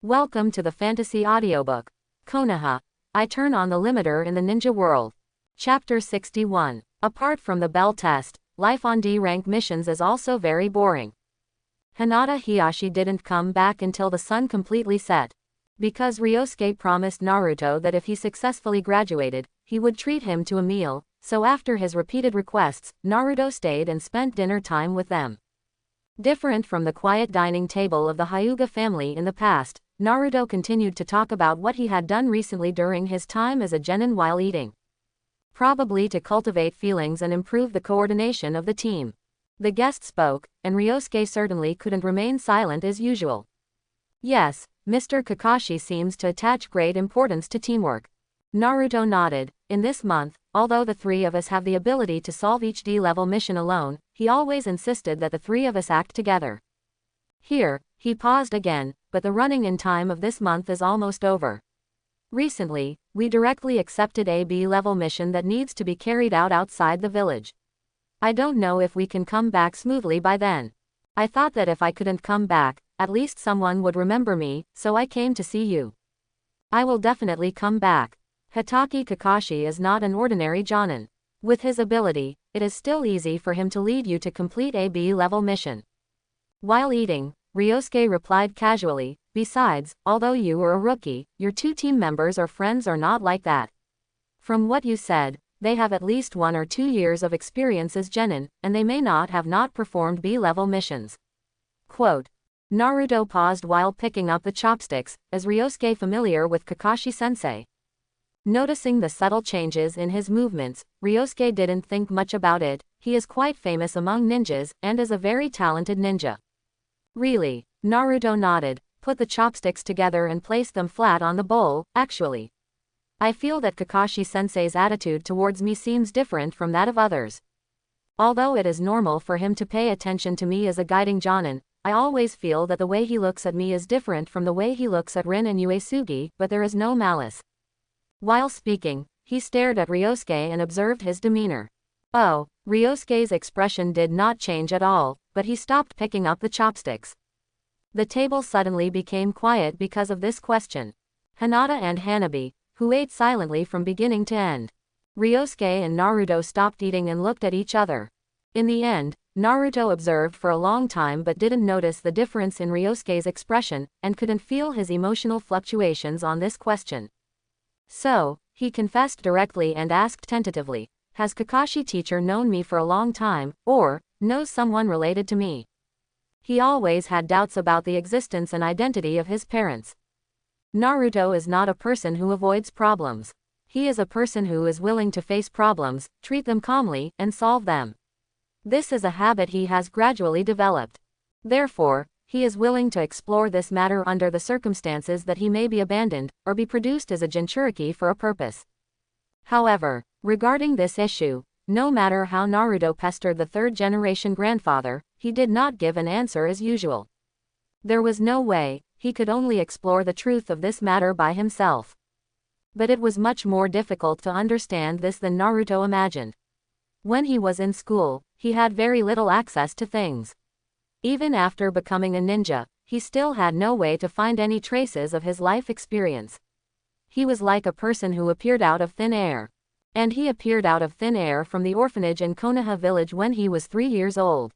Welcome to the fantasy audiobook. Konoha. I turn on the limiter in the ninja world. Chapter 61. Apart from the bell test, life on D-rank missions is also very boring. Hinata Hiyashi didn't come back until the sun completely set. Because Ryosuke promised Naruto that if he successfully graduated, he would treat him to a meal, so after his repeated requests, Naruto stayed and spent dinner time with them. Different from the quiet dining table of the Hyuga family in the past, Naruto continued to talk about what he had done recently during his time as a genin while eating. Probably to cultivate feelings and improve the coordination of the team. The guest spoke, and Ryosuke certainly couldn't remain silent as usual. Yes, Mr. Kakashi seems to attach great importance to teamwork. Naruto nodded. In this month, although the three of us have the ability to solve each D-level mission alone, he always insisted that the three of us act together. Here, he paused again, but the running in time of this month is almost over. Recently, we directly accepted a B-level mission that needs to be carried out outside the village. I don't know if we can come back smoothly by then. I thought that if I couldn't come back, at least someone would remember me, so I came to see you. I will definitely come back. Hitaki Kakashi is not an ordinary jonin. With his ability, it is still easy for him to lead you to complete a B-level mission. While eating, Ryosuke replied casually, besides, although you are a rookie, your two team members or friends are not like that. From what you said, they have at least 1 or 2 years of experience as genin, and they may not have not performed B-level missions. Quote. Naruto paused while picking up the chopsticks, as Ryosuke familiar with Kakashi-sensei. Noticing the subtle changes in his movements, Ryosuke didn't think much about it. He is quite famous among ninjas, and is a very talented ninja. Really? Naruto nodded, put the chopsticks together and placed them flat on the bowl. Actually, I feel that Kakashi-sensei's attitude towards me seems different from that of others. Although it is normal for him to pay attention to me as a guiding jonin, I always feel that the way he looks at me is different from the way he looks at Rin and Uesugi, but there is no malice. While speaking, he stared at Ryosuke and observed his demeanor. Oh, Ryosuke's expression did not change at all, but he stopped picking up the chopsticks. The table suddenly became quiet because of this question. Hinata and Hanabi, who ate silently from beginning to end. Ryosuke and Naruto stopped eating and looked at each other. In the end, Naruto observed for a long time but didn't notice the difference in Ryosuke's expression, and couldn't feel his emotional fluctuations on this question. So, he confessed directly and asked tentatively, has Kakashi teacher known me for a long time, or knows someone related to me? He always had doubts about the existence and identity of his parents. Naruto is not a person who avoids problems. He is a person who is willing to face problems, treat them calmly, and solve them. This is a habit he has gradually developed. Therefore, he is willing to explore this matter under the circumstances that he may be abandoned, or be produced as a Jinchuriki for a purpose. However, regarding this issue, no matter how Naruto pestered the third-generation grandfather, he did not give an answer as usual. There was no way, he could only explore the truth of this matter by himself. But it was much more difficult to understand this than Naruto imagined. When he was in school, he had very little access to things. Even after becoming a ninja, he still had no way to find any traces of his life experience. He was like a person who appeared out of thin air. And he appeared out of thin air from the orphanage in Konoha village when he was 3 years old.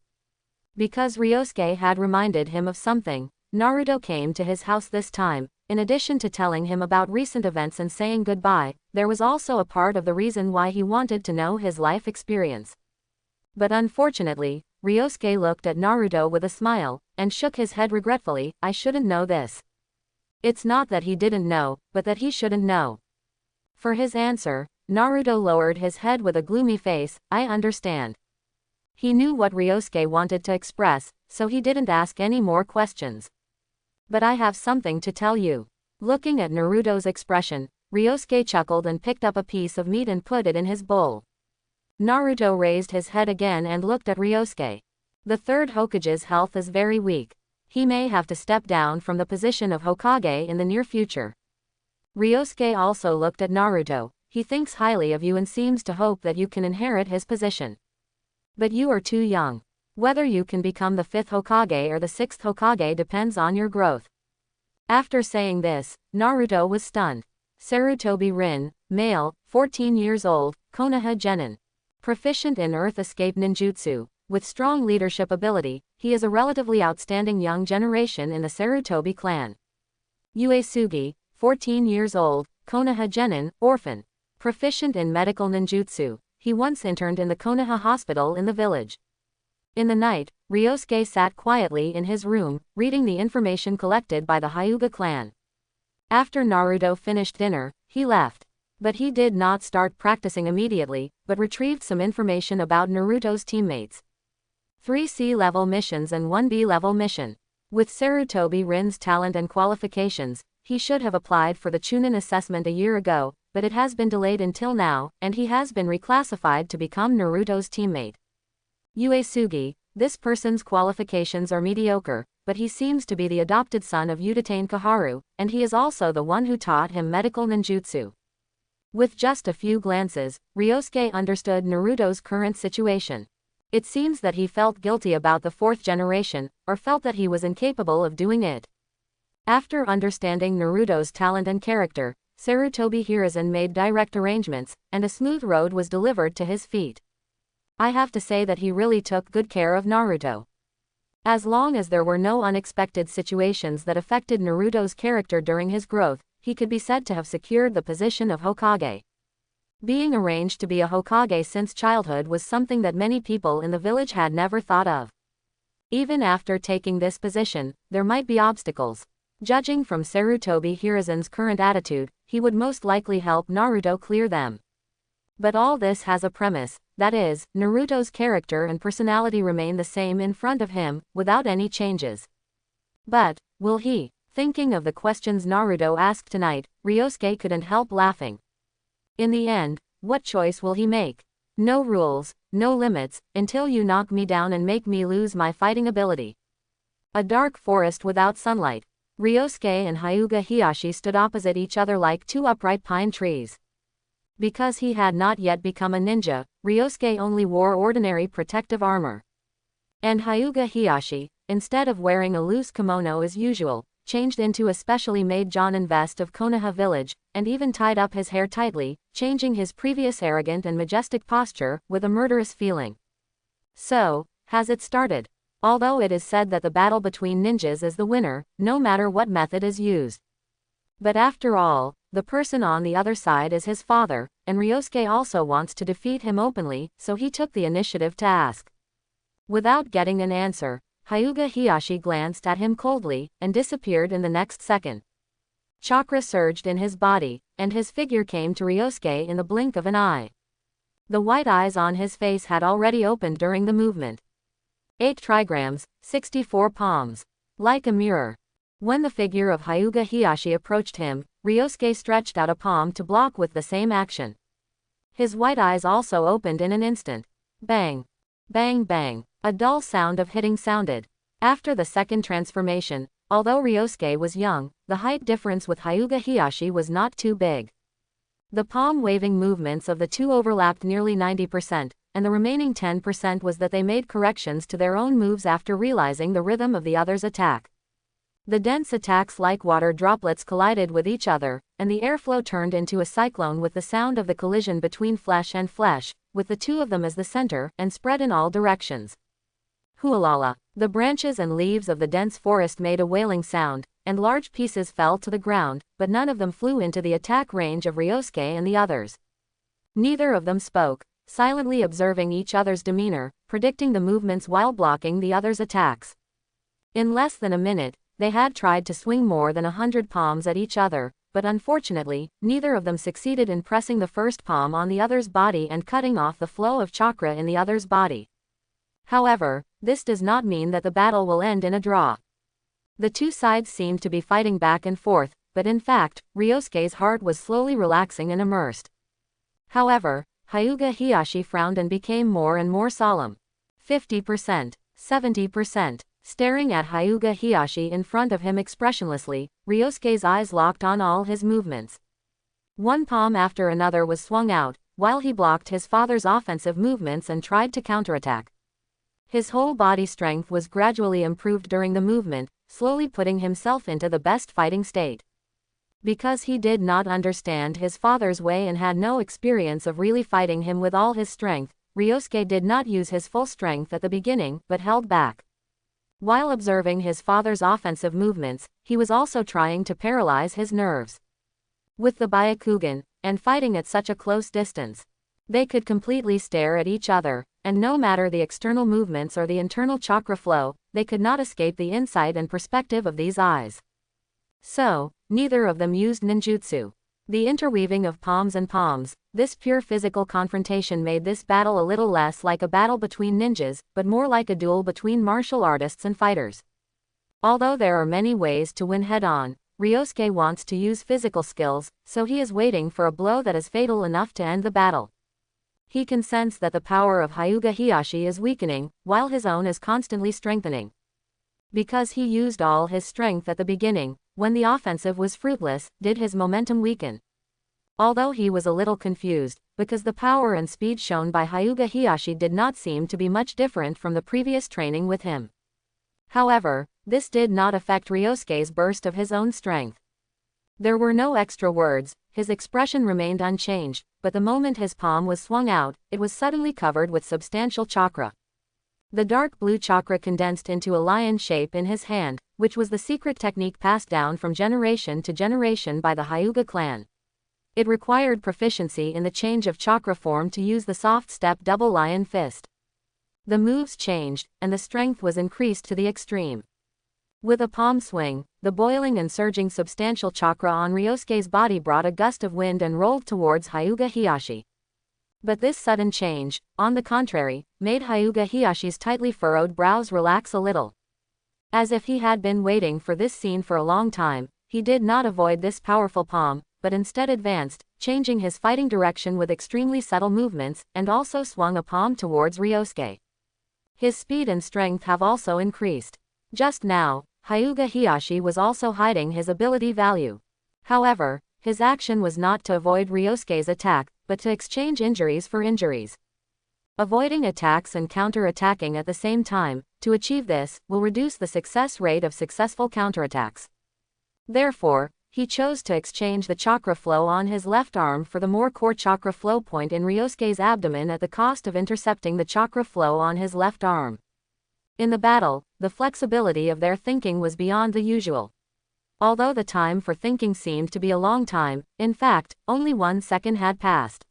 Because Ryosuke had reminded him of something, Naruto came to his house this time. In addition to telling him about recent events and saying goodbye, there was also a part of the reason why he wanted to know his life experience. But unfortunately, Ryosuke looked at Naruto with a smile, and shook his head regretfully. I shouldn't know this. It's not that he didn't know, but that he shouldn't know. For his answer, Naruto lowered his head with a gloomy face. I understand. He knew what Ryosuke wanted to express, so he didn't ask any more questions. But I have something to tell you. Looking at Naruto's expression, Ryosuke chuckled and picked up a piece of meat and put it in his bowl. Naruto raised his head again and looked at Ryosuke. The third Hokage's health is very weak. He may have to step down from the position of Hokage in the near future. Ryosuke also looked at Naruto. He thinks highly of you and seems to hope that you can inherit his position. But you are too young. Whether you can become the 5th Hokage or the 6th Hokage depends on your growth. After saying this, Naruto was stunned. Sarutobi Rin, male, 14 years old, Konoha genin. Proficient in Earth Escape Ninjutsu. With strong leadership ability, he is a relatively outstanding young generation in the Sarutobi clan. Uesugi, 14 years old, Konoha genin, orphan. Proficient in medical ninjutsu, he once interned in the Konoha hospital in the village. In the night, Ryosuke sat quietly in his room, reading the information collected by the Hyuga clan. After Naruto finished dinner, he left. But he did not start practicing immediately, but retrieved some information about Naruto's teammates. 3 C-level missions and 1 B-level mission. With Sarutobi Rin's talent and qualifications, he should have applied for the Chunin assessment a year ago, but it has been delayed until now, and he has been reclassified to become Naruto's teammate. Uesugi, this person's qualifications are mediocre, but he seems to be the adopted son of Udatane Kaharu, and he is also the one who taught him medical ninjutsu. With just a few glances, Ryosuke understood Naruto's current situation. It seems that he felt guilty about the 4th generation, or felt that he was incapable of doing it. After understanding Naruto's talent and character, Sarutobi Hiruzen made direct arrangements, and a smooth road was delivered to his feet. I have to say that he really took good care of Naruto. As long as there were no unexpected situations that affected Naruto's character during his growth, he could be said to have secured the position of Hokage. Being arranged to be a Hokage since childhood was something that many people in the village had never thought of. Even after taking this position, there might be obstacles. Judging from Sarutobi Hiruzen's current attitude, he would most likely help Naruto clear them. But all this has a premise, that is, Naruto's character and personality remain the same in front of him, without any changes. But, will he? Thinking of the questions Naruto asked tonight, Ryosuke couldn't help laughing. In the end, what choice will he make? No rules, no limits, until you knock me down and make me lose my fighting ability. A dark forest without sunlight. Ryosuke and Hyuga Heihachi stood opposite each other like 2 upright pine trees. Because he had not yet become a ninja, Ryosuke only wore ordinary protective armor. And Hyuga Heihachi, instead of wearing a loose kimono as usual, changed into a specially made Jonin vest of Konoha village, and even tied up his hair tightly, changing his previous arrogant and majestic posture with a murderous feeling. So, has it started? Although it is said that the battle between ninjas is the winner, no matter what method is used. But after all, the person on the other side is his father, and Ryosuke also wants to defeat him openly, so he took the initiative to ask. Without getting an answer, Hyuga Heihachi glanced at him coldly, and disappeared in the next second. Chakra surged in his body, and his figure came to Ryosuke in the blink of an eye. The white eyes on his face had already opened during the movement. 8 trigrams, 64 palms. Like a mirror. When the figure of Hyuga Heihachi approached him, Ryosuke stretched out a palm to block with the same action. His white eyes also opened in an instant. Bang! Bang bang! A dull sound of hitting sounded. After the second transformation, although Ryosuke was young, the height difference with Hyuga Heihachi was not too big. The palm-waving movements of the two overlapped nearly 90%, and the remaining 10% was that they made corrections to their own moves after realizing the rhythm of the other's attack. The dense attacks like water droplets collided with each other, and the airflow turned into a cyclone with the sound of the collision between flesh and flesh, with the two of them as the center, and spread in all directions. Hualala! The branches and leaves of the dense forest made a wailing sound, and large pieces fell to the ground, but none of them flew into the attack range of Ryosuke and the others. Neither of them spoke, silently observing each other's demeanor, predicting the movements while blocking the other's attacks. In less than a minute, they had tried to swing more than 100 palms at each other, but unfortunately, neither of them succeeded in pressing the first palm on the other's body and cutting off the flow of chakra in the other's body. However, this does not mean that the battle will end in a draw. The two sides seemed to be fighting back and forth, but in fact, Ryosuke's heart was slowly relaxing and immersed. However, Hyuga Heihachi frowned and became more and more solemn. 50%, 70%. Staring at Hyuga Heihachi in front of him expressionlessly, Ryosuke's eyes locked on all his movements. One palm after another was swung out, while he blocked his father's offensive movements and tried to counterattack. His whole body strength was gradually improved during the movement, slowly putting himself into the best fighting state. Because he did not understand his father's way and had no experience of really fighting him with all his strength, Ryosuke did not use his full strength at the beginning, but held back. While observing his father's offensive movements, he was also trying to paralyze his nerves. With the Byakugan, and fighting at such a close distance, they could completely stare at each other, and no matter the external movements or the internal chakra flow, they could not escape the insight and perspective of these eyes. So, neither of them used ninjutsu. The interweaving of palms and palms, this pure physical confrontation made this battle a little less like a battle between ninjas, but more like a duel between martial artists and fighters. Although there are many ways to win head-on, Ryosuke wants to use physical skills, so he is waiting for a blow that is fatal enough to end the battle. He can sense that the power of Hyuga Heihachi is weakening, while his own is constantly strengthening. Because he used all his strength at the beginning, when the offensive was fruitless, did his momentum weaken. Although he was a little confused, because the power and speed shown by Hyuga Heihachi did not seem to be much different from the previous training with him. However, this did not affect Ryosuke's burst of his own strength. There were no extra words, his expression remained unchanged, but the moment his palm was swung out, it was suddenly covered with substantial chakra. The dark blue chakra condensed into a lion shape in his hand, which was the secret technique passed down from generation to generation by the Hyuga clan. It required proficiency in the change of chakra form to use the soft step double lion fist. The moves changed, and the strength was increased to the extreme. With a palm swing, the boiling and surging substantial chakra on Ryosuke's body brought a gust of wind and rolled towards Hyuga Heihachi. But this sudden change, on the contrary, made Hyuga Heihachi's tightly furrowed brows relax a little. As if he had been waiting for this scene for a long time, he did not avoid this powerful palm, but instead advanced, changing his fighting direction with extremely subtle movements, and also swung a palm towards Ryosuke. His speed and strength have also increased. Just now, Hyuga Heihachi was also hiding his ability value. However, his action was not to avoid Ryosuke's attack, but to exchange injuries for injuries. Avoiding attacks and counter-attacking at the same time, to achieve this, will reduce the success rate of successful counterattacks. Therefore, he chose to exchange the chakra flow on his left arm for the more core chakra flow point in Ryosuke's abdomen at the cost of intercepting the chakra flow on his left arm. In the battle, the flexibility of their thinking was beyond the usual. Although the time for thinking seemed to be a long time, in fact, only 1 second had passed.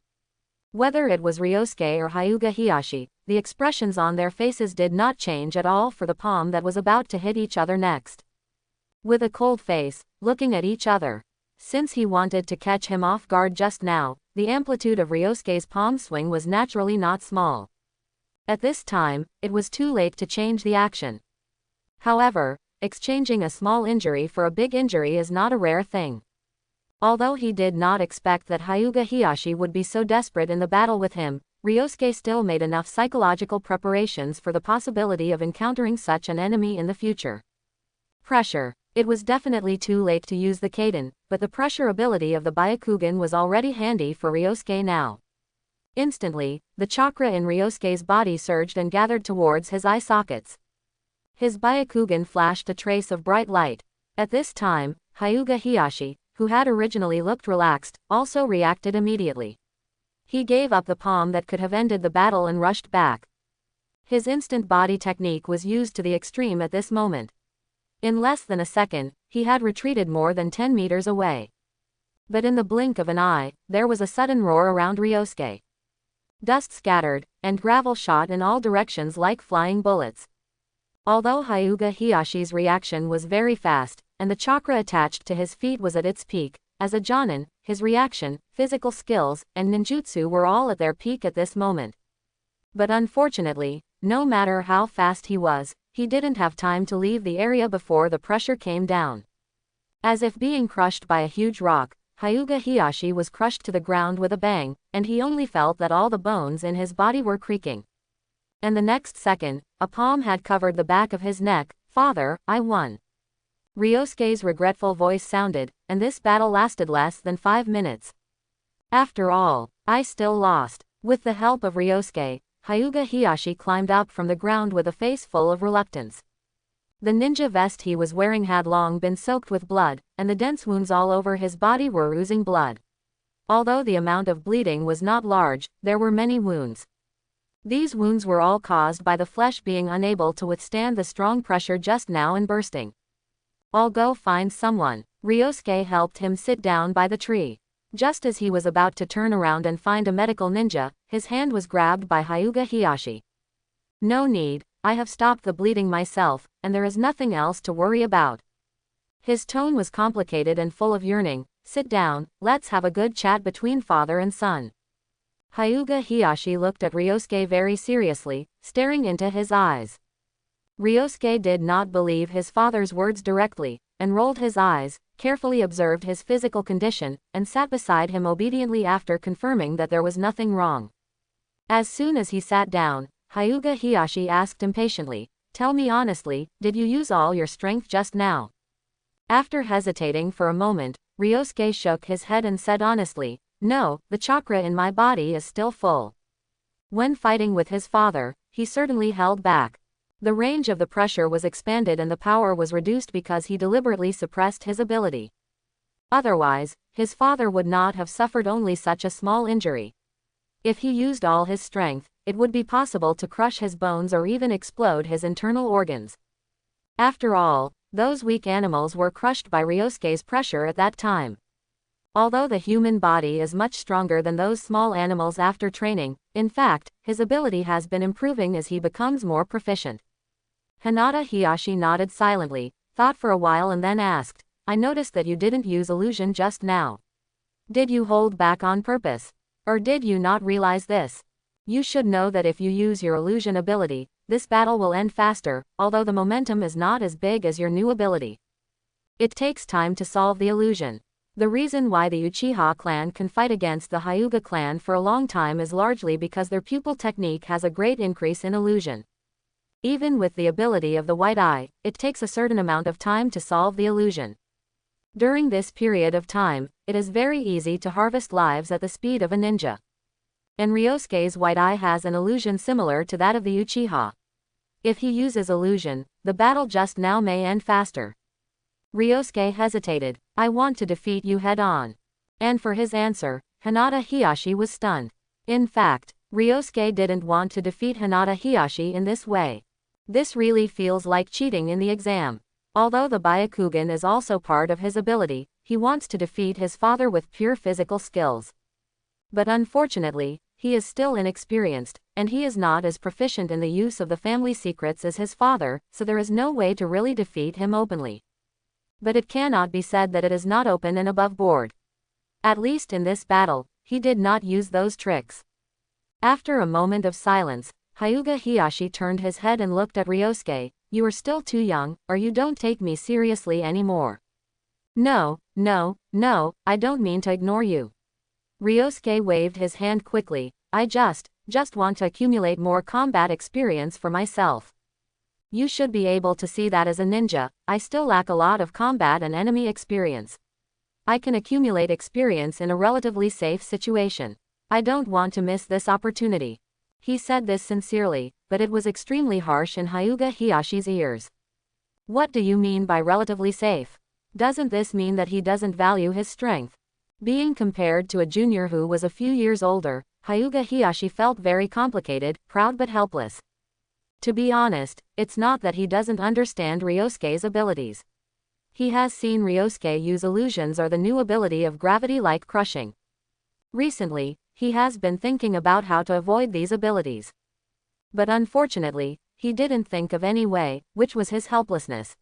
Whether it was Ryosuke or Hyuga Heihachi, the expressions on their faces did not change at all for the palm that was about to hit each other next. With a cold face, looking at each other. Since he wanted to catch him off guard just now, the amplitude of Ryosuke's palm swing was naturally not small. At this time, it was too late to change the action. However, exchanging a small injury for a big injury is not a rare thing. Although he did not expect that Hyuga Heihachi would be so desperate in the battle with him, Ryosuke still made enough psychological preparations for the possibility of encountering such an enemy in the future. Pressure. It was definitely too late to use the Kaden, but the pressure ability of the Byakugan was already handy for Ryosuke now. Instantly, the chakra in Ryosuke's body surged and gathered towards his eye sockets. His Byakugan flashed a trace of bright light. At this time, Hyuga Heihachi, who had originally looked relaxed, also reacted immediately. He gave up the palm that could have ended the battle and rushed back. His instant body technique was used to the extreme at this moment. In less than a second, he had retreated more than 10 meters away. But in the blink of an eye, there was a sudden roar around Ryosuke. Dust scattered, and gravel shot in all directions like flying bullets. Although Hyuga Heihachi's reaction was very fast, and the chakra attached to his feet was at its peak, as a Jonin, his reaction, physical skills, and ninjutsu were all at their peak at this moment. But unfortunately, no matter how fast he was, he didn't have time to leave the area before the pressure came down. As if being crushed by a huge rock, Hyuga Heihachi was crushed to the ground with a bang, and he only felt that all the bones in his body were creaking. And the next second, a palm had covered the back of his neck. "Father, I won." Ryosuke's regretful voice sounded, and this battle lasted less than 5 minutes. After all, I still lost. With the help of Ryosuke, Hyuga Heihachi climbed up from the ground with a face full of reluctance. The ninja vest he was wearing had long been soaked with blood, and the dense wounds all over his body were oozing blood. Although the amount of bleeding was not large, there were many wounds. These wounds were all caused by the flesh being unable to withstand the strong pressure just now and bursting. "I'll go find someone." Ryosuke helped him sit down by the tree. Just as he was about to turn around and find a medical ninja, his hand was grabbed by Hyuga Hiyashi. "No need, I have stopped the bleeding myself, and there is nothing else to worry about." His tone was complicated and full of yearning. "Sit down, let's have a good chat between father and son." Hyuga Hiyashi looked at Ryosuke very seriously, staring into his eyes. Ryosuke did not believe his father's words directly, and rolled his eyes, carefully observed his physical condition, and sat beside him obediently after confirming that there was nothing wrong. As soon as he sat down, Hyuga Hiyashi asked impatiently, "Tell me honestly, did you use all your strength just now?" After hesitating for a moment, Ryosuke shook his head and said honestly, "No, the chakra in my body is still full." When fighting with his father, he certainly held back. The range of the pressure was expanded and the power was reduced because he deliberately suppressed his ability. Otherwise, his father would not have suffered only such a small injury. If he used all his strength, it would be possible to crush his bones or even explode his internal organs. After all, those weak animals were crushed by Ryosuke's pressure at that time. Although the human body is much stronger than those small animals after training, in fact, his ability has been improving as he becomes more proficient. Hinata Hiyashi nodded silently, thought for a while and then asked, "I noticed that you didn't use illusion just now. Did you hold back on purpose? Or did you not realize this? You should know that if you use your illusion ability, this battle will end faster, although the momentum is not as big as your new ability. It takes time to solve the illusion. The reason why the Uchiha clan can fight against the Hyuga clan for a long time is largely because their pupil technique has a great increase in illusion. Even with the ability of the white eye, it takes a certain amount of time to solve the illusion. During this period of time, it is very easy to harvest lives at the speed of a ninja. And Ryosuke's white eye has an illusion similar to that of the Uchiha. If he uses illusion, the battle just now may end faster." Ryosuke hesitated. "I want to defeat you head-on." And for his answer, Hinata Hiyashi was stunned. In fact, Ryosuke didn't want to defeat Hinata Hiyashi in this way. This really feels like cheating in the exam. Although the Byakugan is also part of his ability, he wants to defeat his father with pure physical skills. But unfortunately, he is still inexperienced, and he is not as proficient in the use of the family secrets as his father, so there is no way to really defeat him openly. But it cannot be said that it is not open and above board. At least in this battle, he did not use those tricks. After a moment of silence, Hyuga Hiyashi turned his head and looked at Ryosuke. "You are still too young, or you don't take me seriously anymore." No, I don't mean to ignore you." Ryosuke waved his hand quickly. "I just want to accumulate more combat experience for myself. You should be able to see that as a ninja, I still lack a lot of combat and enemy experience. I can accumulate experience in a relatively safe situation. I don't want to miss this opportunity." He said this sincerely, but it was extremely harsh in Hyuga Hiyashi's ears. What do you mean by relatively safe? Doesn't this mean that he doesn't value his strength? Being compared to a junior who was a few years older, Hyuga Hiyashi felt very complicated, proud but helpless. To be honest, it's not that he doesn't understand Ryosuke's abilities. He has seen Ryosuke use illusions or the new ability of gravity-like crushing. Recently, he has been thinking about how to avoid these abilities. But unfortunately, he didn't think of any way, which was his helplessness.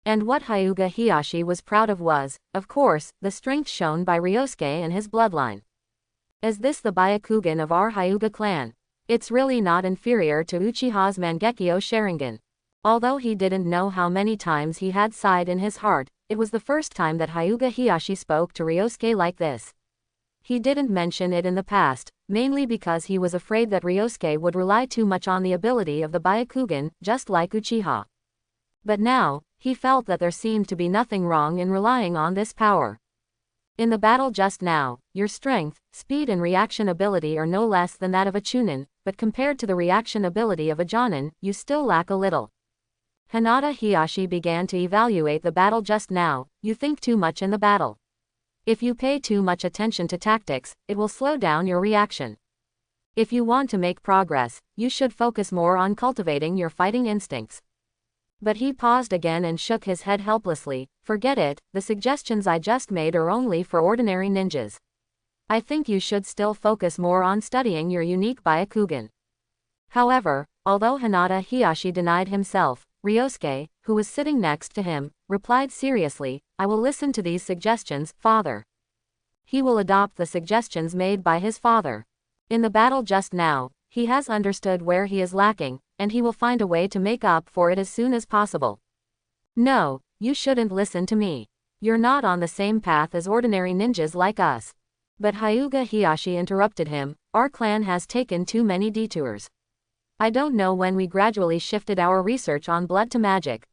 And what Hyuga Hiyashi was proud of was, of course, the strength shown by Ryosuke and his bloodline. Is this the Byakugan of our Hyuga clan? It's really not inferior to Uchiha's Mangekyo Sharingan. Although he didn't know how many times he had sighed in his heart, it was the first time that Hyuga Hiyashi spoke to Ryosuke like this. He didn't mention it in the past, mainly because he was afraid that Ryosuke would rely too much on the ability of the Byakugan, just like Uchiha. But now, he felt that there seemed to be nothing wrong in relying on this power. In the battle just now, your strength, speed and reaction ability are no less than that of a Chunin, but compared to the reaction ability of a Jonin, you still lack a little. Hinata Hiyashi began to evaluate the battle just now. You think too much in the battle. If you pay too much attention to tactics, it will slow down your reaction. If you want to make progress, you should focus more on cultivating your fighting instincts. But he paused again and shook his head helplessly. Forget it, the suggestions I just made are only for ordinary ninjas. I think you should still focus more on studying your unique Byakugan. However, although Hinata Hiyashi denied himself, Ryosuke, who was sitting next to him, replied seriously, I will listen to these suggestions, father. He will adopt the suggestions made by his father. In the battle just now, he has understood where he is lacking, and he will find a way to make up for it as soon as possible. No, you shouldn't listen to me. You're not on the same path as ordinary ninjas like us. But Hyuga Hiyashi interrupted him, our clan has taken too many detours. I don't know when we gradually shifted our research on blood to magic.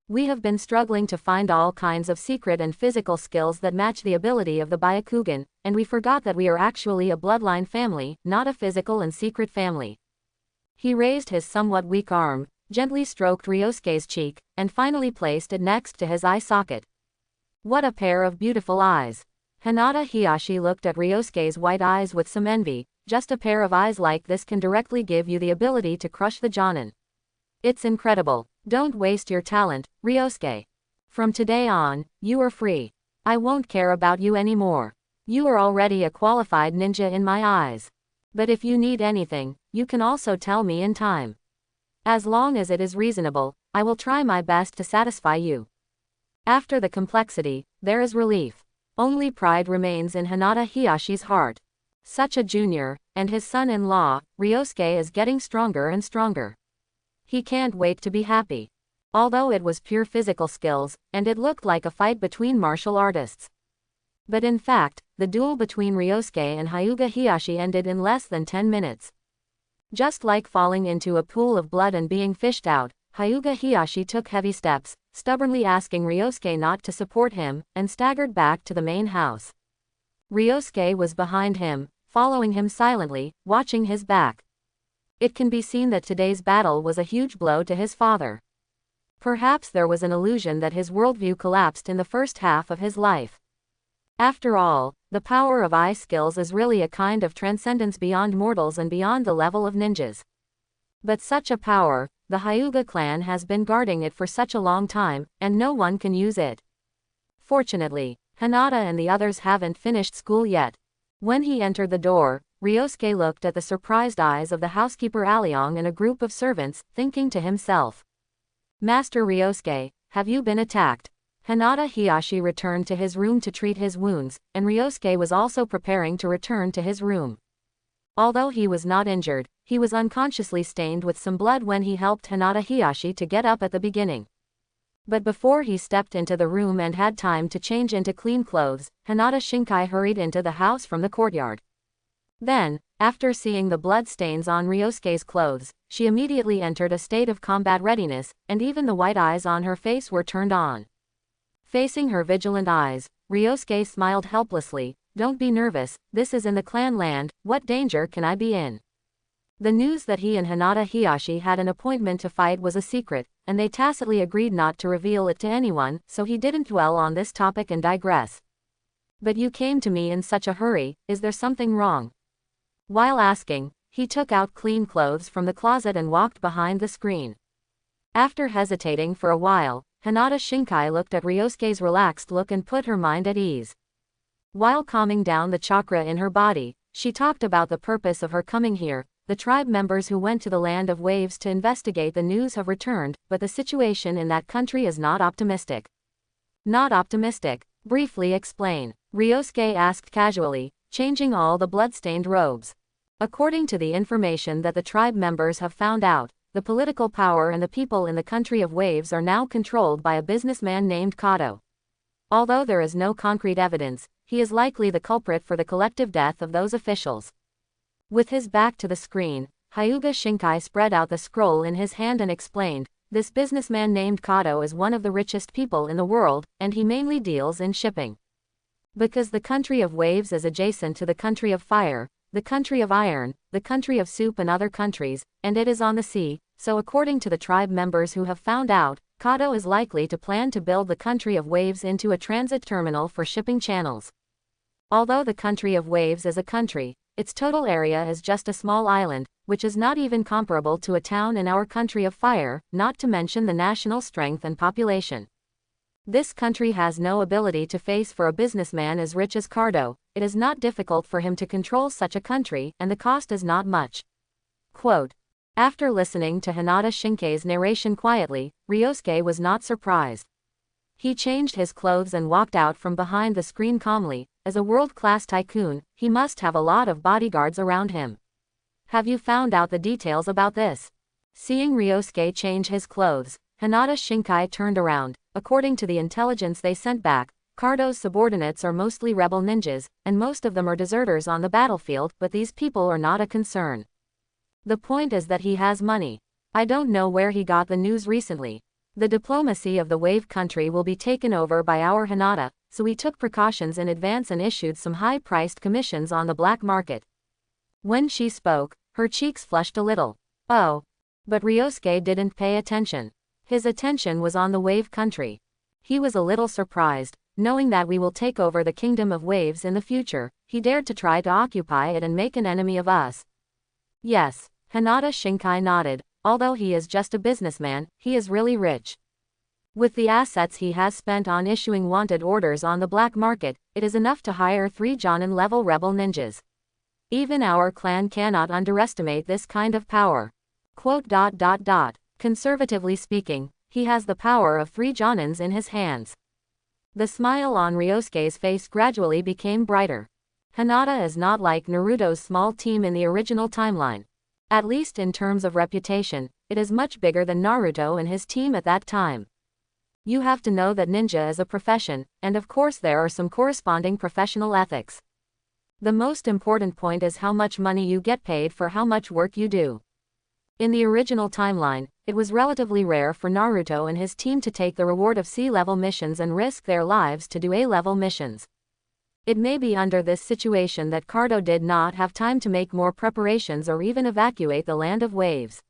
We have been struggling to find all kinds of secret and physical skills that match the ability of the Byakugan, and we forgot that we are actually a bloodline family, not a physical and secret family. He raised his somewhat weak arm, gently stroked Ryosuke's cheek, and finally placed it next to his eye socket. What a pair of beautiful eyes. Hinata Hiyashi looked at Ryosuke's white eyes with some envy. Just a pair of eyes like this can directly give you the ability to crush the Jonin. It's incredible. Don't waste your talent, Ryosuke. From today on, you are free. I won't care about you anymore. You are already a qualified ninja in my eyes. But if you need anything, you can also tell me in time. As long as it is reasonable, I will try my best to satisfy you. After the complexity, there is relief. Only pride remains in Hinata Hiyashi's heart. Such a junior, and his son-in-law, Ryosuke is getting stronger and stronger. He can't wait to be happy. Although it was pure physical skills, and it looked like a fight between martial artists. But in fact, the duel between Ryosuke and Hyuga Hiyashi ended in less than 10 minutes. Just like falling into a pool of blood and being fished out, Hyuga Hiyashi took heavy steps, stubbornly asking Ryosuke not to support him, and staggered back to the main house. Ryosuke was behind him, following him silently, watching his back. It can be seen that today's battle was a huge blow to his father. Perhaps there was an illusion that his worldview collapsed in the first half of his life. After all, the power of eye skills is really a kind of transcendence beyond mortals and beyond the level of ninjas. But such a power, the Hyuga clan has been guarding it for such a long time, and no one can use it. Fortunately, Hinata and the others haven't finished school yet. When he entered the door, Ryosuke looked at the surprised eyes of the housekeeper Alyong and a group of servants, thinking to himself. Master Ryosuke, have you been attacked? Hinata Hiyashi returned to his room to treat his wounds, and Ryosuke was also preparing to return to his room. Although he was not injured, he was unconsciously stained with some blood when he helped Hinata Hiyashi to get up at the beginning. But before he stepped into the room and had time to change into clean clothes, Hinata Shinkai hurried into the house from the courtyard. Then, after seeing the blood stains on Ryosuke's clothes, she immediately entered a state of combat readiness, and even the white eyes on her face were turned on. Facing her vigilant eyes, Ryosuke smiled helplessly. Don't be nervous, this is in the clan land, what danger can I be in? The news that he and Hinata Hiyashi had an appointment to fight was a secret, and they tacitly agreed not to reveal it to anyone, so he didn't dwell on this topic and digress. But you came to me in such a hurry, is there something wrong? While asking, he took out clean clothes from the closet and walked behind the screen. After hesitating for a while, Hinata Shinkai looked at Ryosuke's relaxed look and put her mind at ease. While calming down the chakra in her body, she talked about the purpose of her coming here. The tribe members who went to the land of waves to investigate the news have returned, but the situation in that country is not optimistic. Not optimistic? Briefly explain. Ryosuke asked casually, changing all the blood-stained robes. According to the information that the tribe members have found out, the political power and the people in the country of waves are now controlled by a businessman named Kato. Although there is no concrete evidence, he is likely the culprit for the collective death of those officials. With his back to the screen, Hyuga Shinkai spread out the scroll in his hand and explained, this businessman named Kato is one of the richest people in the world, and he mainly deals in shipping. Because the country of waves is adjacent to the country of fire, the country of iron, the country of soup and other countries, and it is on the sea, so according to the tribe members who have found out, Kado is likely to plan to build the country of waves into a transit terminal for shipping channels. Although the country of waves is a country, its total area is just a small island, which is not even comparable to a town in our country of fire, not to mention the national strength and population. This country has no ability to face for a businessman as rich as Kado. It is not difficult for him to control such a country, and the cost is not much. Quote. After listening to Hinata Shinkei's narration quietly, Ryosuke was not surprised. He changed his clothes and walked out from behind the screen calmly. As a world-class tycoon, he must have a lot of bodyguards around him. Have you found out the details about this? Seeing Ryosuke change his clothes, Hinata Shinkei turned around. According to the intelligence they sent back, Kado's subordinates are mostly rebel ninjas, and most of them are deserters on the battlefield, but these people are not a concern. The point is that he has money. I don't know where he got the news recently. The diplomacy of the wave country will be taken over by our Hinata, so we took precautions in advance and issued some high-priced commissions on the black market. When she spoke, her cheeks flushed a little. Oh. But Ryosuke didn't pay attention. His attention was on the wave country. He was a little surprised, knowing that we will take over the kingdom of waves in the future. He dared to try to occupy it and make an enemy of us. Yes, Hinata Shinkei nodded. Although he is just a businessman, he is really rich. With the assets he has spent on issuing wanted orders on the black market, it is enough to hire 3 Jonin-level rebel ninjas. Even our clan cannot underestimate this kind of power. Quote. Conservatively speaking, he has the power of 3 Jonins in his hands. The smile on Ryosuke's face gradually became brighter. Hinata is not like Naruto's small team in the original timeline. At least in terms of reputation, it is much bigger than Naruto and his team at that time. You have to know that ninja is a profession, and of course there are some corresponding professional ethics. The most important point is how much money you get paid for how much work you do. In the original timeline, it was relatively rare for Naruto and his team to take the reward of C-level missions and risk their lives to do A-level missions. It may be under this situation that Kado did not have time to make more preparations or even evacuate the land of waves.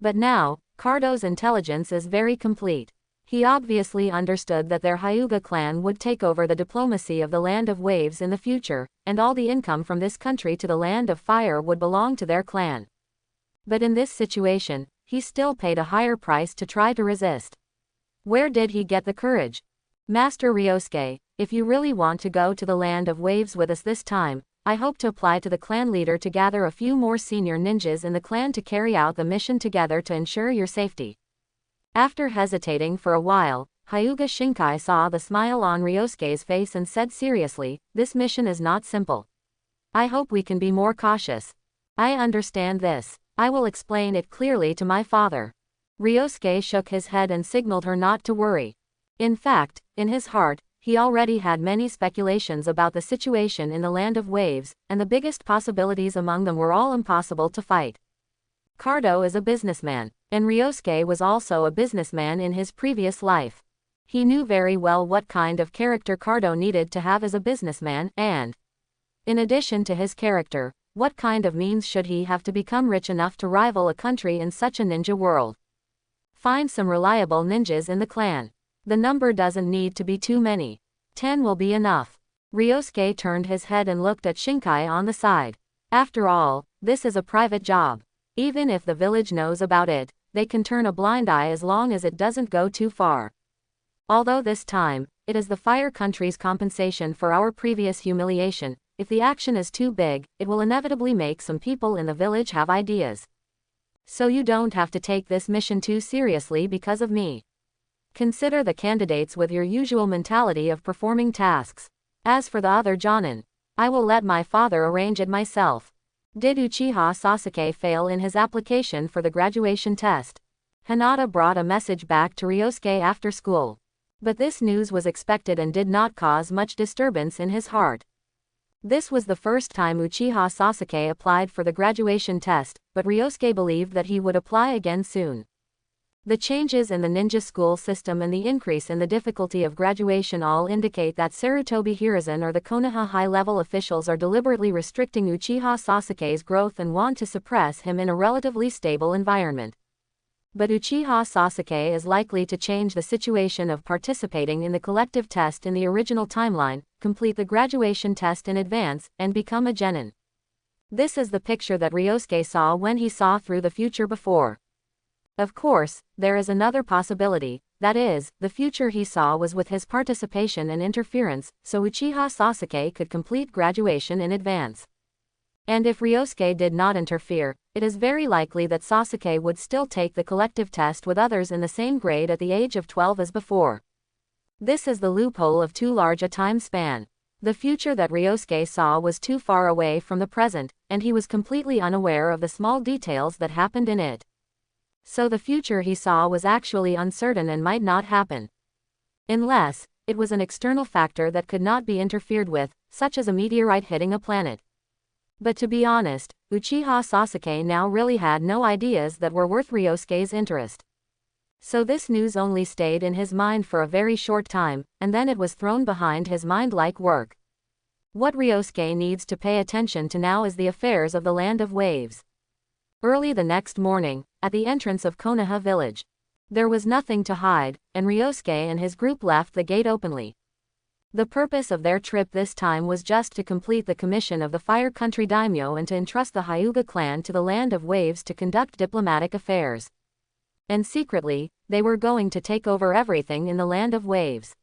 But now, Kado's intelligence is very complete. He obviously understood that their Hyuga clan would take over the diplomacy of the land of waves in the future, and all the income from this country to the land of fire would belong to their clan. But in this situation, he still paid a higher price to try to resist. Where did he get the courage? Master Ryosuke, if you really want to go to the land of waves with us this time, I hope to apply to the clan leader to gather a few more senior ninjas in the clan to carry out the mission together to ensure your safety. After hesitating for a while, Hyuga Shinkei saw the smile on Ryosuke's face and said seriously, this mission is not simple. I hope we can be more cautious. I understand this. I will explain it clearly to my father. Ryosuke shook his head and signaled her not to worry. In fact, in his heart, he already had many speculations about the situation in the land of waves, and the biggest possibilities among them were all impossible to fight. Kado is a businessman, and Ryosuke was also a businessman in his previous life. He knew very well what kind of character Kado needed to have as a businessman, and, in addition to his character, what kind of means should he have to become rich enough to rival a country in such a ninja world? Find some reliable ninjas in the clan. The number doesn't need to be too many. 10 will be enough. Ryosuke turned his head and looked at Shinkei on the side. After all, this is a private job. Even if the village knows about it, they can turn a blind eye as long as it doesn't go too far. Although this time, it is the fire country's compensation for our previous humiliation. If the action is too big, it will inevitably make some people in the village have ideas. So you don't have to take this mission too seriously because of me. Consider the candidates with your usual mentality of performing tasks. As for the other Jonin, I will let my father arrange it myself. Did Uchiha Sasuke fail in his application for the graduation test? Hinata brought a message back to Ryosuke after school. But this news was expected and did not cause much disturbance in his heart. This was the first time Uchiha Sasuke applied for the graduation test, but Ryosuke believed that he would apply again soon. The changes in the ninja school system and the increase in the difficulty of graduation all indicate that Sarutobi Hiruzen or the Konoha high-level officials are deliberately restricting Uchiha Sasuke's growth and want to suppress him in a relatively stable environment. But Uchiha Sasuke is likely to change the situation of participating in the collective test in the original timeline, complete the graduation test in advance, and become a genin. This is the picture that Ryosuke saw when he saw through the future before. Of course, there is another possibility, that is, the future he saw was with his participation and interference, so Uchiha Sasuke could complete graduation in advance. And if Ryosuke did not interfere, it is very likely that Sasuke would still take the collective test with others in the same grade at the age of 12 as before. This is the loophole of too large a time span. The future that Ryosuke saw was too far away from the present, and he was completely unaware of the small details that happened in it. So the future he saw was actually uncertain and might not happen. Unless, it was an external factor that could not be interfered with, such as a meteorite hitting a planet. But to be honest, Uchiha Sasuke now really had no ideas that were worth Ryosuke's interest. So this news only stayed in his mind for a very short time, and then it was thrown behind his mind like work. What Ryosuke needs to pay attention to now is the affairs of the Land of Waves. Early the next morning, at the entrance of Konoha village, there was nothing to hide, and Ryosuke and his group left the gate openly. The purpose of their trip this time was just to complete the commission of the Fire Country Daimyo and to entrust the Hyuga clan to the Land of Waves to conduct diplomatic affairs. And secretly, they were going to take over everything in the Land of Waves.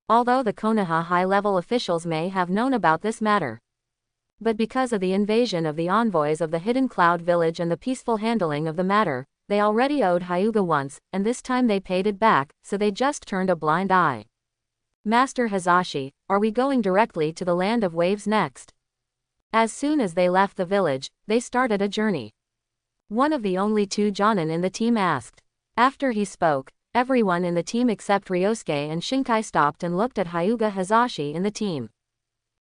Although the Konoha high-level officials may have known about this matter. But because of the invasion of the envoys of the Hidden Cloud Village and the peaceful handling of the matter, they already owed Hyuga once, and this time they paid it back, so they just turned a blind eye. Master Hazashi, are we going directly to the Land of Waves next? As soon as they left the village, they started a journey. One of the only two Jonin in the team asked. After he spoke, everyone in the team except Ryosuke and Shinkai stopped and looked at Hyuga Hazashi in the team.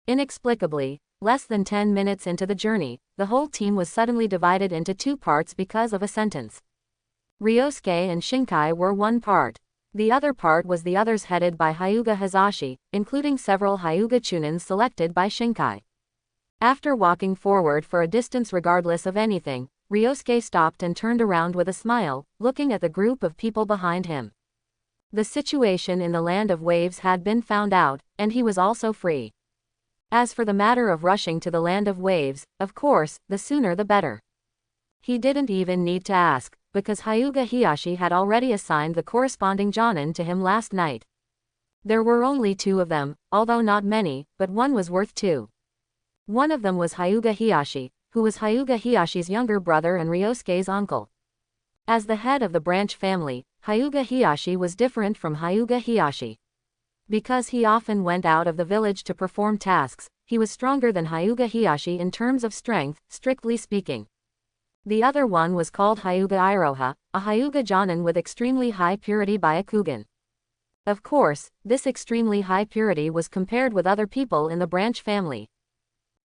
Inexplicably, less than 10 minutes into the journey, the whole team was suddenly divided into two parts because of a sentence. Ryosuke and Shinkai were one part. The other part was the others headed by Hyuga Hazashi, including several Hyuga Chunins selected by Shinkai. After walking forward for a distance regardless of anything, Ryosuke stopped and turned around with a smile, looking at the group of people behind him. The situation in the Land of Waves had been found out, and he was also free. As for the matter of rushing to the Land of Waves, of course, the sooner the better. He didn't even need to ask, because Hyuga Hiyashi had already assigned the corresponding Jonin to him last night. There were only two of them, although not many, but one was worth two. One of them was Hyuga Hiyashi, who was Hyuga Hiyashi's younger brother and Ryosuke's uncle. As the head of the branch family, Hyuga Hiyashi was different from Hyuga Hiyashi. Because he often went out of the village to perform tasks, he was stronger than Hyuga Hiyashi in terms of strength, strictly speaking. The other one was called Hyuga Iroha, a Hyuga Jonin with extremely high purity Byakugan. Of course, this extremely high purity was compared with other people in the branch family.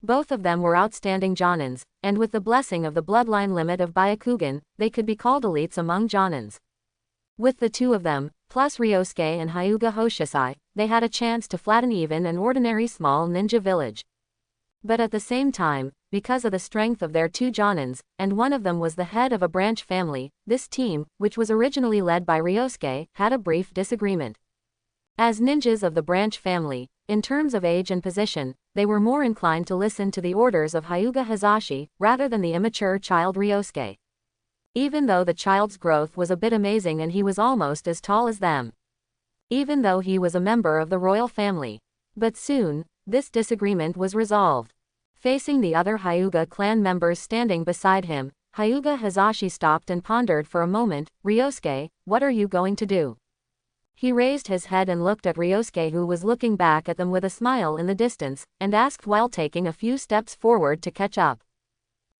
Both of them were outstanding Jonins, and with the blessing of the bloodline limit of Byakugan, they could be called elites among Jonins. With the two of them, plus Ryosuke and Hyuga Hoshisai, they had a chance to flatten even an ordinary small ninja village. But at the same time, because of the strength of their two Jonins, and one of them was the head of a branch family, this team, which was originally led by Ryosuke, had a brief disagreement. As ninjas of the branch family, in terms of age and position, they were more inclined to listen to the orders of Hyuga Hazashi, rather than the immature child Ryosuke. Even though the child's growth was a bit amazing and he was almost as tall as them. Even though he was a member of the royal family. But soon, this disagreement was resolved. Facing the other Hyuga clan members standing beside him, Hyuga Hazashi stopped and pondered for a moment. Ryosuke, what are you going to do? He raised his head and looked at Ryosuke, who was looking back at them with a smile in the distance, and asked while taking a few steps forward to catch up.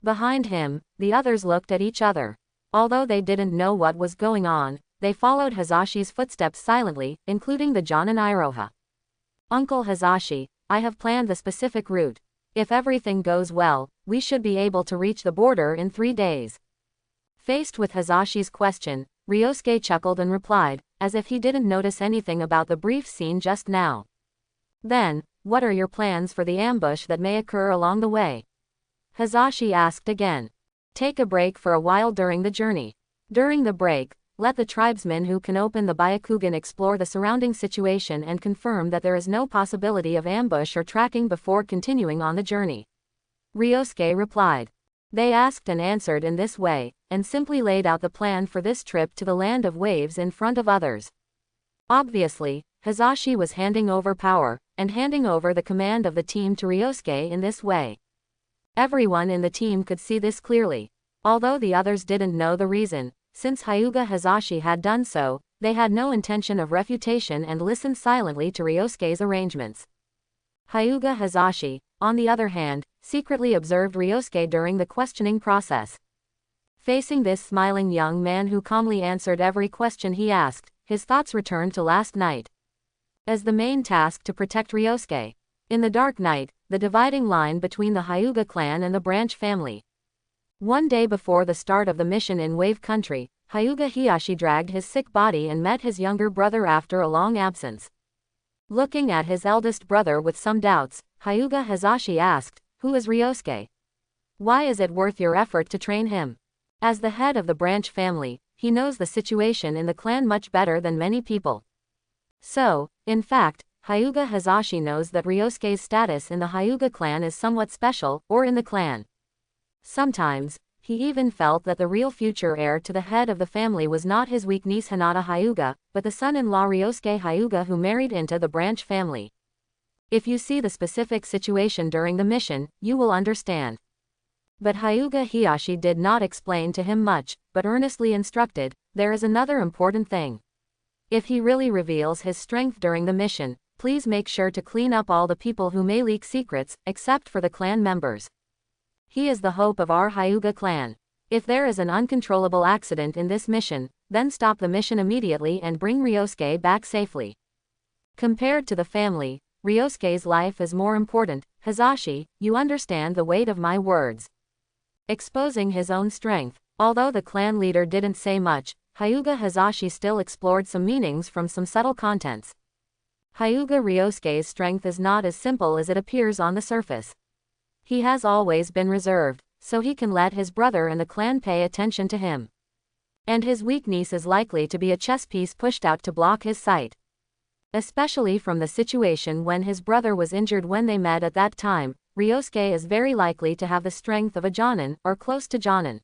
Behind him, the others looked at each other. Although they didn't know what was going on, they followed Hazashi's footsteps silently, including the Jonin Iroha. Uncle Hazashi, I have planned the specific route. If everything goes well, we should be able to reach the border in 3 days. Faced with Hazashi's question, Ryosuke chuckled and replied, as if he didn't notice anything about the brief scene just now. Then, what are your plans for the ambush that may occur along the way? Hazashi asked again. Take a break for a while during the journey. During the break, let the tribesmen who can open the Byakugan explore the surrounding situation and confirm that there is no possibility of ambush or tracking before continuing on the journey. Ryosuke replied. They asked and answered in this way, and simply laid out the plan for this trip to the land of waves in front of others. Obviously, Hazashi was handing over power, and handing over the command of the team to Ryosuke in this way. Everyone in the team could see this clearly. Although the others didn't know the reason, since Hyuga Hazashi had done so, they had no intention of refutation and listened silently to Ryosuke's arrangements. Hyuga Hazashi, on the other hand, secretly observed Ryosuke during the questioning process. Facing this smiling young man who calmly answered every question he asked, his thoughts returned to last night. As the main task to protect Ryosuke. In the dark night, the dividing line between the Hyuga clan and the branch family. One day before the start of the mission in Wave Country, Hyuga Hiyashi dragged his sick body and met his younger brother after a long absence. Looking at his eldest brother with some doubts, Hyuga Hazashi asked, "Who is Ryosuke? Why is it worth your effort to train him?" As the head of the branch family, he knows the situation in the clan much better than many people. So, in fact, Hyuga Hazashi knows that Ryosuke's status in the Hyuga clan is somewhat special, or in the clan. Sometimes, he even felt that the real future heir to the head of the family was not his weak niece Hinata Hyuga, but the son-in-law Ryosuke Hyuga who married into the branch family. If you see the specific situation during the mission, you will understand. But Hyuga Hiyashi did not explain to him much, but earnestly instructed, there is another important thing. If he really reveals his strength during the mission, please make sure to clean up all the people who may leak secrets, except for the clan members. He is the hope of our Hyuga clan. If there is an uncontrollable accident in this mission, then stop the mission immediately and bring Ryosuke back safely. Compared to the family, Ryosuke's life is more important. Hazashi, you understand the weight of my words. Exposing his own strength. Although the clan leader didn't say much, Hyuga Hazashi still explored some meanings from some subtle contents. Hyuga Ryosuke's strength is not as simple as it appears on the surface. He has always been reserved, so he can let his brother and the clan pay attention to him. And his weakness is likely to be a chess piece pushed out to block his sight. Especially from the situation when his brother was injured when they met at that time, Ryosuke is very likely to have the strength of a Jonin, or close to Jonin.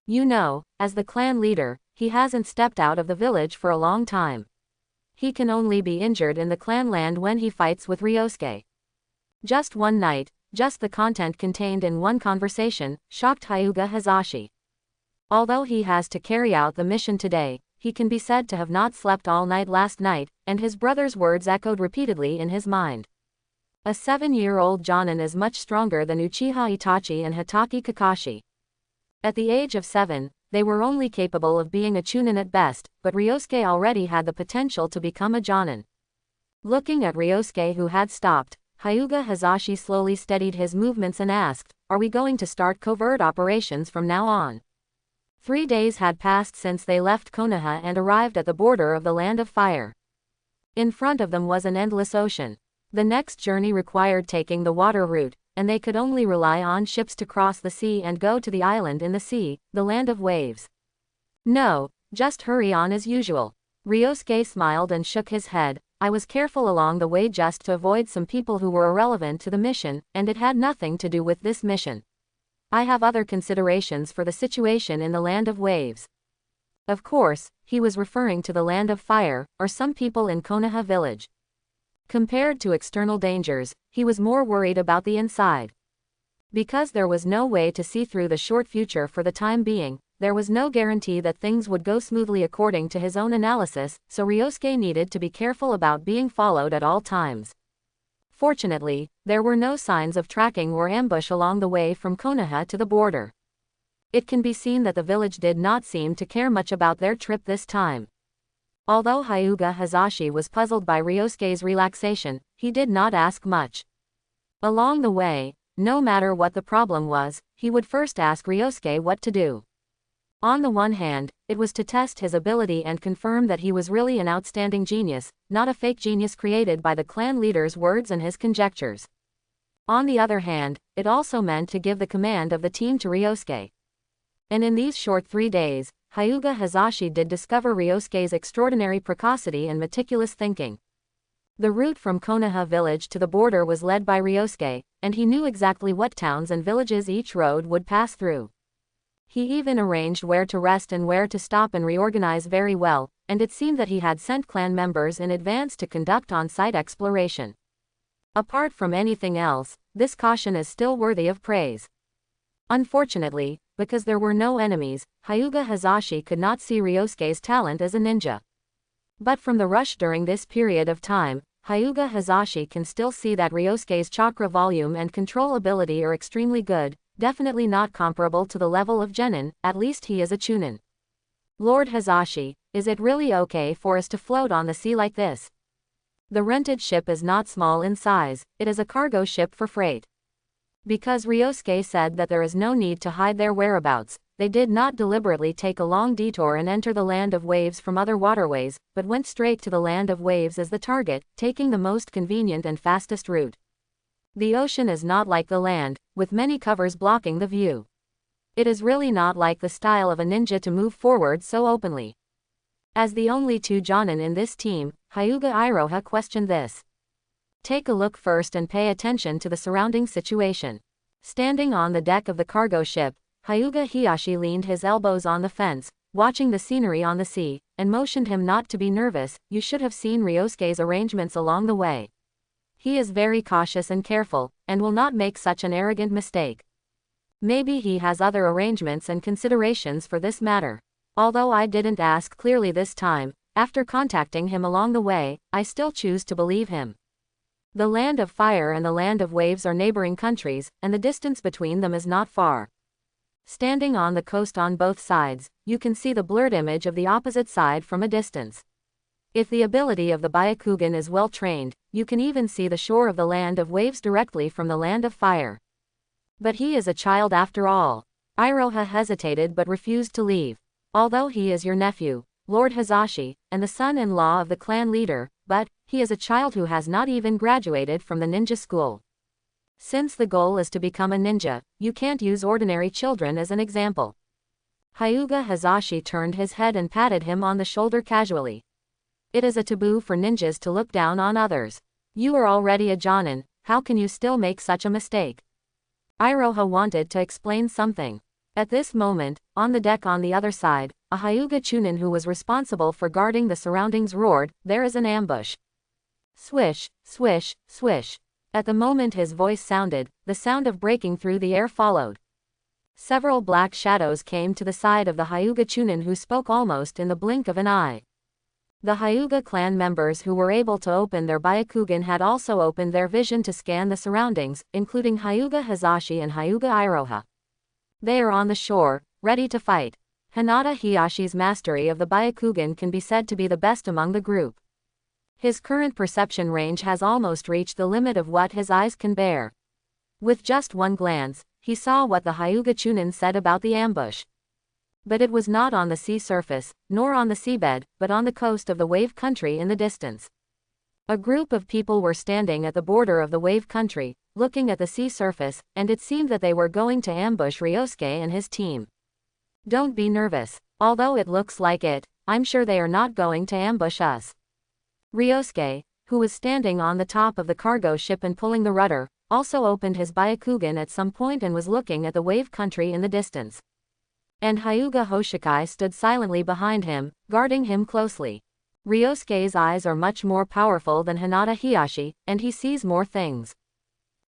You know, as the clan leader, he hasn't stepped out of the village for a long time. He can only be injured in the clan land when he fights with Ryosuke. Just one night, just the content contained in one conversation, shocked Hyuga Hazashi. Although he has to carry out the mission today, he can be said to have not slept all night last night, and his brother's words echoed repeatedly in his mind. A 7-year-old Jonin is much stronger than Uchiha Itachi and Hitaki Kakashi. At the age of 7, they were only capable of being a Chunin at best, but Ryosuke already had the potential to become a Jonin. Looking at Ryosuke who had stopped, Hyuga Hazashi slowly steadied his movements and asked, "Are we going to start covert operations from now on?" 3 days had passed since they left Konoha and arrived at the border of the Land of Fire. In front of them was an endless ocean. The next journey required taking the water route, and they could only rely on ships to cross the sea and go to the island in the sea, the Land of Waves. "No, just hurry on as usual." Ryosuke smiled and shook his head. "I was careful along the way just to avoid some people who were irrelevant to the mission, and it had nothing to do with this mission. I have other considerations for the situation in the Land of Waves." Of course, he was referring to the Land of Fire, or some people in Konoha village. Compared to external dangers, he was more worried about the inside. Because there was no way to see through the short future for the time being, there was no guarantee that things would go smoothly according to his own analysis, so Ryosuke needed to be careful about being followed at all times. Fortunately, there were no signs of tracking or ambush along the way from Konoha to the border. It can be seen that the village did not seem to care much about their trip this time. Although Hyuga Hazashi was puzzled by Ryosuke's relaxation, he did not ask much. Along the way, no matter what the problem was, he would first ask Ryosuke what to do. On the one hand, it was to test his ability and confirm that he was really an outstanding genius, not a fake genius created by the clan leader's words and his conjectures. On the other hand, it also meant to give the command of the team to Ryosuke. And in these short 3 days, Hyuga Hazashi did discover Ryosuke's extraordinary precocity and meticulous thinking. The route from Konoha village to the border was led by Ryosuke, and he knew exactly what towns and villages each road would pass through. He even arranged where to rest and where to stop and reorganize very well, and it seemed that he had sent clan members in advance to conduct on-site exploration. Apart from anything else, this caution is still worthy of praise. Unfortunately, because there were no enemies, Hyuga Hazashi could not see Ryosuke's talent as a ninja. But from the rush during this period of time, Hyuga Hazashi can still see that Ryosuke's chakra volume and control ability are extremely good, definitely not comparable to the level of Genin, at least he is a Chunin. Lord Hazashi, is it really okay for us to float on the sea like this? The rented ship is not small in size, it is a cargo ship for freight. Because Ryosuke said that there is no need to hide their whereabouts, they did not deliberately take a long detour and enter the land of waves from other waterways, but went straight to the land of waves as the target, taking the most convenient and fastest route. The ocean is not like the land, with many covers blocking the view. It is really not like the style of a ninja to move forward so openly. As the only 2 Jonin in this team, Hyuga Iroha questioned this. Take a look first and pay attention to the surrounding situation. Standing on the deck of the cargo ship, Hyuga Hiyashi leaned his elbows on the fence, watching the scenery on the sea, and motioned him not to be nervous. You should have seen Ryosuke's arrangements along the way. He is very cautious and careful, and will not make such an arrogant mistake. Maybe he has other arrangements and considerations for this matter. Although I didn't ask clearly this time, after contacting him along the way, I still choose to believe him. The land of fire and the land of waves are neighboring countries, and the distance between them is not far. Standing on the coast on both sides, you can see the blurred image of the opposite side from a distance. If the ability of the Byakugan is well trained, you can even see the shore of the land of waves directly from the land of fire. But he is a child after all. Iroha hesitated but refused to leave. Although he is your nephew, Lord Hazashi, and the son-in-law of the clan leader, but he is a child who has not even graduated from the ninja school. Since the goal is to become a ninja, you can't use ordinary children as an example. Hyuga Hazashi turned his head and patted him on the shoulder casually. It is a taboo for ninjas to look down on others. You are already a Jonin, how can you still make such a mistake? Iroha wanted to explain something. At this moment, on the deck on the other side, a Hyuga Chunin who was responsible for guarding the surroundings roared, "There is an ambush." Swish, swish, swish. At the moment his voice sounded, the sound of breaking through the air followed. Several black shadows came to the side of the Hyuga Chunin who spoke almost in the blink of an eye. The Hyuga clan members who were able to open their Byakugan had also opened their vision to scan the surroundings, including Hyuga Hazashi and Hyuga Iroha. They are on the shore, ready to fight. Hinata Hiyashi's mastery of the Byakugan can be said to be the best among the group. His current perception range has almost reached the limit of what his eyes can bear. With just one glance, he saw what the Hyuga Chunin said about the ambush. But it was not on the sea surface, nor on the seabed, but on the coast of the wave country in the distance. A group of people were standing at the border of the wave country, looking at the sea surface, and it seemed that they were going to ambush Ryosuke and his team. Don't be nervous. Although it looks like it, I'm sure they are not going to ambush us. Ryosuke, who was standing on the top of the cargo ship and pulling the rudder, also opened his Byakugan at some point and was looking at the wave country in the distance. And Hyuga Hoshikai stood silently behind him, guarding him closely. Ryosuke's eyes are much more powerful than Hinata Hiyashi, and he sees more things.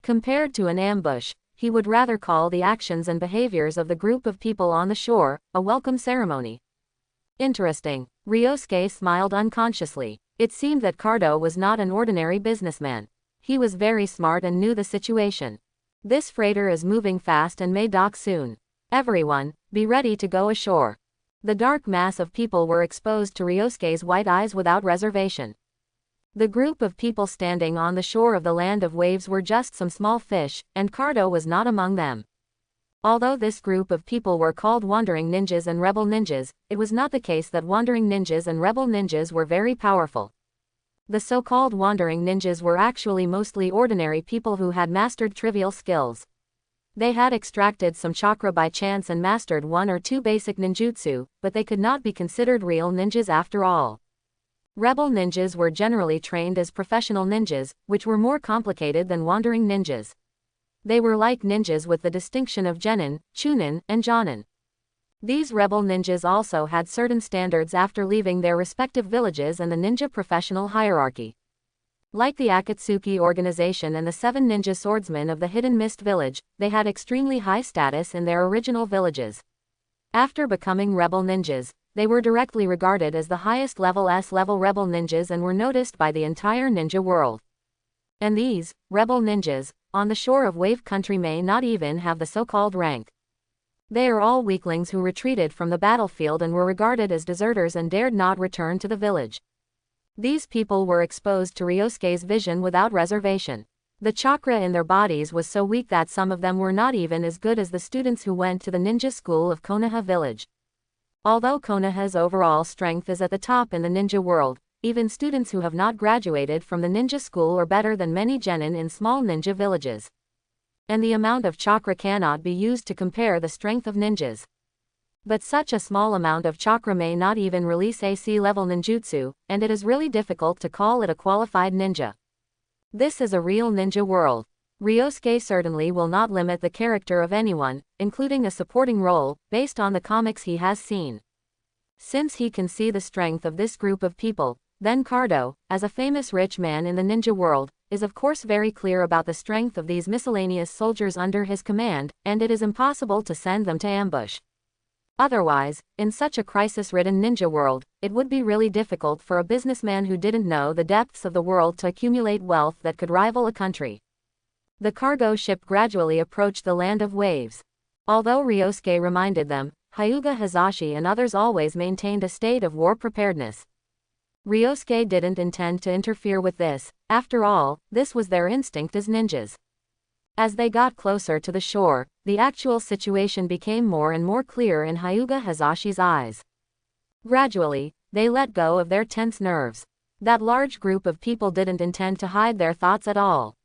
Compared to an ambush, he would rather call the actions and behaviors of the group of people on the shore a welcome ceremony. Interesting. Ryosuke smiled unconsciously. It seemed that Cardo was not an ordinary businessman. He was very smart and knew the situation. This freighter is moving fast and may dock soon. Everyone, be ready to go ashore. The dark mass of people were exposed to Ryosuke's white eyes without reservation. The group of people standing on the shore of the land of waves were just some small fish, and Cardo was not among them. Although this group of people were called wandering ninjas and rebel ninjas, it was not the case that wandering ninjas and rebel ninjas were very powerful. The so-called wandering ninjas were actually mostly ordinary people who had mastered trivial skills. They had extracted some chakra by chance and mastered one or two basic ninjutsu, but they could not be considered real ninjas after all. Rebel ninjas were generally trained as professional ninjas, which were more complicated than wandering ninjas. They were like ninjas with the distinction of genin, chunin, and jonin. These rebel ninjas also had certain standards after leaving their respective villages and the ninja professional hierarchy. Like the Akatsuki organization and the 7 ninja swordsmen of the Hidden Mist village, they had extremely high status in their original villages. After becoming rebel ninjas, they were directly regarded as the highest level S-level rebel ninjas and were noticed by the entire ninja world. And these rebel ninjas, on the shore of Wave Country may not even have the so-called rank. They are all weaklings who retreated from the battlefield and were regarded as deserters and dared not return to the village. These people were exposed to Ryosuke's vision without reservation. The chakra in their bodies was so weak that some of them were not even as good as the students who went to the ninja school of Konoha village. Although Konoha's overall strength is at the top in the ninja world, even students who have not graduated from the ninja school are better than many genin in small ninja villages. And the amount of chakra cannot be used to compare the strength of ninjas. But such a small amount of chakra may not even release AC level ninjutsu, and it is really difficult to call it a qualified ninja. This is a real ninja world. Ryosuke certainly will not limit the character of anyone, including a supporting role, based on the comics he has seen. Since he can see the strength of this group of people, then Cardo, as a famous rich man in the ninja world, is of course very clear about the strength of these miscellaneous soldiers under his command, and it is impossible to send them to ambush. Otherwise, in such a crisis-ridden ninja world, it would be really difficult for a businessman who didn't know the depths of the world to accumulate wealth that could rival a country. The cargo ship gradually approached the land of waves. Although Ryosuke reminded them, Hyuga Hazashi and others always maintained a state of war preparedness. Ryosuke didn't intend to interfere with this, after all, this was their instinct as ninjas. As they got closer to the shore, the actual situation became more and more clear in Hyuga Hazashi's eyes. Gradually, they let go of their tense nerves. That large group of people didn't intend to hide their thoughts at all.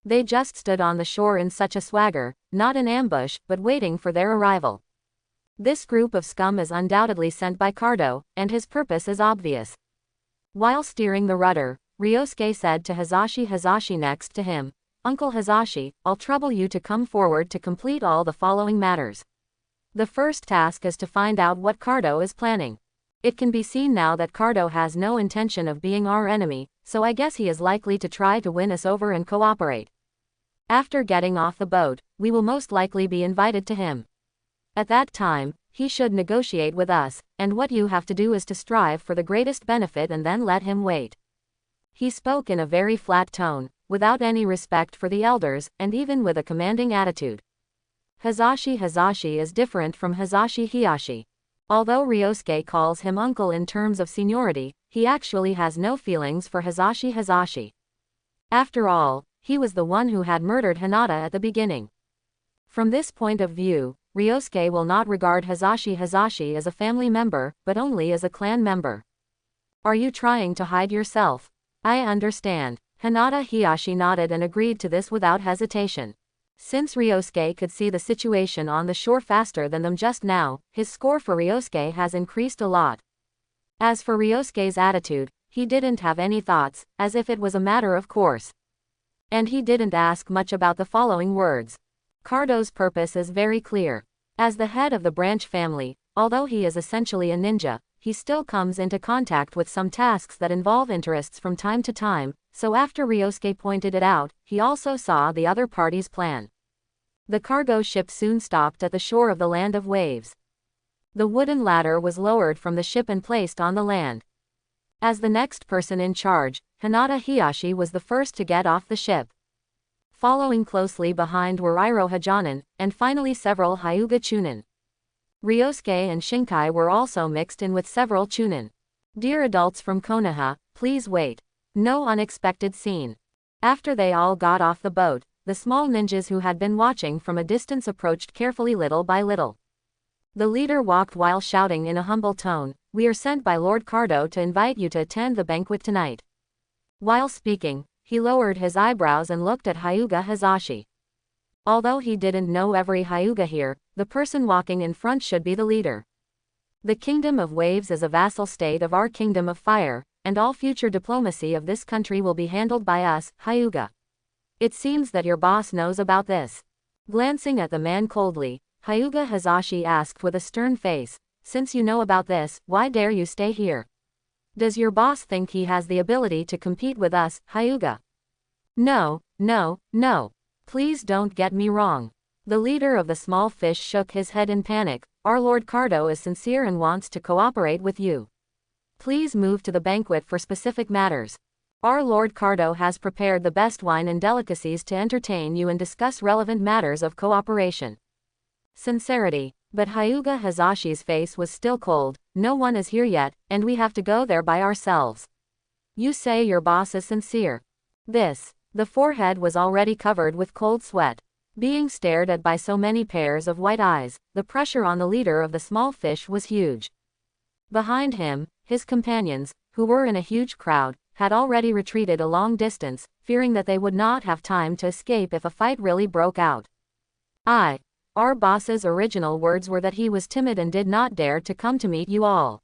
They just stood on the shore in such a swagger, not in ambush, but waiting for their arrival. This group of scum is undoubtedly sent by Cardo, and his purpose is obvious. While steering the rudder, Ryosuke said to Hazashi next to him, "Uncle Hazashi, I'll trouble you to come forward to complete all the following matters. The first task is to find out what Cardo is planning. It can be seen now that Cardo has no intention of being our enemy, so I guess he is likely to try to win us over and cooperate. After getting off the boat, we will most likely be invited to him. At that time, he should negotiate with us, and what you have to do is to strive for the greatest benefit and then let him wait." He spoke in a very flat tone, without any respect for the elders, and even with a commanding attitude. Hazashi is different from Hazashi Hiyashi. Although Ryosuke calls him uncle in terms of seniority, he actually has no feelings for Hazashi. After all, he was the one who had murdered Hinata at the beginning. From this point of view, Ryosuke will not regard Hazashi as a family member, but only as a clan member. "Are you trying to hide yourself?" "I understand." Hinata Hiyashi nodded and agreed to this without hesitation. Since Ryosuke could see the situation on the shore faster than them just now, his score for Ryosuke has increased a lot. As for Ryosuke's attitude, he didn't have any thoughts, as if it was a matter of course. And he didn't ask much about the following words. Cardo's purpose is very clear. As the head of the branch family, although he is essentially a ninja, he still comes into contact with some tasks that involve interests from time to time, so after Ryosuke pointed it out, he also saw the other party's plan. The cargo ship soon stopped at the shore of the land of waves. The wooden ladder was lowered from the ship and placed on the land. As the next person in charge, Hinata Hiyashi was the first to get off the ship. Following closely behind were Iroha Jonin, and finally several Hyuga Chunin. Ryosuke and Shinkai were also mixed in with several Chunin. Dear adults from Konoha, please wait. No unexpected scene. After they all got off the boat, the small ninjas who had been watching from a distance approached carefully little by little. The leader walked while shouting in a humble tone, "We are sent by Lord Cardo to invite you to attend the banquet tonight." While speaking, he lowered his eyebrows and looked at Hyuga Hazashi. Although he didn't know every Hyuga here, the person walking in front should be the leader. The Kingdom of Waves is a vassal state of our Kingdom of Fire, and all future diplomacy of this country will be handled by us, Hyuga. It seems that your boss knows about this. Glancing at the man coldly, Hyuga Hazashi asked with a stern face, "Since you know about this, why dare you stay here? Does your boss think he has the ability to compete with us, Hyuga?" "No, no, no. Please don't get me wrong." The leader of the small fish shook his head in panic. "Our Lord Cardo is sincere and wants to cooperate with you. Please move to the banquet for specific matters. Our Lord Cardo has prepared the best wine and delicacies to entertain you and discuss relevant matters of cooperation." Sincerity. But Hyuga Hazashi's face was still cold. "No one is here yet, and we have to go there by ourselves. You say your boss is sincere?" The forehead was already covered with cold sweat. Being stared at by so many pairs of white eyes, the pressure on the leader of the small fish was huge. Behind him, his companions, who were in a huge crowd, had already retreated a long distance, fearing that they would not have time to escape if a fight really broke out. Our boss's original words were that he was timid and did not dare to come to meet you all.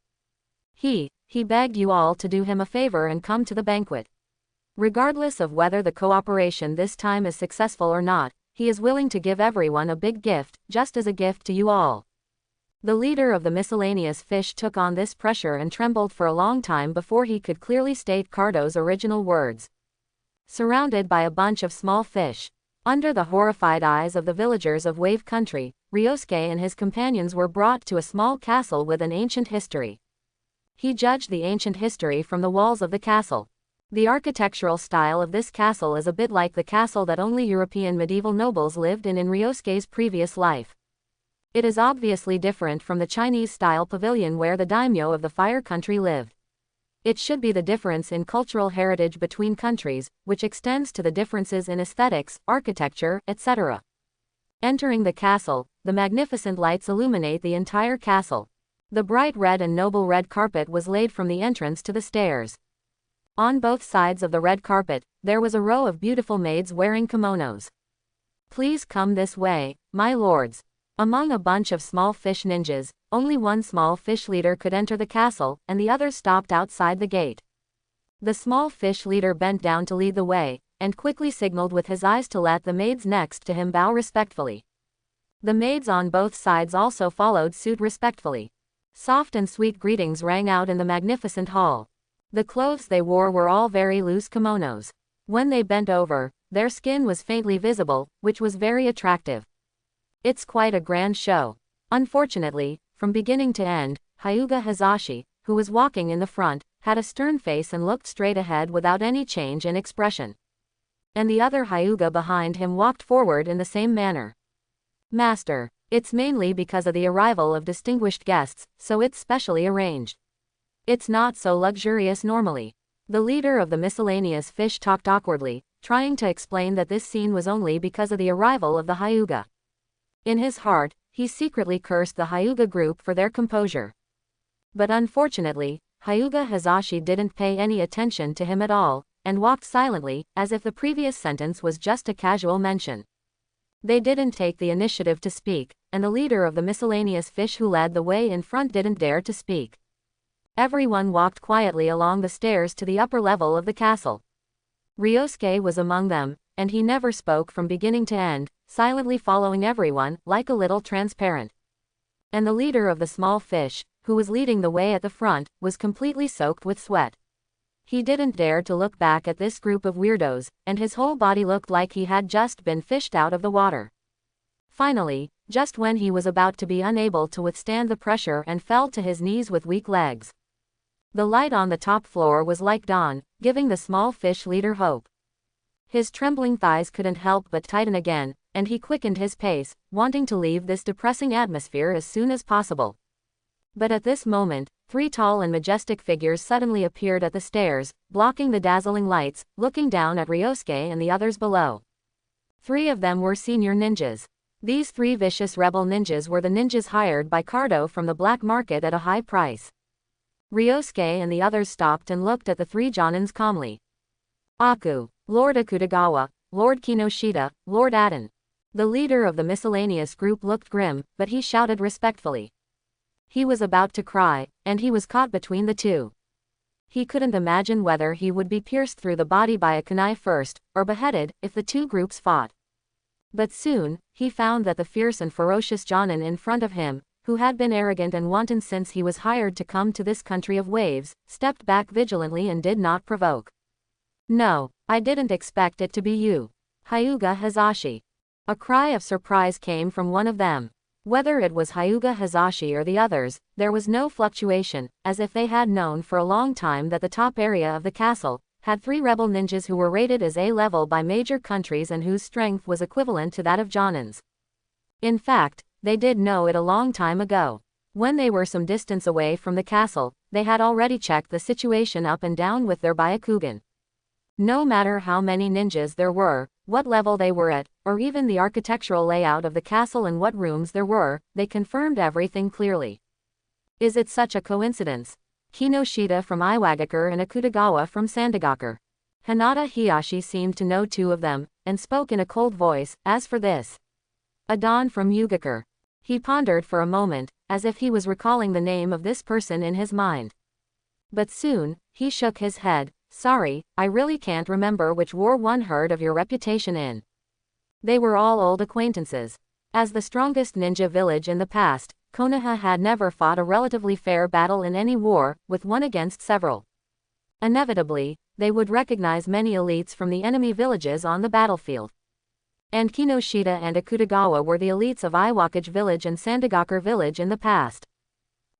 He begged you all to do him a favor and come to the banquet. Regardless of whether the cooperation this time is successful or not, he is willing to give everyone a big gift, just as a gift to you all." The leader of the miscellaneous fish took on this pressure and trembled for a long time before he could clearly state Cardo's original words. Surrounded by a bunch of small fish, under the horrified eyes of the villagers of Wave Country, Ryosuke and his companions were brought to a small castle with an ancient history. He judged the ancient history from the walls of the castle. The architectural style of this castle is a bit like the castle that only European medieval nobles lived in Ryosuke's previous life. It is obviously different from the Chinese-style pavilion where the daimyo of the Fire Country lived. It should be the difference in cultural heritage between countries, which extends to the differences in aesthetics, architecture, etc. Entering the castle, the magnificent lights illuminate the entire castle. The bright red and noble red carpet was laid from the entrance to the stairs. On both sides of the red carpet, there was a row of beautiful maids wearing kimonos. "Please come this way, my lords." Among a bunch of small fish ninjas, only one small fish leader could enter the castle, and the others stopped outside the gate. The small fish leader bent down to lead the way, and quickly signaled with his eyes to let the maids next to him bow respectfully. The maids on both sides also followed suit respectfully. Soft and sweet greetings rang out in the magnificent hall. The clothes they wore were all very loose kimonos. When they bent over, their skin was faintly visible, which was very attractive. It's quite a grand show. Unfortunately, from beginning to end, Hyuga Hazashi, who was walking in the front, had a stern face and looked straight ahead without any change in expression. And the other Hyuga behind him walked forward in the same manner. "Master, it's mainly because of the arrival of distinguished guests, so it's specially arranged. It's not so luxurious normally." The leader of the miscellaneous fish talked awkwardly, trying to explain that this scene was only because of the arrival of the Hyuga. In his heart, he secretly cursed the Hyuga group for their composure. But unfortunately, Hyuga Hazashi didn't pay any attention to him at all, and walked silently, as if the previous sentence was just a casual mention. They didn't take the initiative to speak, and the leader of the miscellaneous fish who led the way in front didn't dare to speak. Everyone walked quietly along the stairs to the upper level of the castle. Ryosuke was among them, and he never spoke from beginning to end, silently following everyone, like a little transparent. And the leader of the small fish, who was leading the way at the front, was completely soaked with sweat. He didn't dare to look back at this group of weirdos, and his whole body looked like he had just been fished out of the water. Finally, just when he was about to be unable to withstand the pressure and fell to his knees with weak legs. The light on the top floor was like dawn, giving the small fish leader hope. His trembling thighs couldn't help but tighten again, and he quickened his pace, wanting to leave this depressing atmosphere as soon as possible. But at this moment, 3 tall and majestic figures suddenly appeared at the stairs, blocking the dazzling lights, looking down at Ryosuke and the others below. 3 of them were senior ninjas. These 3 vicious rebel ninjas were the ninjas hired by Cardo from the black market at a high price. Ryosuke and the others stopped and looked at the 3 Jonins calmly. Aku, Lord Akutagawa, Lord Kinoshita, Lord Aden. The leader of the miscellaneous group looked grim, but he shouted respectfully. He was about to cry, and he was caught between the 2. He couldn't imagine whether he would be pierced through the body by a kunai first, or beheaded, if the 2 groups fought. But soon, he found that the fierce and ferocious Jonin in front of him, who had been arrogant and wanton since he was hired to come to this country of waves, stepped back vigilantly and did not provoke. No, I didn't expect it to be you. Hyuga Hazashi. A cry of surprise came from one of them. Whether it was Hyuga Hazashi or the others, there was no fluctuation, as if they had known for a long time that the top area of the castle had 3 rebel ninjas who were rated as A-level by major countries and whose strength was equivalent to that of Jonin's. In fact, they did know it a long time ago. When they were some distance away from the castle, they had already checked the situation up and down with their Byakugan. No matter how many ninjas there were, what level they were at, or even the architectural layout of the castle and what rooms there were, they confirmed everything clearly. Is it such a coincidence? Kinoshita from Iwagakure and Akutagawa from Sandagakure. Hinata Hiyashi seemed to know 2 of them, and spoke in a cold voice, as for this. Adan from Yugakure. He pondered for a moment, as if he was recalling the name of this person in his mind. But soon, he shook his head. Sorry, I really can't remember which war one heard of your reputation in. They were all old acquaintances. As the strongest ninja village in the past, Konoha had never fought a relatively fair battle in any war, with one against several. Inevitably, they would recognize many elites from the enemy villages on the battlefield. And Kinoshita and Akutagawa were the elites of Iwakage village and Sandagakure village in the past.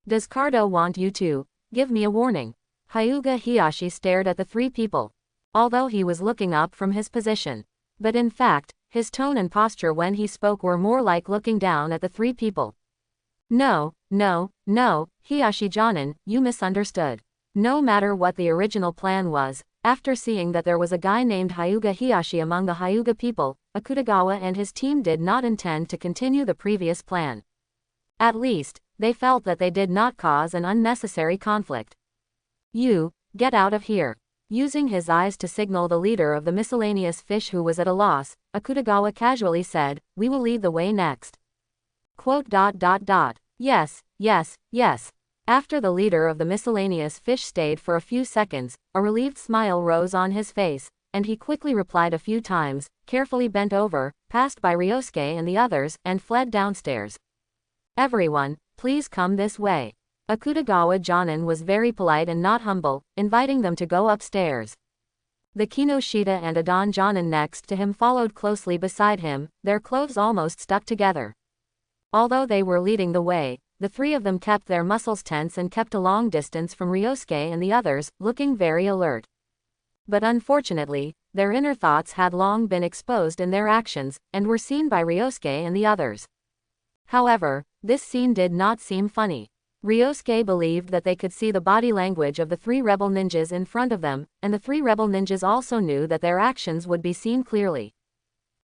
Does Cardo want you to give me a warning? Hyuga Hiyashi stared at the 3 people, although he was looking up from his position. But in fact, his tone and posture when he spoke were more like looking down at the 3 people. No, Hiyashi Jonin, you misunderstood. No matter what the original plan was, after seeing that there was a guy named Hyuga Hiyashi among the Hyuga people, Akutagawa and his team did not intend to continue the previous plan. At least, they felt that they did not cause an unnecessary conflict. You, get out of here. Using his eyes to signal the leader of the miscellaneous fish who was at a loss, Akutagawa casually said, we will lead the way next. Yes. After the leader of the miscellaneous fish stayed for a few seconds, a relieved smile rose on his face, and he quickly replied a few times, carefully bent over, passed by Ryosuke and the others, and fled downstairs. Everyone, please come this way. Akutagawa Jonin was very polite and not humble, inviting them to go upstairs. The Kinoshita and Adan Jonin next to him followed closely beside him, their clothes almost stuck together. Although they were leading the way, the 3 of them kept their muscles tense and kept a long distance from Ryosuke and the others, looking very alert. But unfortunately, their inner thoughts had long been exposed in their actions, and were seen by Ryosuke and the others. However, this scene did not seem funny. Ryosuke believed that they could see the body language of the 3 rebel ninjas in front of them, and the 3 rebel ninjas also knew that their actions would be seen clearly.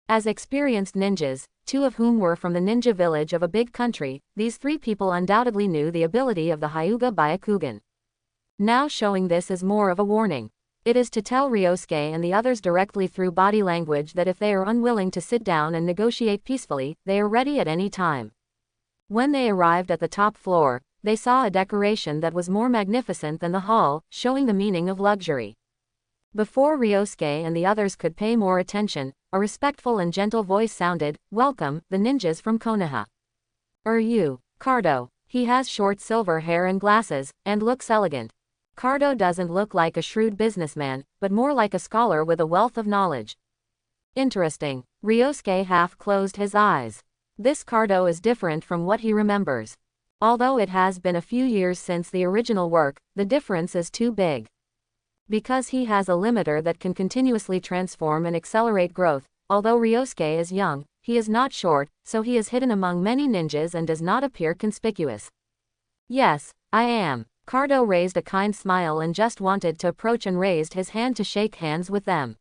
As experienced ninjas, 2 of whom were from the ninja village of a big country, these 3 people undoubtedly knew the ability of the Hyuga Byakugan. Now showing this as more of a warning. It is to tell Ryosuke and the others directly through body language that if they are unwilling to sit down and negotiate peacefully, they are ready at any time. When they arrived at the top floor, they saw a decoration that was more magnificent than the hall, showing the meaning of luxury. Before Ryosuke and the others could pay more attention, a respectful and gentle voice sounded, "Welcome, the ninjas from Konoha. You, Cardo." He has short silver hair and glasses, and looks elegant. Cardo doesn't look like a shrewd businessman, but more like a scholar with a wealth of knowledge. Interesting. Ryosuke half closed his eyes. This Cardo is different from what he remembers. Although it has been a few years since the original work, the difference is too big. Because he has a limiter that can continuously transform and accelerate growth, although Ryosuke is young, he is not short, so he is hidden among many ninjas and does not appear conspicuous. Yes, I am. Cardo raised a kind smile and just wanted to approach and raised his hand to shake hands with them.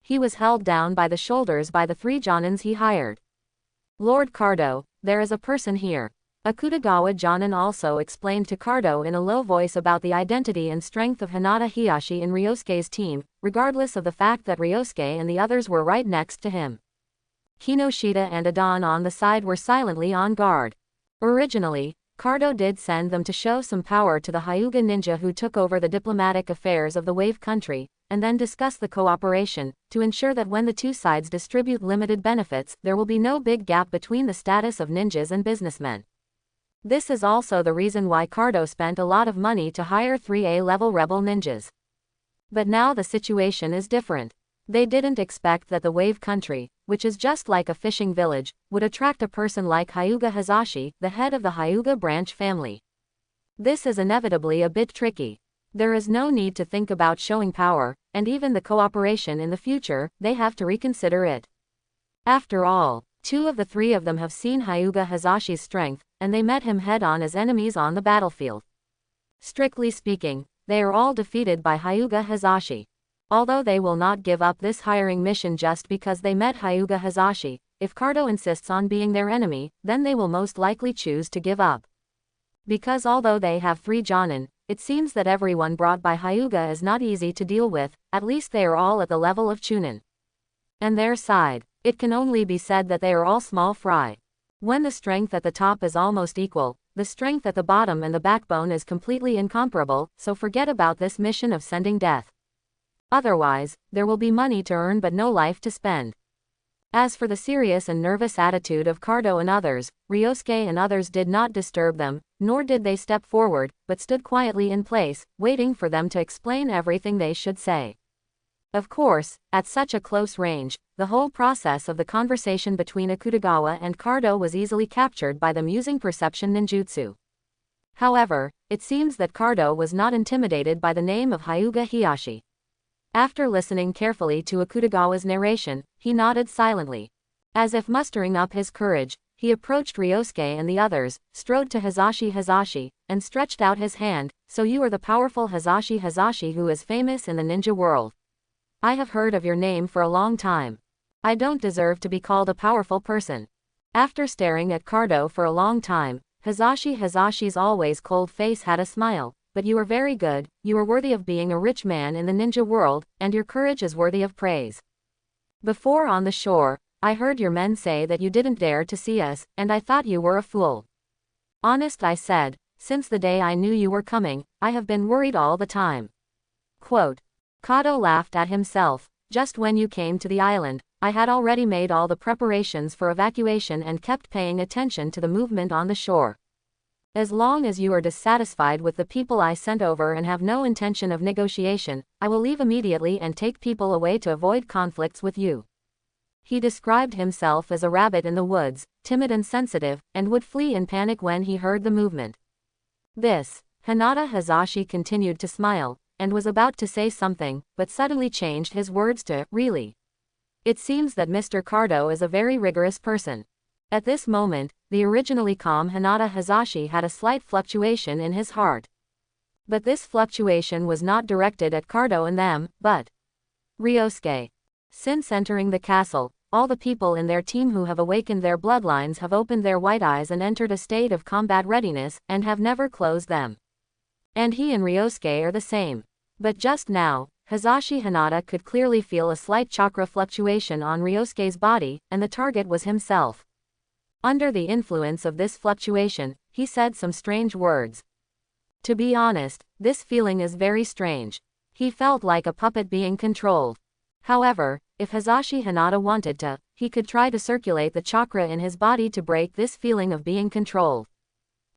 He was held down by the shoulders by the 3 Jonins he hired. Lord Cardo, there is a person here. Akutagawa Jonin also explained to Cardo in a low voice about the identity and strength of Hinata Hiyashi in Ryosuke's team, regardless of the fact that Ryosuke and the others were right next to him. Kinoshita and Adon on the side were silently on guard. Originally, Cardo did send them to show some power to the Hyuga ninja who took over the diplomatic affairs of the Wave country, and then discuss the cooperation, to ensure that when the two sides distribute limited benefits, there will be no big gap between the status of ninjas and businessmen. This is also the reason why Cardo spent a lot of money to hire 3A level rebel ninjas. But now the situation is different. They didn't expect that the Wave country, which is just like a fishing village, would attract a person like Hyuga Hazashi, the head of the Hyuga branch family. This is inevitably a bit tricky. There is no need to think about showing power, and even the cooperation in the future, they have to reconsider it. After all, 2 of the 3 of them have seen Hyuga Hazashi's strength, and they met him head-on as enemies on the battlefield. Strictly speaking, they are all defeated by Hyuga Hazashi. Although they will not give up this hiring mission just because they met Hyuga Hazashi, if Cardo insists on being their enemy, then they will most likely choose to give up. Because although they have 3 Jonin, it seems that everyone brought by Hyuga is not easy to deal with, at least they are all at the level of Chunin. And their side, it can only be said that they are all small fry. When the strength at the top is almost equal, the strength at the bottom and the backbone is completely incomparable, so forget about this mission of sending death. Otherwise, there will be money to earn but no life to spend. As for the serious and nervous attitude of Cardo and others, Ryosuke and others did not disturb them, nor did they step forward, but stood quietly in place, waiting for them to explain everything they should say. Of course, at such a close range, the whole process of the conversation between Akutagawa and Cardo was easily captured by them using perception ninjutsu. However, it seems that Cardo was not intimidated by the name of Hyuga Hiyashi. After listening carefully to Akutagawa's narration, he nodded silently. As if mustering up his courage, he approached Ryosuke and the others, strode to Hazashi, and stretched out his hand. So you are the powerful Hazashi who is famous in the ninja world. I have heard of your name for a long time. I don't deserve to be called a powerful person. After staring at Cardo for a long time, Hazashi's always cold face had a smile. But you are very good, you are worthy of being a rich man in the ninja world, and your courage is worthy of praise. Before on the shore, I heard your men say that you didn't dare to see us, and I thought you were a fool. Honest, I said, since the day I knew you were coming, I have been worried all the time. Quote. Kato laughed at himself. Just when you came to the island, I had already made all the preparations for evacuation and kept paying attention to the movement on the shore. As long as you are dissatisfied with the people I sent over and have no intention of negotiation, I will leave immediately and take people away to avoid conflicts with you. He described himself as a rabbit in the woods, timid and sensitive, and would flee in panic when he heard the movement. Hinata Hazashi continued to smile, and was about to say something, but suddenly changed his words to, really. It seems that Mr. Cardo is a very rigorous person. At this moment, the originally calm Hinata Hazashi had a slight fluctuation in his heart. But this fluctuation was not directed at Cardo and them, but Ryosuke. Since entering the castle, all the people in their team who have awakened their bloodlines have opened their white eyes and entered a state of combat readiness, and have never closed them. And he and Ryosuke are the same. But just now, Hazashi Hinata could clearly feel a slight chakra fluctuation on Ryosuke's body, and the target was himself. Under the influence of this fluctuation, he said some strange words. To be honest, this feeling is very strange. He felt like a puppet being controlled. However, if Hazashi Hinata wanted to, he could try to circulate the chakra in his body to break this feeling of being controlled.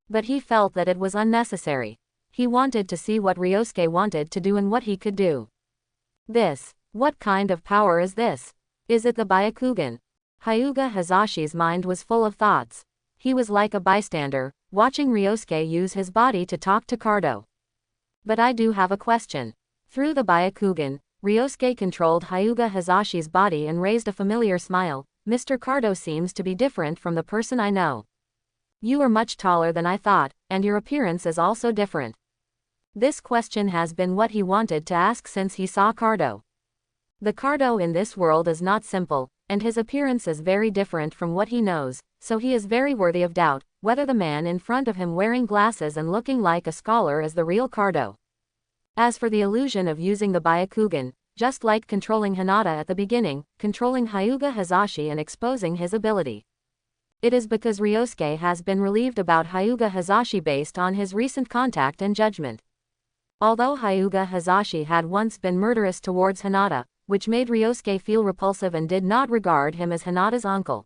But he felt that it was unnecessary. He wanted to see what Ryosuke wanted to do and what he could do. What kind of power is this? Is it the Byakugan? Hyuga Hazashi's mind was full of thoughts. He was like a bystander, watching Ryosuke use his body to talk to Cardo. But I do have a question. Through the Byakugan, Ryosuke controlled Hyuga Hazashi's body and raised a familiar smile. Mr. Cardo seems to be different from the person I know. You are much taller than I thought, and your appearance is also different. This question has been what he wanted to ask since he saw Cardo. The Cardo in this world is not simple, and his appearance is very different from what he knows, so he is very worthy of doubt, whether the man in front of him wearing glasses and looking like a scholar is the real Cardo. As for the illusion of using the Byakugan, just like controlling Hinata at the beginning, controlling Hyuga Hazashi and exposing his ability. It is because Ryosuke has been relieved about Hyuga Hazashi based on his recent contact and judgment. Although Hyuga Hazashi had once been murderous towards Hinata, which made Ryosuke feel repulsive and did not regard him as Hinata's uncle.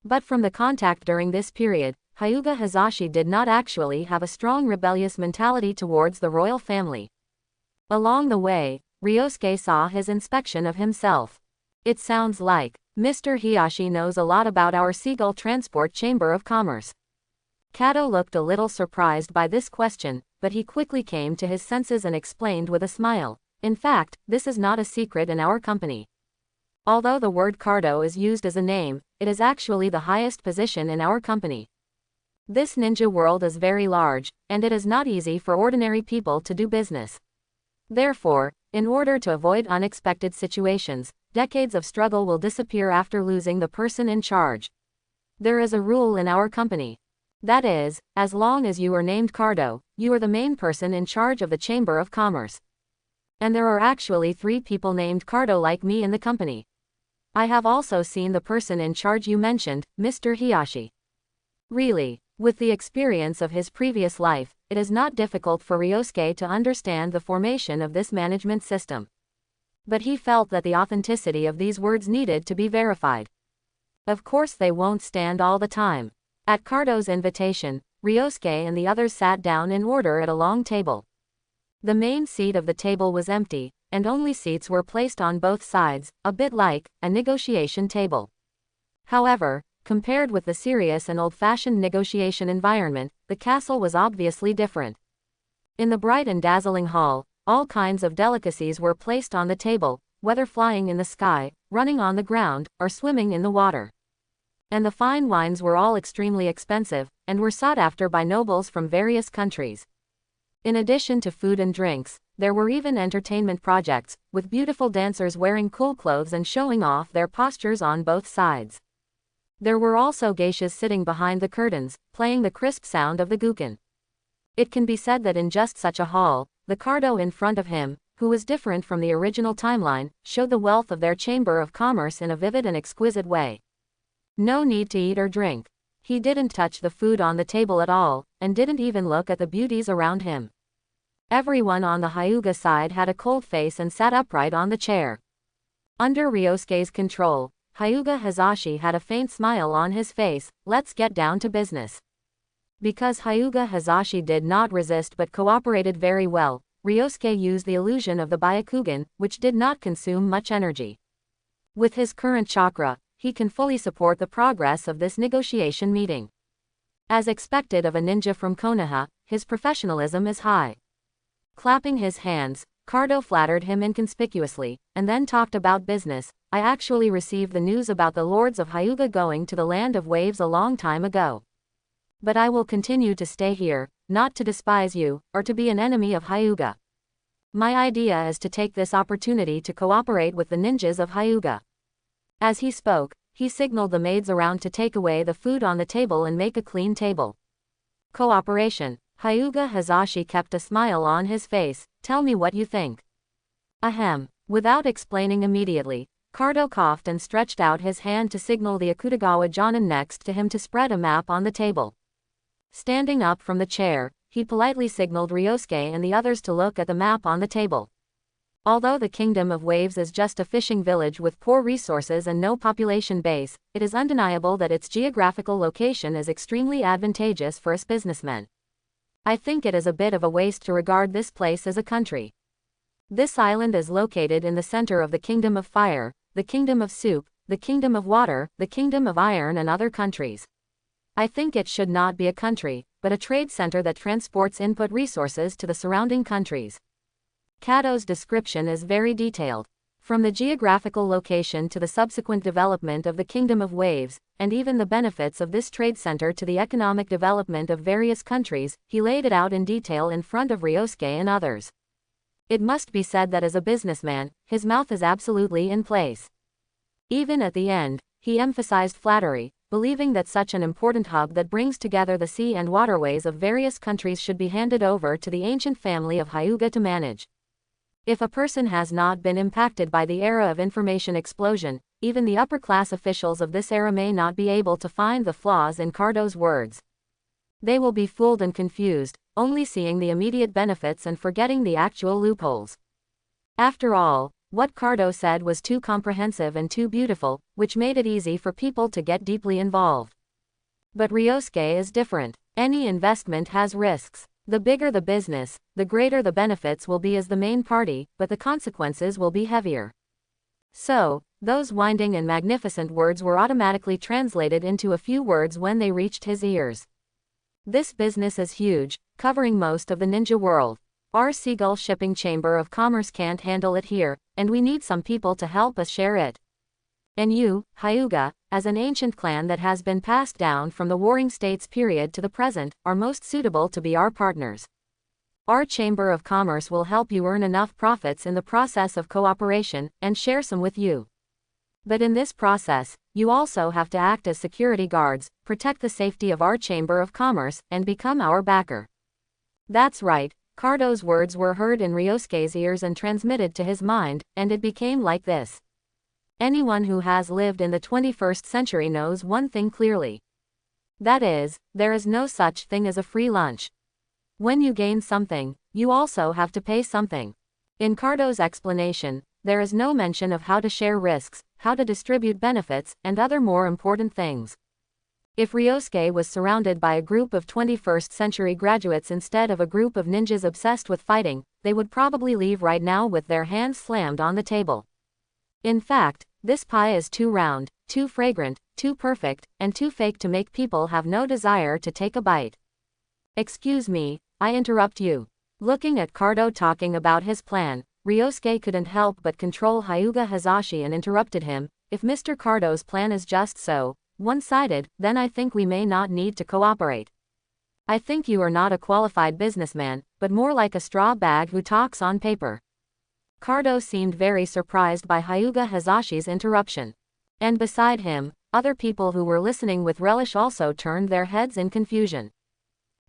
But from the contact during this period, Hyuga Hazashi did not actually have a strong rebellious mentality towards the royal family. Along the way, Ryosuke saw his inspection of himself. It sounds like Mr. Hiyashi knows a lot about our Seagull Transport Chamber of Commerce. Kato looked a little surprised by this question, but he quickly came to his senses and explained with a smile. In fact, this is not a secret in our company. Although the word Cardo is used as a name, it is actually the highest position in our company. This ninja world is very large, and it is not easy for ordinary people to do business. Therefore, in order to avoid unexpected situations, decades of struggle will disappear after losing the person in charge. There is a rule in our company. That is, as long as you are named Cardo, you are the main person in charge of the Chamber of Commerce. And there are actually 3 people named Cardo like me in the company. I have also seen the person in charge you mentioned, Mr. Hiyashi. Really, with the experience of his previous life, it is not difficult for Ryosuke to understand the formation of this management system. But he felt that the authenticity of these words needed to be verified. Of course they won't stand all the time. At Cardo's invitation, Ryosuke and the others sat down in order at a long table. The main seat of the table was empty, and only seats were placed on both sides, a bit like a negotiation table. However, compared with the serious and old-fashioned negotiation environment, the castle was obviously different. In the bright and dazzling hall, all kinds of delicacies were placed on the table, whether flying in the sky, running on the ground, or swimming in the water. And the fine wines were all extremely expensive, and were sought after by nobles from various countries. In addition to food and drinks, there were even entertainment projects, with beautiful dancers wearing cool clothes and showing off their postures on both sides. There were also geishas sitting behind the curtains, playing the crisp sound of the gukan. It can be said that in just such a hall, the Cardo in front of him, who was different from the original timeline, showed the wealth of their Chamber of Commerce in a vivid and exquisite way. No need to eat or drink. He didn't touch the food on the table at all, and didn't even look at the beauties around him. Everyone on the Hyuga side had a cold face and sat upright on the chair. Under Ryosuke's control, Hyuga Hazashi had a faint smile on his face. Let's get down to business. Because Hyuga Hazashi did not resist but cooperated very well, Ryosuke used the illusion of the Byakugan, which did not consume much energy. With his current chakra, he can fully support the progress of this negotiation meeting. As expected of a ninja from Konoha, his professionalism is high. Clapping his hands, Cardo flattered him inconspicuously, and then talked about business. I actually received the news about the lords of Hyuga going to the land of waves a long time ago. But I will continue to stay here, not to despise you, or to be an enemy of Hyuga. My idea is to take this opportunity to cooperate with the ninjas of Hyuga. As he spoke, he signaled the maids around to take away the food on the table and make a clean table. Cooperation. Hyuga Hazashi kept a smile on his face. Tell me what you think. Ahem. Without explaining immediately, Cardo coughed and stretched out his hand to signal the Akutagawa Jonin next to him to spread a map on the table. Standing up from the chair, he politely signaled Ryosuke and the others to look at the map on the table. Although the Kingdom of Waves is just a fishing village with poor resources and no population base, it is undeniable that its geographical location is extremely advantageous for us businessmen. I think it is a bit of a waste to regard this place as a country. This island is located in the center of the Kingdom of Fire, the Kingdom of Soup, the Kingdom of Water, the Kingdom of Iron and other countries. I think it should not be a country, but a trade center that transports input resources to the surrounding countries. Kato's description is very detailed. From the geographical location to the subsequent development of the Kingdom of Waves, and even the benefits of this trade center to the economic development of various countries, he laid it out in detail in front of Ryosuke and others. It must be said that as a businessman, his mouth is absolutely in place. Even at the end, he emphasized flattery, believing that such an important hub that brings together the sea and waterways of various countries should be handed over to the ancient family of Hyuga to manage. If a person has not been impacted by the era of information explosion, even the upper-class officials of this era may not be able to find the flaws in Cardo's words. They will be fooled and confused, only seeing the immediate benefits and forgetting the actual loopholes. After all, what Cardo said was too comprehensive and too beautiful, which made it easy for people to get deeply involved. But Ryosuke is different. Any investment has risks. The bigger the business, the greater the benefits will be as the main party, but the consequences will be heavier. So, those winding and magnificent words were automatically translated into a few words when they reached his ears. This business is huge, covering most of the ninja world. Our Seagull Shipping Chamber of Commerce can't handle it here, and we need some people to help us share it. And you, Hyuga, as an ancient clan that has been passed down from the Warring States period to the present, are most suitable to be our partners. Our Chamber of Commerce will help you earn enough profits in the process of cooperation, and share some with you. But in this process, you also have to act as security guards, protect the safety of our Chamber of Commerce, and become our backer. That's right. Cardo's words were heard in Ryosuke's ears and transmitted to his mind, and it became like this. Anyone who has lived in the 21st century knows one thing clearly. That is, there is no such thing as a free lunch. When you gain something, you also have to pay something. In Cardo's explanation, there is no mention of how to share risks, how to distribute benefits, and other more important things. If Ryosuke was surrounded by a group of 21st century graduates instead of a group of ninjas obsessed with fighting, they would probably leave right now with their hands slammed on the table. In fact, this pie is too round, too fragrant, too perfect, and too fake to make people have no desire to take a bite. Excuse me, I interrupt you. Looking at Cardo talking about his plan, Ryosuke couldn't help but control Hyuga Hazashi and interrupted him. If Mr. Cardo's plan is just so one-sided, then I think we may not need to cooperate. I think you are not a qualified businessman, but more like a straw bag who talks on paper. Cardo seemed very surprised by Hyuga Hazashi's interruption. And beside him, other people who were listening with relish also turned their heads in confusion.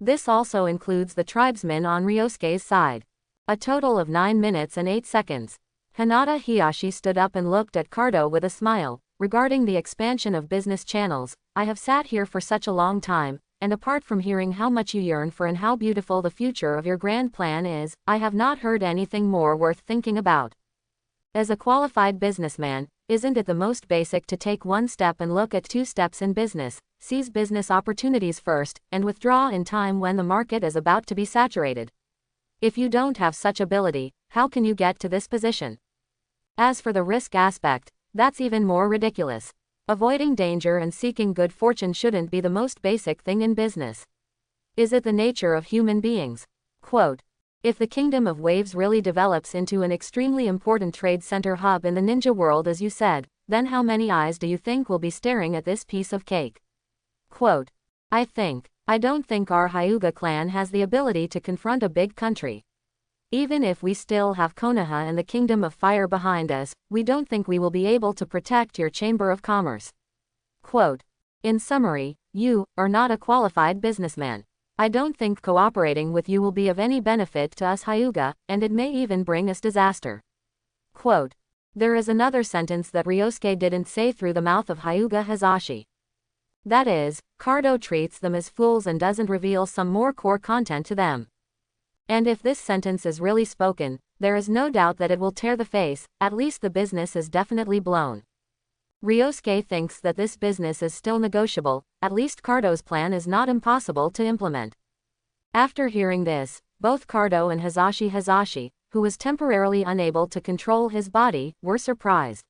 This also includes the tribesmen on Ryosuke's side. A total of 9 minutes and 8 seconds. Hinata Hiyashi stood up and looked at Cardo with a smile. Regarding the expansion of business channels, I have sat here for such a long time, and apart from hearing how much you yearn for and how beautiful the future of your grand plan is, I have not heard anything more worth thinking about. As a qualified businessman, isn't it the most basic to take one step and look at 2 steps in business, seize business opportunities first, and withdraw in time when the market is about to be saturated? If you don't have such ability, how can you get to this position? As for the risk aspect, that's even more ridiculous. Avoiding danger and seeking good fortune shouldn't be the most basic thing in business. Is it the nature of human beings? Quote, if the Kingdom of Waves really develops into an extremely important trade center hub in the ninja world as you said, then how many eyes do you think will be staring at this piece of cake? Quote, I don't think our Hyuga clan has the ability to confront a big country. Even if we still have Konoha and the Kingdom of Fire behind us, we don't think we will be able to protect your Chamber of Commerce. Quote, in summary, you are not a qualified businessman. I don't think cooperating with you will be of any benefit to us Hyuga, and it may even bring us disaster. Quote, there is another sentence that Ryosuke didn't say through the mouth of Hyuga Hazashi. That is, Cardo treats them as fools and doesn't reveal some more core content to them. And if this sentence is really spoken, there is no doubt that it will tear the face, at least the business is definitely blown. Ryosuke thinks that this business is still negotiable, at least Cardo's plan is not impossible to implement. After hearing this, both Cardo and Hazashi, who was temporarily unable to control his body, were surprised.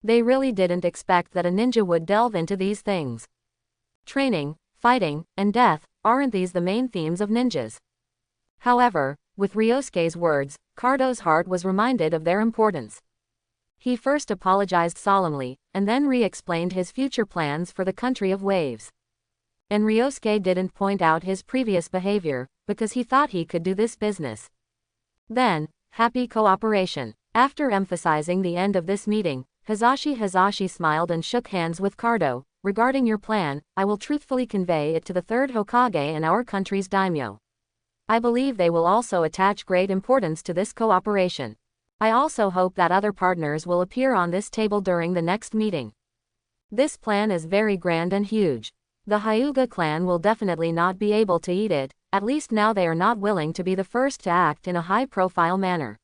They really didn't expect that a ninja would delve into these things. Training, fighting, and death, aren't these the main themes of ninjas? However, with Ryosuke's words, Cardo's heart was reminded of their importance. He first apologized solemnly, and then re-explained his future plans for the country of waves. And Ryosuke didn't point out his previous behavior, because he thought he could do this business. Then, happy cooperation. After emphasizing the end of this meeting, Hazashi smiled and shook hands with Cardo. Regarding your plan, I will truthfully convey it to the third Hokage and our country's daimyo. I believe they will also attach great importance to this cooperation. I also hope that other partners will appear on this table during the next meeting. This plan is very grand and huge. The Hyuga clan will definitely not be able to eat it, at least now they are not willing to be the first to act in a high-profile manner.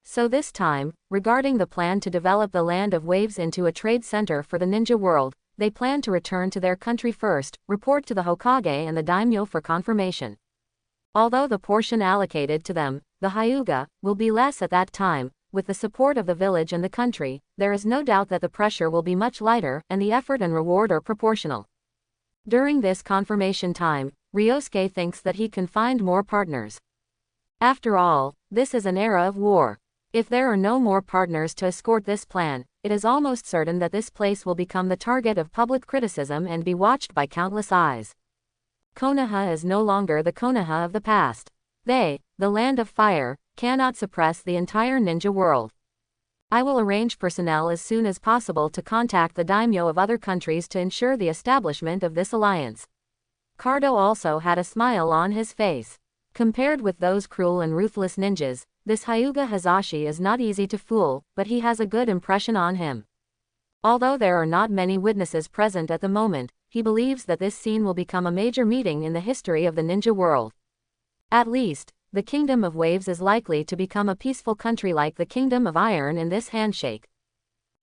So this time, regarding the plan to develop the Land of Waves into a trade center for the ninja world, they plan to return to their country first, report to the Hokage and the daimyo for confirmation. Although the portion allocated to them, the Hyuga, will be less at that time, with the support of the village and the country, there is no doubt that the pressure will be much lighter and the effort and reward are proportional. During this confirmation time, Ryosuke thinks that he can find more partners. After all, this is an era of war. If there are no more partners to escort this plan, it is almost certain that this place will become the target of public criticism and be watched by countless eyes. Konoha is no longer the Konoha of the past. They, the Land of Fire, cannot suppress the entire ninja world. I will arrange personnel as soon as possible to contact the daimyo of other countries to ensure the establishment of this alliance. Cardo also had a smile on his face. Compared with those cruel and ruthless ninjas, this Hyuga Hazashi is not easy to fool, but he has a good impression on him. Although there are not many witnesses present at the moment, he believes that this scene will become a major meeting in the history of the ninja world. At least, the Kingdom of Waves is likely to become a peaceful country like the Kingdom of Iron in this handshake.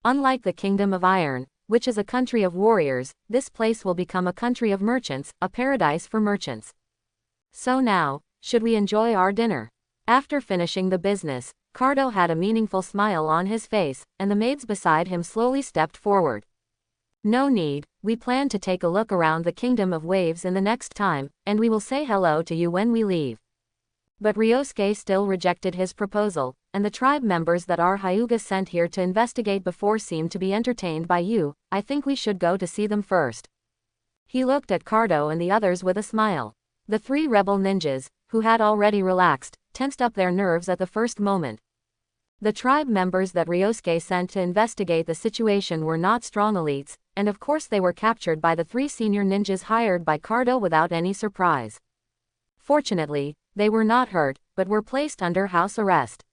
Unlike the Kingdom of Iron, which is a country of warriors, this place will become a country of merchants, a paradise for merchants. So now, should we enjoy our dinner? After finishing the business, Cardo had a meaningful smile on his face, and the maids beside him slowly stepped forward. No need, we plan to take a look around the Kingdom of Waves in the next time, and we will say hello to you when we leave. But Ryosuke still rejected his proposal, and the tribe members that our Hyuga sent here to investigate before seemed to be entertained by you. I think we should go to see them first. He looked at Cardo and the others with a smile. The three rebel ninjas, who had already relaxed, tensed up their nerves at the first moment. The tribe members that Ryosuke sent to investigate the situation were not strong elites, and of course they were captured by the three senior ninjas hired by Cardo without any surprise. Fortunately, they were not hurt, but were placed under house arrest.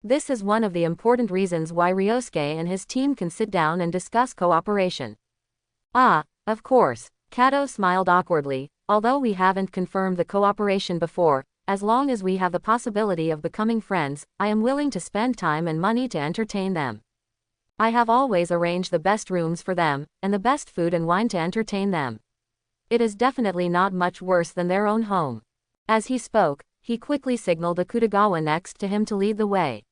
This is one of the important reasons why Ryosuke and his team can sit down and discuss cooperation. Ah, of course, Kato smiled awkwardly, although we haven't confirmed the cooperation before, as long as we have the possibility of becoming friends, I am willing to spend time and money to entertain them. I have always arranged the best rooms for them, and the best food and wine to entertain them. It is definitely not much worse than their own home. As he spoke, he quickly signaled Akutagawa next to him to lead the way.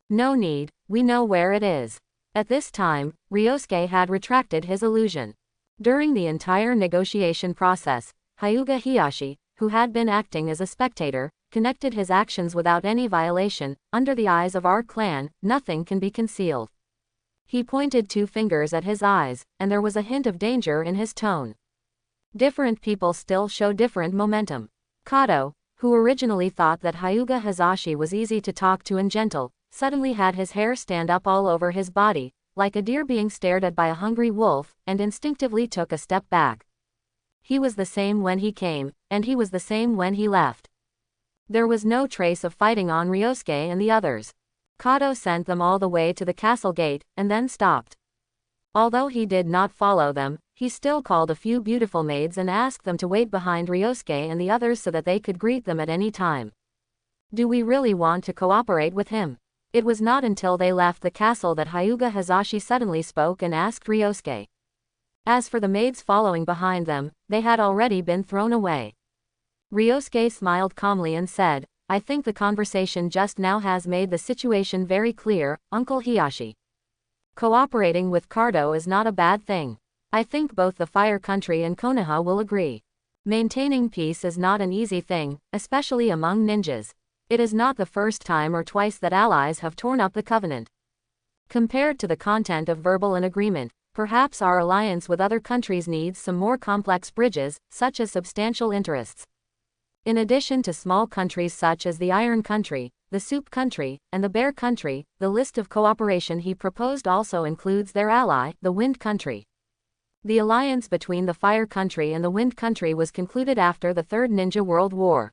No need, we know where it is. At this time, Ryosuke had retracted his illusion. During the entire negotiation process, Hyuga Hiyashi, who had been acting as a spectator, connected his actions without any violation. Under the eyes of our clan, nothing can be concealed. He pointed two fingers at his eyes, and there was a hint of danger in his tone. Different people still show different momentum. Kato, who originally thought that Hyuga Hazashi was easy to talk to and gentle, suddenly had his hair stand up all over his body, like a deer being stared at by a hungry wolf, and instinctively took a step back. He was the same when he came, and he was the same when he left. There was no trace of fighting on Ryosuke and the others. Kato sent them all the way to the castle gate, and then stopped. Although he did not follow them, he still called a few beautiful maids and asked them to wait behind Ryosuke and the others so that they could greet them at any time. Do we really want to cooperate with him? It was not until they left the castle that Hyuga Hazashi suddenly spoke and asked Ryosuke. As for the maids following behind them, they had already been thrown away. Ryosuke smiled calmly and said, I think the conversation just now has made the situation very clear, Uncle Hiyashi. Cooperating with Cardo is not a bad thing. I think both the Fire Country and Konoha will agree. Maintaining peace is not an easy thing, especially among ninjas. It is not the first time or twice that allies have torn up the covenant. Compared to the content of verbal an agreement, perhaps our alliance with other countries needs some more complex bridges, such as substantial interests. In addition to small countries such as the Iron Country, the Soup Country, and the Bear Country. The list of cooperation he proposed also includes their ally, the Wind Country. The alliance between the Fire Country and the Wind Country was concluded after the Third Ninja World War.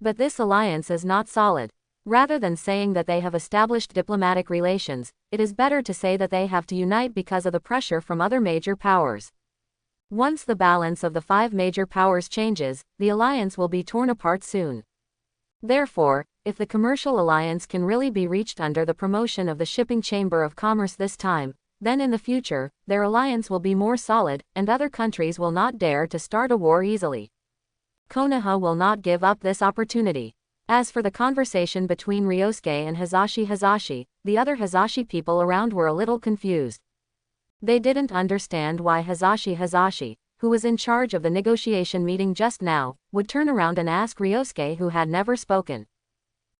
But this alliance is not solid. Rather than saying that they have established diplomatic relations, it is better to say that they have to unite because of the pressure from other major powers. Once the balance of the 5 major powers changes, the alliance will be torn apart soon. Therefore, if the commercial alliance can really be reached under the promotion of the Shipping Chamber of Commerce this time, then in the future, their alliance will be more solid, and other countries will not dare to start a war easily. Konoha will not give up this opportunity. As for the conversation between Ryosuke and Hizashi, the other Hizashi people around were a little confused. They didn't understand why Hizashi, who was in charge of the negotiation meeting just now, would turn around and ask Ryosuke, who had never spoken.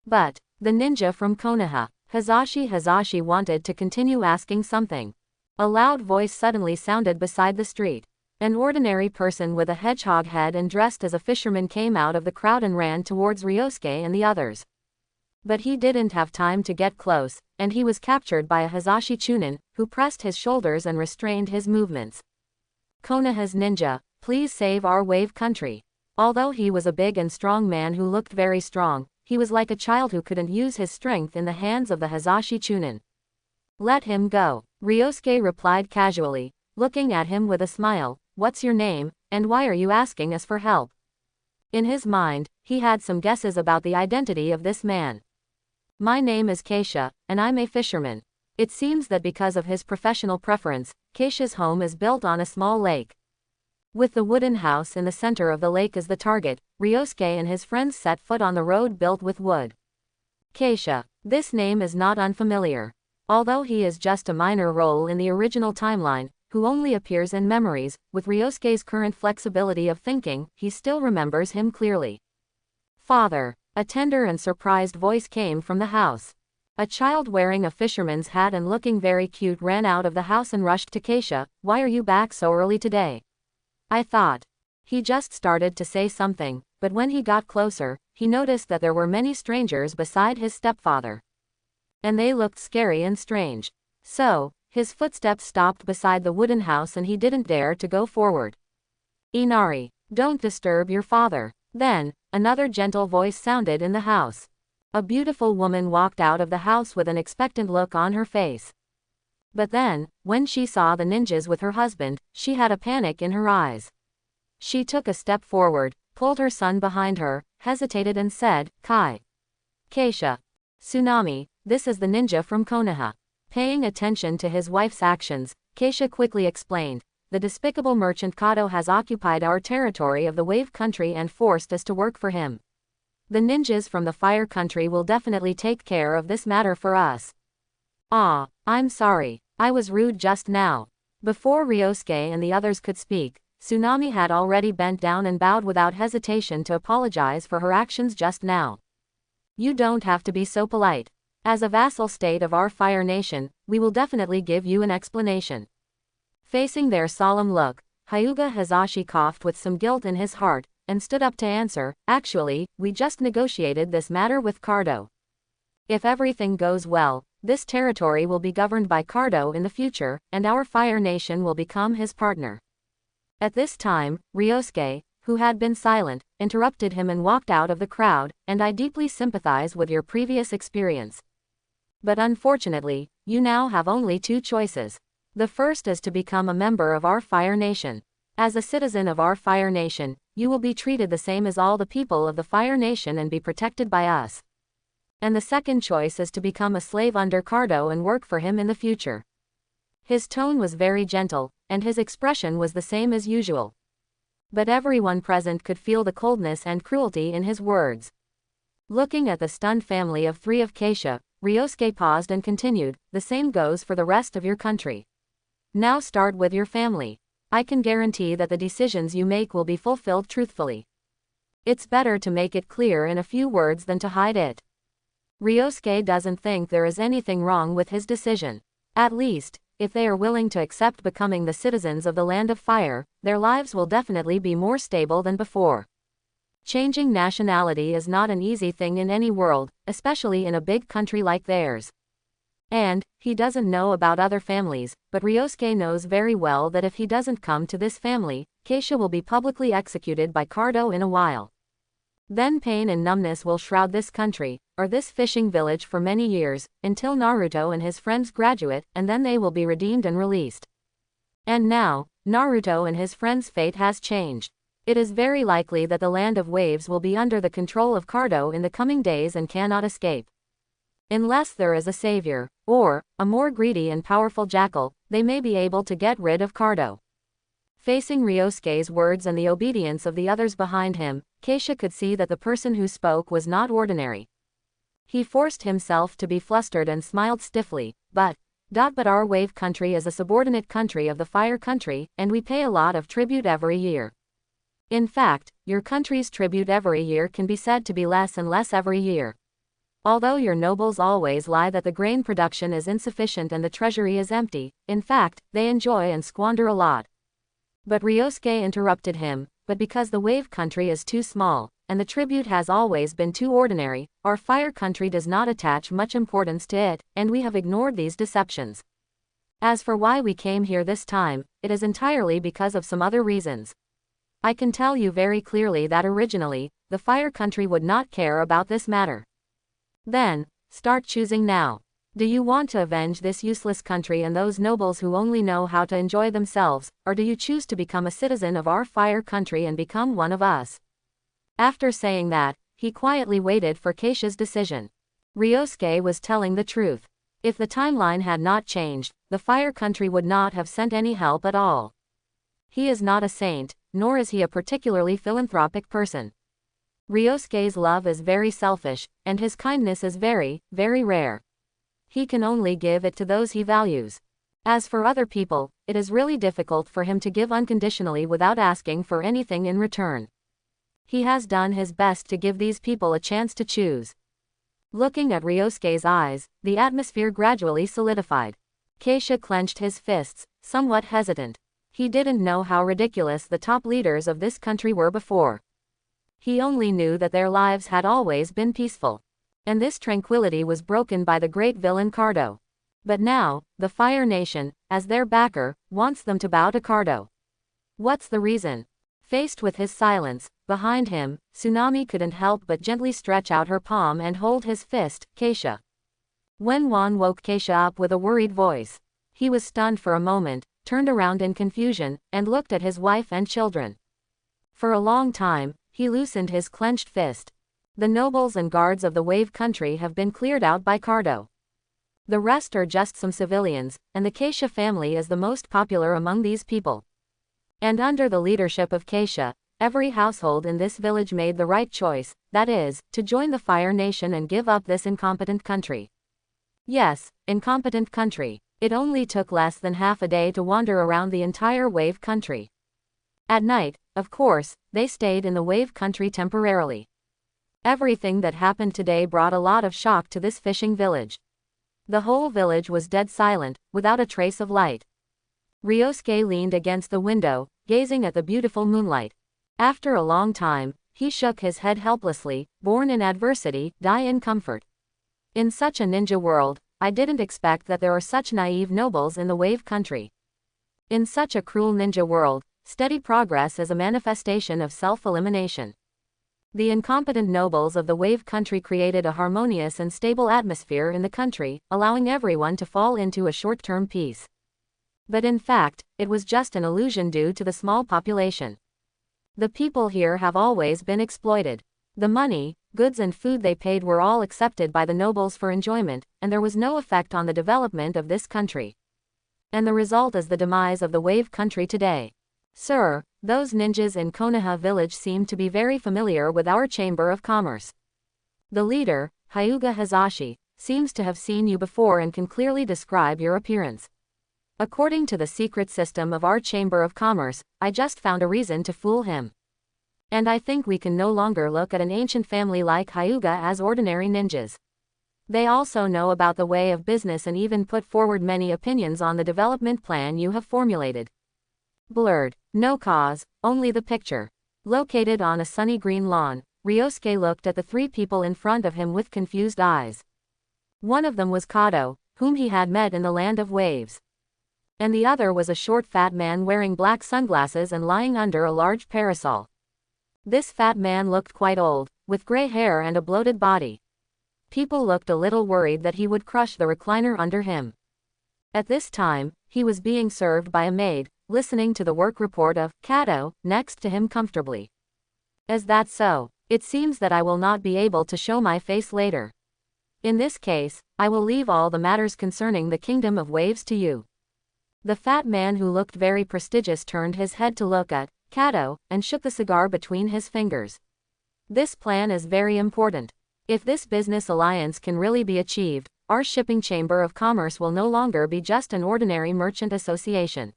But the ninja from Konoha, Hizashi wanted to continue asking something. A loud voice suddenly sounded beside the street. An ordinary person with a hedgehog head and dressed as a fisherman came out of the crowd and ran towards Ryosuke and the others. But he didn't have time to get close, and he was captured by a Hizashi Chunin, who pressed his shoulders and restrained his movements. Konoha's ninja, please save our Wave Country. Although he was a big and strong man who looked very strong, he was like a child who couldn't use his strength in the hands of the Hizashi Chunin. Let him go, Ryosuke replied casually, looking at him with a smile. What's your name, and why are you asking us for help? In his mind, he had some guesses about the identity of this man. My name is Keisha, and I'm a fisherman. It seems that because of his professional preference, Keisha's home is built on a small lake. With the wooden house in the center of the lake as the target, Ryosuke and his friends set foot on the road built with wood. Keisha. This name is not unfamiliar. Although he is just a minor role in the original timeline, who only appears in memories, with Ryosuke's current flexibility of thinking, he still remembers him clearly. Father. A tender and surprised voice came from the house. A child wearing a fisherman's hat and looking very cute ran out of the house and rushed to Keisha. Why are you back so early today? I thought. He just started to say something, but when he got closer, he noticed that there were many strangers beside his stepfather. And they looked scary and strange. So, his footsteps stopped beside the wooden house and he didn't dare to go forward. Inari, don't disturb your father. Then, another gentle voice sounded in the house. A beautiful woman walked out of the house with an expectant look on her face. But then, when she saw the ninjas with her husband, she had a panic in her eyes. She took a step forward, pulled her son behind her, hesitated and said, Kai. Keisha. Tsunami, this is the ninja from Konoha. Paying attention to his wife's actions, Keisha quickly explained, the despicable merchant Kato has occupied our territory of the Wave Country and forced us to work for him. The ninjas from the Fire Country will definitely take care of this matter for us. Ah, I'm sorry, I was rude just now. Before Ryosuke and the others could speak, Tsunami had already bent down and bowed without hesitation to apologize for her actions just now. You don't have to be so polite. As a vassal state of our Fire Nation, we will definitely give you an explanation. Facing their solemn look, Hyuga Hizashi coughed with some guilt in his heart, and stood up to answer, actually, we just negotiated this matter with Cardo. If everything goes well, this territory will be governed by Cardo in the future, and our Fire Nation will become his partner. At this time, Ryosuke, who had been silent, interrupted him and walked out of the crowd, and I deeply sympathize with your previous experience. But unfortunately, you now have only 2 choices. The first is to become a member of our Fire Nation. As a citizen of our Fire Nation, you will be treated the same as all the people of the Fire Nation and be protected by us. And the second choice is to become a slave under Cardo and work for him in the future. His tone was very gentle, and his expression was the same as usual. But everyone present could feel the coldness and cruelty in his words. Looking at the stunned family of 3 of Keisha, Ryosuke paused and continued, the same goes for the rest of your country. Now start with your family. I can guarantee that the decisions you make will be fulfilled truthfully. It's better to make it clear in a few words than to hide it. Ryosuke doesn't think there is anything wrong with his decision. At least, if they are willing to accept becoming the citizens of the Land of Fire, their lives will definitely be more stable than before. Changing nationality is not an easy thing in any world, especially in a big country like theirs. And, he doesn't know about other families, but Ryosuke knows very well that if he doesn't come to this family, Keisha will be publicly executed by Cardo in a while. Then pain and numbness will shroud this country, or this fishing village for many years, until Naruto and his friends graduate, and then they will be redeemed and released. And now, Naruto and his friends' fate has changed. It is very likely that the land of waves will be under the control of Cardo in the coming days and cannot escape. Unless there is a savior, or a more greedy and powerful jackal, they may be able to get rid of Cardo. Facing Ryosuke's words and the obedience of the others behind him, Keisha could see that the person who spoke was not ordinary. He forced himself to be flustered and smiled stiffly, but our wave country is a subordinate country of the fire country, and we pay a lot of tribute every year. In fact, your country's tribute every year can be said to be less and less every year. Although your nobles always lie that the grain production is insufficient and the treasury is empty, in fact, they enjoy and squander a lot. But Ryosuke interrupted him, but because the wave country is too small, and the tribute has always been too ordinary, our fire country does not attach much importance to it, and we have ignored these deceptions. As for why we came here this time, it is entirely because of some other reasons. I can tell you very clearly that originally, the fire country would not care about this matter. Then, start choosing now. Do you want to avenge this useless country and those nobles who only know how to enjoy themselves, or do you choose to become a citizen of our fire country and become one of us? After saying that, he quietly waited for Keisha's decision. Ryosuke was telling the truth. If the timeline had not changed, the fire country would not have sent any help at all. He is not a saint, nor is he a particularly philanthropic person. Ryosuke's love is very selfish, and his kindness is very, very rare. He can only give it to those he values. As for other people, it is really difficult for him to give unconditionally without asking for anything in return. He has done his best to give these people a chance to choose. Looking at Ryosuke's eyes, the atmosphere gradually solidified. Keisha clenched his fists, somewhat hesitant. He didn't know how ridiculous the top leaders of this country were before. He only knew that their lives had always been peaceful. And this tranquility was broken by the great villain Cardo. But now, the Fire Nation, as their backer, wants them to bow to Cardo. What's the reason? Faced with his silence, behind him, Tsunami couldn't help but gently stretch out her palm and hold his fist, Keisha. Wenwan woke Keisha up with a worried voice. He was stunned for a moment, turned around in confusion, and looked at his wife and children. For a long time, he loosened his clenched fist. The nobles and guards of the wave country have been cleared out by Cardo. The rest are just some civilians, and the Keisha family is the most popular among these people. And under the leadership of Keisha, every household in this village made the right choice, that is, to join the Fire Nation and give up this incompetent country. Yes, incompetent country. It only took less than half a day to wander around the entire wave country. At night, of course, they stayed in the wave country temporarily. Everything that happened today brought a lot of shock to this fishing village. The whole village was dead silent, without a trace of light. Ryosuke leaned against the window, gazing at the beautiful moonlight. After a long time, he shook his head helplessly. Born in adversity, die in comfort. In such a ninja world, I didn't expect that there are such naive nobles in the wave country. In such a cruel ninja world, steady progress is a manifestation of self-elimination. The incompetent nobles of the wave country created a harmonious and stable atmosphere in the country, allowing everyone to fall into a short-term peace. But in fact, it was just an illusion due to the small population. The people here have always been exploited. The money, goods and food they paid were all accepted by the nobles for enjoyment, and there was no effect on the development of this country. And the result is the demise of the wave country today. Sir, those ninjas in Konoha village seem to be very familiar with our Chamber of Commerce. The leader, Hyuga Hazashi, seems to have seen you before and can clearly describe your appearance. According to the secret system of our Chamber of Commerce, I just found a reason to fool him. And I think we can no longer look at an ancient family like Hyuga as ordinary ninjas. They also know about the way of business and even put forward many opinions on the development plan you have formulated. Blurred. No cause, only the picture. Located on a sunny green lawn, Ryosuke looked at the three people in front of him with confused eyes. One of them was Kato, whom he had met in the Land of Waves. And the other was a short fat man wearing black sunglasses and lying under a large parasol. This fat man looked quite old, with gray hair and a bloated body. People looked a little worried that he would crush the recliner under him. At this time, he was being served by a maid, listening to the work report of Kato next to him comfortably. Is that so? It seems that I will not be able to show my face later. In this case, I will leave all the matters concerning the Kingdom of Waves to you. The fat man who looked very prestigious turned his head to look at Kato, and shook the cigar between his fingers. This plan is very important. If this business alliance can really be achieved, our shipping chamber of commerce will no longer be just an ordinary merchant association.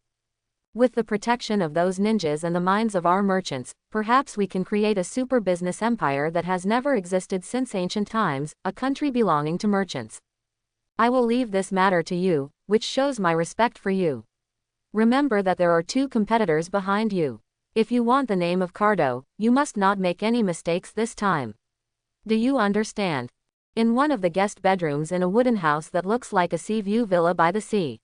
With the protection of those ninjas and the minds of our merchants, perhaps we can create a super business empire that has never existed since ancient times, a country belonging to merchants. I will leave this matter to you, which shows my respect for you. Remember that there are two competitors behind you. If you want the name of Kato, you must not make any mistakes this time. Do you understand? In one of the guest bedrooms in a wooden house that looks like a sea view villa by the sea.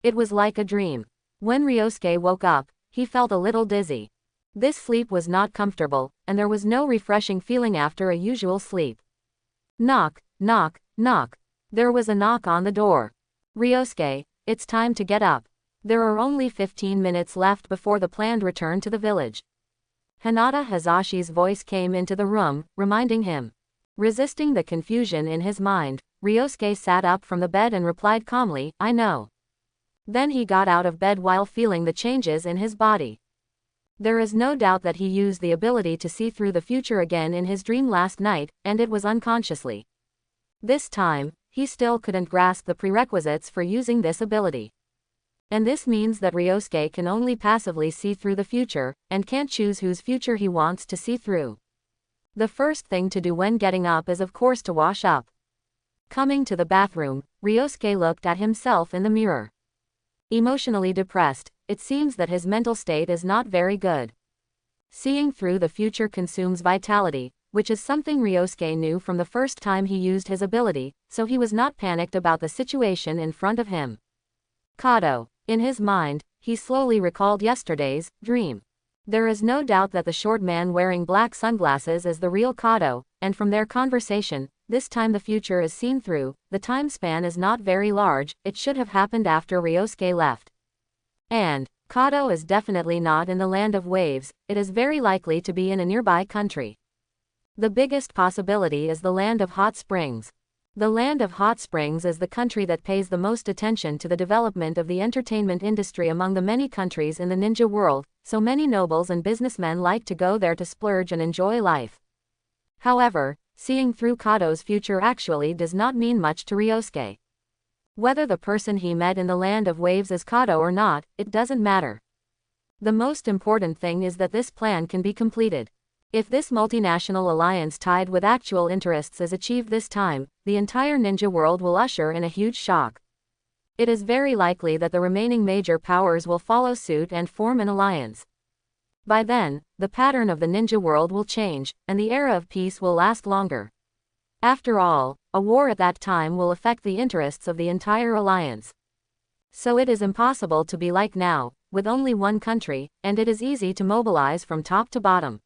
It was like a dream. When Ryosuke woke up, he felt a little dizzy. This sleep was not comfortable, and there was no refreshing feeling after a usual sleep. Knock, knock, knock. There was a knock on the door. Ryosuke, it's time to get up. There are only 15 minutes left before the planned return to the village. Hinata Hazashi's voice came into the room, reminding him. Resisting the confusion in his mind, Ryosuke sat up from the bed and replied calmly, I know. Then he got out of bed while feeling the changes in his body. There is no doubt that he used the ability to see through the future again in his dream last night, and it was unconsciously. This time, he still couldn't grasp the prerequisites for using this ability. And this means that Ryosuke can only passively see through the future, and can't choose whose future he wants to see through. The first thing to do when getting up is of course to wash up. Coming to the bathroom, Ryosuke looked at himself in the mirror. Emotionally depressed, it seems that his mental state is not very good. Seeing through the future consumes vitality, which is something Ryosuke knew from the first time he used his ability, so he was not panicked about the situation in front of him. Kato. In his mind, he slowly recalled yesterday's dream. There is no doubt that the short man wearing black sunglasses is the real Kato, and from their conversation, this time the future is seen through, the time span is not very large, it should have happened after Ryosuke left. And Kato is definitely not in the Land of Waves, it is very likely to be in a nearby country. The biggest possibility is the Land of Hot Springs. The Land of Hot Springs is the country that pays the most attention to the development of the entertainment industry among the many countries in the ninja world, so many nobles and businessmen like to go there to splurge and enjoy life. However, seeing through Kato's future actually does not mean much to Ryosuke. Whether the person he met in the Land of Waves is Kato or not, it doesn't matter. The most important thing is that this plan can be completed. If this multinational alliance tied with actual interests is achieved this time, the entire ninja world will usher in a huge shock. It is very likely that the remaining major powers will follow suit and form an alliance. By then, the pattern of the ninja world will change, and the era of peace will last longer. After all, a war at that time will affect the interests of the entire alliance. So it is impossible to be like now, with only one country, and it is easy to mobilize from top to bottom.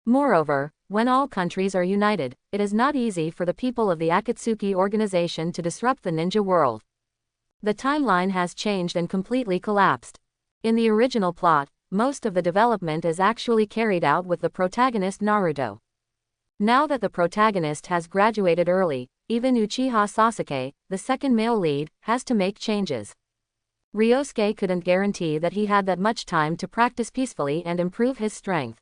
Moreover, when all countries are united, it is not easy for the people of the Akatsuki organization to disrupt the ninja world. The timeline has changed and completely collapsed. In the original plot, most of the development is actually carried out with the protagonist Naruto. Now that the protagonist has graduated early, even Uchiha Sasuke, the second male lead, has to make changes. Ryosuke couldn't guarantee that he had that much time to practice peacefully and improve his strength.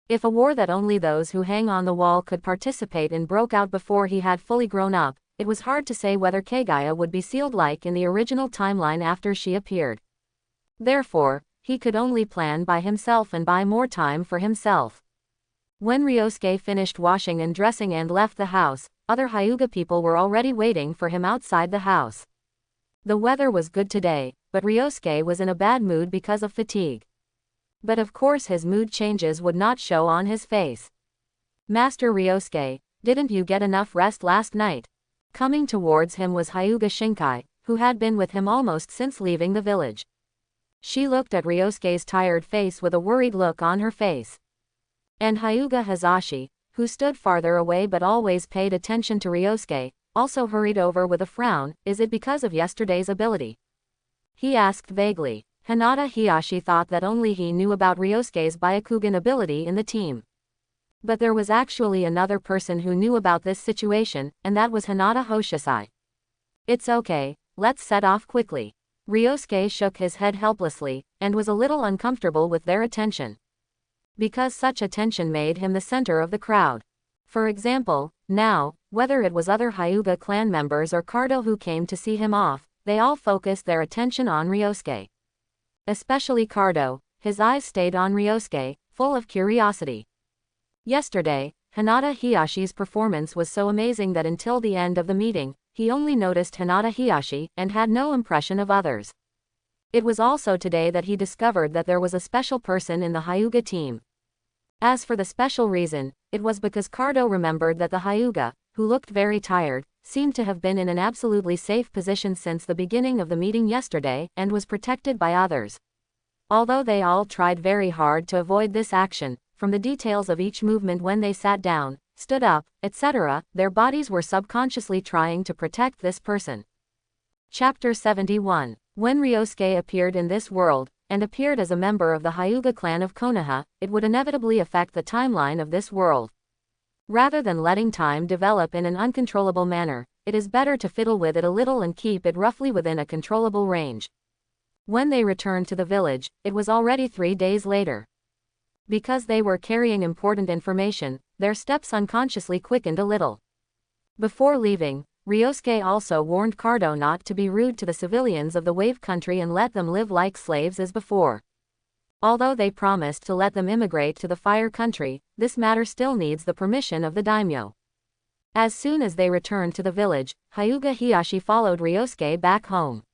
If a war that only those who hang on the wall could participate in broke out before he had fully grown up, it was hard to say whether Kagaya would be sealed like in the original timeline after she appeared. Therefore, he could only plan by himself and buy more time for himself. When Ryosuke finished washing and dressing and left the house, other Hyuga people were already waiting for him outside the house. The weather was good today, but Ryosuke was in a bad mood because of fatigue. But of course his mood changes would not show on his face. Master Ryosuke, didn't you get enough rest last night? Coming towards him was Hyuga Shinkai, who had been with him almost since leaving the village. She looked at Ryosuke's tired face with a worried look on her face. And Hyuga Hazashi, who stood farther away but always paid attention to Ryosuke, also hurried over with a frown. Is it because of yesterday's ability? He asked vaguely. Hinata Hiyashi thought that only he knew about Ryosuke's Byakugan ability in the team. But there was actually another person who knew about this situation, and that was Hinata Hoshisai. It's okay, let's set off quickly. Ryosuke shook his head helplessly, and was a little uncomfortable with their attention. Because such attention made him the center of the crowd. For example, now, whether it was other Hyuga clan members or Cardo who came to see him off, they all focused their attention on Ryosuke. Especially Cardo, his eyes stayed on Ryosuke, full of curiosity. Yesterday, Hinata Hiyashi's performance was so amazing that until the end of the meeting, he only noticed Hinata Hiyashi and had no impression of others. It was also today that he discovered that there was a special person in the Hyuga team. As for the special reason, it was because Cardo remembered that the Hyuga, who looked very tired, seemed to have been in an absolutely safe position since the beginning of the meeting yesterday and was protected by others. Although they all tried very hard to avoid this action, from the details of each movement when they sat down, stood up, etc., their bodies were subconsciously trying to protect this person. Chapter 71. When Ryosuke appeared in this world, and appeared as a member of the Hyuga clan of Konoha, it would inevitably affect the timeline of this world. Rather than letting time develop in an uncontrollable manner, it is better to fiddle with it a little and keep it roughly within a controllable range. When they returned to the village, it was already 3 days later. Because they were carrying important information, their steps unconsciously quickened a little. Before leaving, Ryosuke also warned Cardo not to be rude to the civilians of the Wave Country and let them live like slaves as before. Although they promised to let them immigrate to the Fire Country, this matter still needs the permission of the daimyo. As soon as they returned to the village, Hyuga Hiyashi followed Ryosuke back home.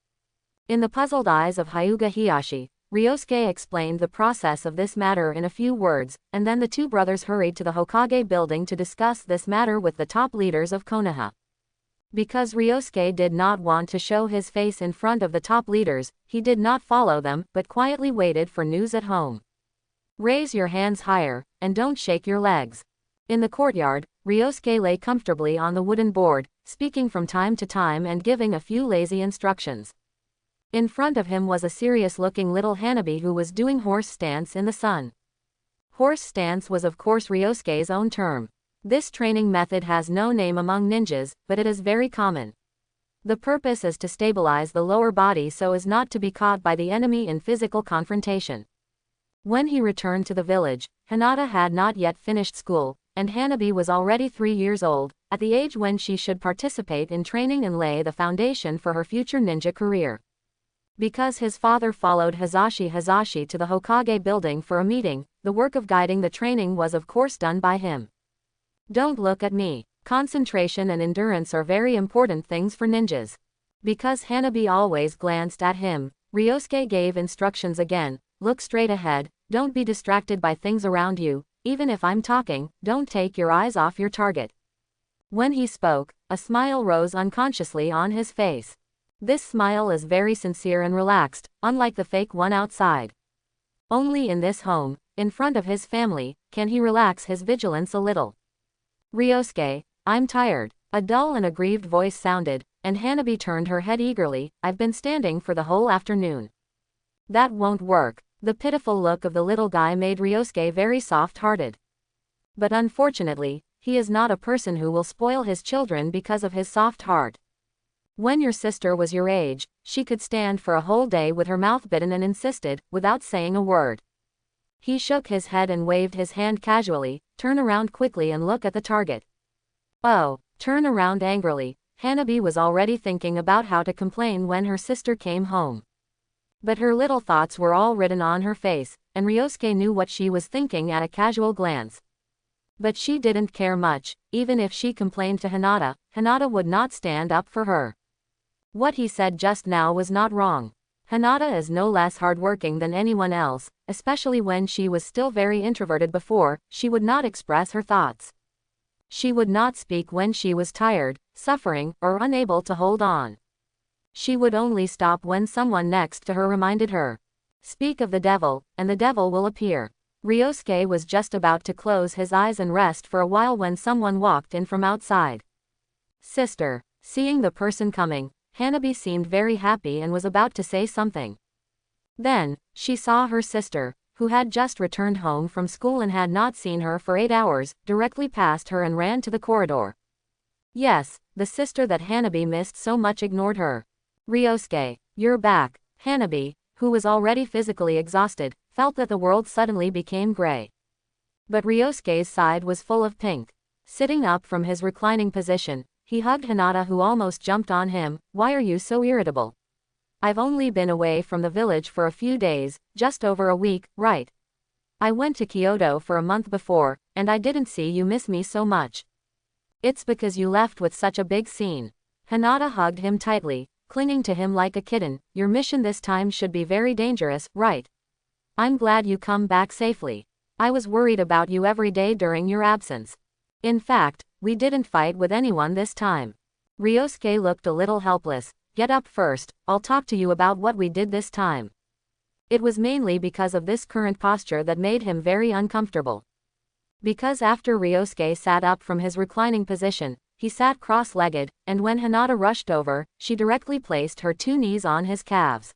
In the puzzled eyes of Hyuga Hiyashi, Ryosuke explained the process of this matter in a few words, and then the two brothers hurried to the Hokage building to discuss this matter with the top leaders of Konoha. Because Ryosuke did not want to show his face in front of the top leaders, he did not follow them, but quietly waited for news at home. Raise your hands higher, and don't shake your legs. In the courtyard, Ryosuke lay comfortably on the wooden board, speaking from time to time and giving a few lazy instructions. In front of him was a serious-looking little Hanabi who was doing horse stance in the sun. Horse stance was of course Ryosuke's own term. This training method has no name among ninjas, but it is very common. The purpose is to stabilize the lower body so as not to be caught by the enemy in physical confrontation. When he returned to the village, Hinata had not yet finished school, and Hanabi was already 3 years old, at the age when she should participate in training and lay the foundation for her future ninja career. Because his father followed Hazashi to the Hokage building for a meeting, the work of guiding the training was of course done by him. Don't look at me. Concentration and endurance are very important things for ninjas. Because Hanabi always glanced at him, Ryosuke gave instructions again. Look straight ahead, don't be distracted by things around you, even if I'm talking, don't take your eyes off your target. When he spoke, a smile rose unconsciously on his face. This smile is very sincere and relaxed, unlike the fake one outside. Only in this home, in front of his family, can he relax his vigilance a little. Ryosuke, I'm tired. A dull and aggrieved voice sounded, and Hanabi turned her head eagerly. I've been standing for the whole afternoon. That won't work. The pitiful look of the little guy made Ryosuke very soft-hearted. But unfortunately, he is not a person who will spoil his children because of his soft heart. When your sister was your age, she could stand for a whole day with her mouth bitten and insisted, without saying a word. He shook his head and waved his hand casually. Turn around quickly and look at the target. Oh, turn around angrily. Hanabi was already thinking about how to complain when her sister came home. But her little thoughts were all written on her face, and Ryosuke knew what she was thinking at a casual glance. But she didn't care much. Even if she complained to Hinata, Hinata would not stand up for her. What he said just now was not wrong. Hinata is no less hardworking than anyone else, especially when she was still very introverted before. She would not express her thoughts. She would not speak when she was tired, suffering, or unable to hold on. She would only stop when someone next to her reminded her. Speak of the devil, and the devil will appear. Ryosuke was just about to close his eyes and rest for a while when someone walked in from outside. Sister. Seeing the person coming, Hanabi seemed very happy and was about to say something. Then, she saw her sister, who had just returned home from school and had not seen her for 8 hours, directly past her and ran to the corridor. Yes, the sister that Hanabi missed so much ignored her. Ryosuke, you're back. Hanabi, who was already physically exhausted, felt that the world suddenly became gray. But Ryosuke's side was full of pink. Sitting up from his reclining position, he hugged Hinata, who almost jumped on him. Why are you so irritable? I've only been away from the village for a few days, just over a week, right? I went to Kyoto for a month before, and I didn't see you miss me so much. It's because you left with such a big scene. Hinata hugged him tightly, clinging to him like a kitten. Your mission this time should be very dangerous, right? I'm glad you come back safely. I was worried about you every day during your absence. In fact, we didn't fight with anyone this time. Ryosuke looked a little helpless. Get up first, I'll talk to you about what we did this time. It was mainly because of this current posture that made him very uncomfortable. Because after Ryosuke sat up from his reclining position, he sat cross-legged, and when Hinata rushed over, she directly placed her 2 knees on his calves.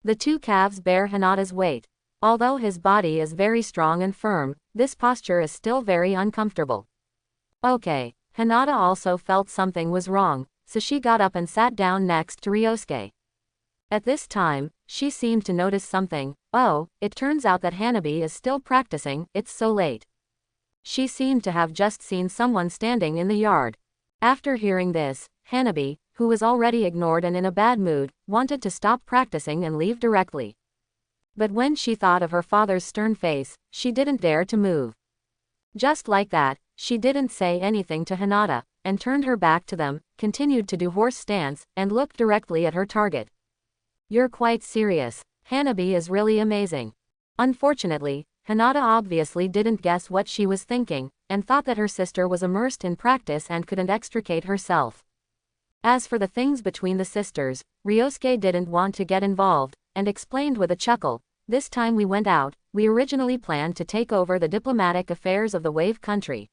The 2 calves bear Hinata's weight. Although his body is very strong and firm, this posture is still very uncomfortable. Okay, Hinata also felt something was wrong, so she got up and sat down next to Ryosuke. At this time, she seemed to notice something. Oh, it turns out that Hanabi is still practicing. It's so late. She seemed to have just seen someone standing in the yard. After hearing this, Hanabi, who was already ignored and in a bad mood, wanted to stop practicing and leave directly. But when she thought of her father's stern face, she didn't dare to move. Just like that, she didn't say anything to Hinata, and turned her back to them, continued to do horse stance, and looked directly at her target. You're quite serious. Hanabi is really amazing. Unfortunately, Hinata obviously didn't guess what she was thinking, and thought that her sister was immersed in practice and couldn't extricate herself. As for the things between the sisters, Ryosuke didn't want to get involved, and explained with a chuckle, this time we went out, we originally planned to take over the diplomatic affairs of the Wave Country.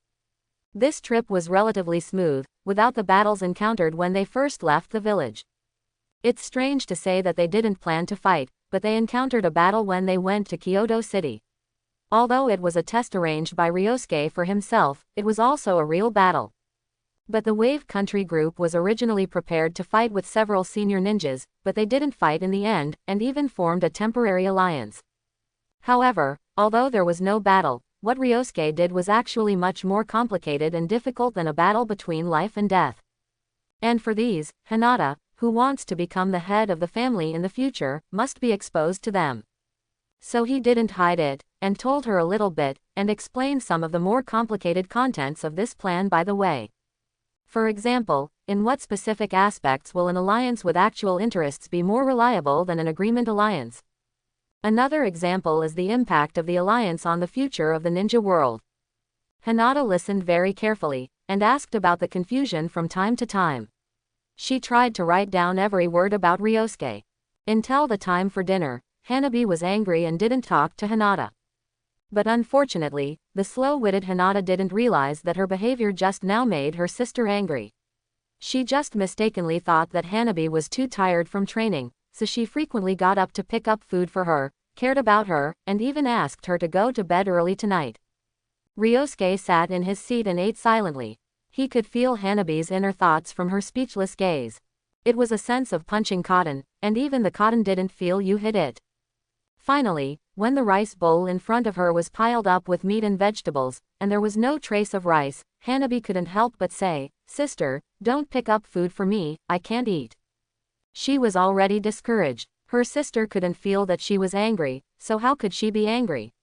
This trip was relatively smooth, without the battles encountered when they first left the village. It's strange to say that they didn't plan to fight, but they encountered a battle when they went to Kyoto City. Although it was a test arranged by Ryosuke for himself, it was also a real battle. But the Wave Country group was originally prepared to fight with several senior ninjas, but they didn't fight in the end, and even formed a temporary alliance. However, although there was no battle, what Ryosuke did was actually much more complicated and difficult than a battle between life and death. And for these, Hinata, who wants to become the head of the family in the future, must be exposed to them. So he didn't hide it, and told her a little bit, and explained some of the more complicated contents of this plan by the way. For example, in what specific aspects will an alliance with actual interests be more reliable than an agreement alliance? Another example is the impact of the alliance on the future of the ninja world. Hinata listened very carefully, and asked about the confusion from time to time. She tried to write down every word about Ryosuke. Until the time for dinner, Hanabi was angry and didn't talk to Hinata. But unfortunately, the slow-witted Hinata didn't realize that her behavior just now made her sister angry. She just mistakenly thought that Hanabi was too tired from training, so she frequently got up to pick up food for her, cared about her, and even asked her to go to bed early tonight. Ryosuke sat in his seat and ate silently. He could feel Hanabi's inner thoughts from her speechless gaze. It was a sense of punching cotton, and even the cotton didn't feel you hit it. Finally, when the rice bowl in front of her was piled up with meat and vegetables, and there was no trace of rice, Hanabi couldn't help but say, "Sister, don't pick up food for me, I can't eat." She was already discouraged. Her sister couldn't feel that she was angry, so how could she be angry?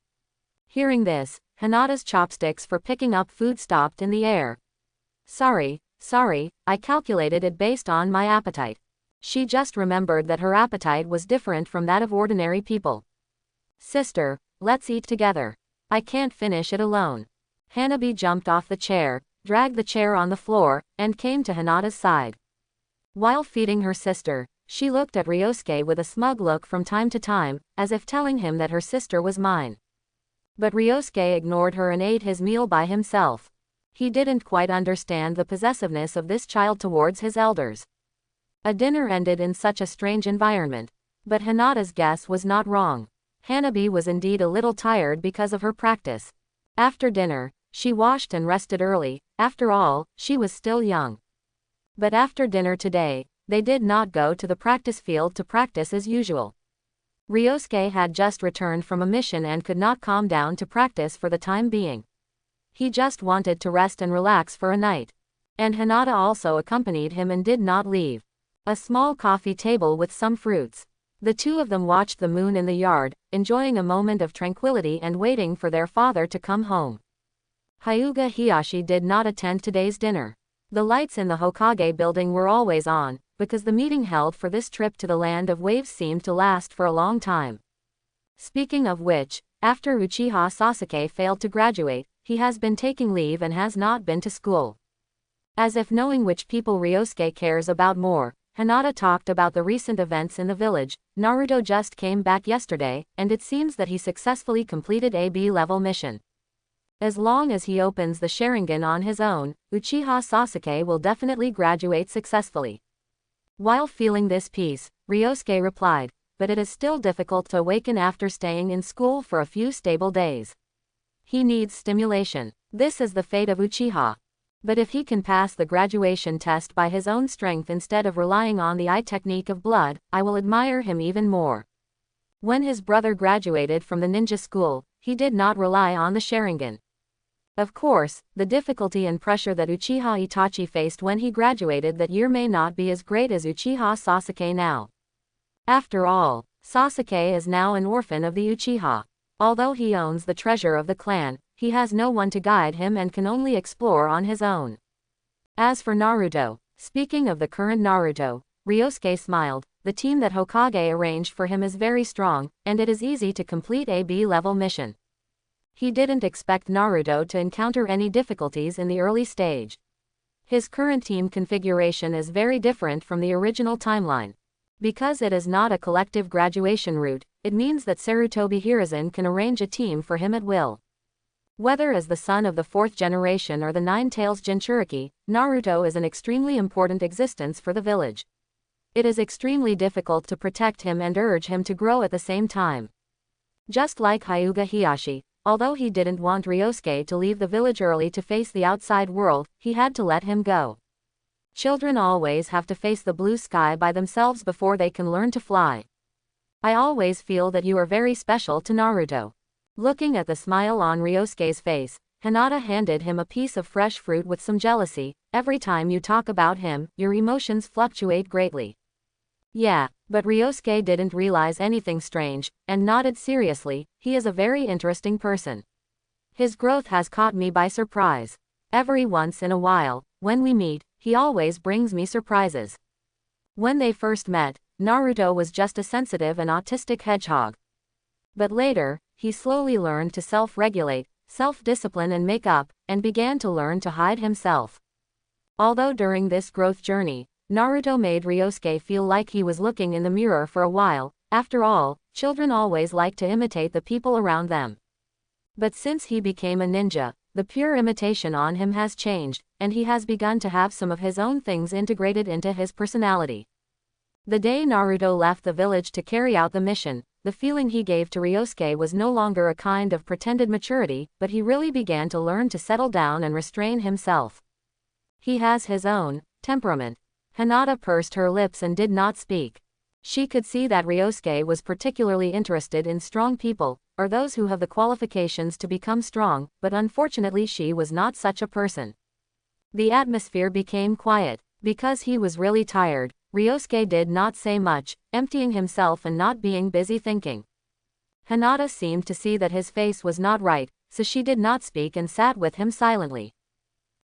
Hearing this, Hinata's chopsticks for picking up food stopped in the air. Sorry, I calculated it based on my appetite. She just remembered that her appetite was different from that of ordinary people. Sister, let's eat together. I can't finish it alone. Hanabi jumped off the chair, dragged the chair on the floor, and came to Hinata's side. While feeding her sister, she looked at Ryosuke with a smug look from time to time, as if telling him that her sister was mine. But Ryosuke ignored her and ate his meal by himself. He didn't quite understand the possessiveness of this child towards his elders. A dinner ended in such a strange environment. But Hinata's guess was not wrong. Hanabi was indeed a little tired because of her practice. After dinner, she washed and rested early. After all, she was still young. But after dinner today, they did not go to the practice field to practice as usual. Ryosuke had just returned from a mission and could not calm down to practice for the time being. He just wanted to rest and relax for a night. And Hinata also accompanied him and did not leave. A small coffee table with some fruits. The two of them watched the moon in the yard, enjoying a moment of tranquility and waiting for their father to come home. Hyuga Hiyashi did not attend today's dinner. The lights in the Hokage building were always on, because the meeting held for this trip to the Land of Waves seemed to last for a long time. Speaking of which, after Uchiha Sasuke failed to graduate, he has been taking leave and has not been to school. As if knowing which people Ryosuke cares about more, Hinata talked about the recent events in the village. Naruto just came back yesterday, and it seems that he successfully completed a B-level mission. As long as he opens the Sharingan on his own, Uchiha Sasuke will definitely graduate successfully. While feeling this peace, Ryosuke replied, but it is still difficult to awaken after staying in school for a few stable days. He needs stimulation. This is the fate of Uchiha. But if he can pass the graduation test by his own strength instead of relying on the eye technique of blood, I will admire him even more. When his brother graduated from the ninja school, he did not rely on the Sharingan. Of course, the difficulty and pressure that Uchiha Itachi faced when he graduated that year may not be as great as Uchiha Sasuke now. After all, Sasuke is now an orphan of the Uchiha. Although he owns the treasure of the clan, he has no one to guide him and can only explore on his own. As for Naruto, speaking of the current Naruto, Ryosuke smiled. The team that Hokage arranged for him is very strong, and it is easy to complete a B-level mission. He didn't expect Naruto to encounter any difficulties in the early stage. His current team configuration is very different from the original timeline. Because it is not a collective graduation route, it means that Sarutobi Hiruzen can arrange a team for him at will. Whether as the son of the fourth generation or the Nine-Tails Jinchuriki, Naruto is an extremely important existence for the village. It is extremely difficult to protect him and urge him to grow at the same time. Just like Hyuga Hiyashi, although he didn't want Ryosuke to leave the village early to face the outside world, he had to let him go. Children always have to face the blue sky by themselves before they can learn to fly. I always feel that you are very special to Naruto. Looking at the smile on Ryosuke's face, Hinata handed him a piece of fresh fruit with some jealousy. Every time you talk about him, your emotions fluctuate greatly. Yeah, but Ryosuke didn't realize anything strange, and nodded seriously. He is a very interesting person. His growth has caught me by surprise. Every once in a while, when we meet, he always brings me surprises. When they first met, Naruto was just a sensitive and autistic hedgehog. But later, he slowly learned to self-regulate, self-discipline and make up, and began to learn to hide himself. Although during this growth journey, Naruto made Ryosuke feel like he was looking in the mirror for a while. After all, children always like to imitate the people around them. But since he became a ninja, the pure imitation on him has changed, and he has begun to have some of his own things integrated into his personality. The day Naruto left the village to carry out the mission, the feeling he gave to Ryosuke was no longer a kind of pretended maturity, but he really began to learn to settle down and restrain himself. He has his own temperament. Hinata pursed her lips and did not speak. She could see that Ryosuke was particularly interested in strong people, or those who have the qualifications to become strong, but unfortunately she was not such a person. The atmosphere became quiet. Because he was really tired, Ryosuke did not say much, emptying himself and not being busy thinking. Hinata seemed to see that his face was not right, so she did not speak and sat with him silently.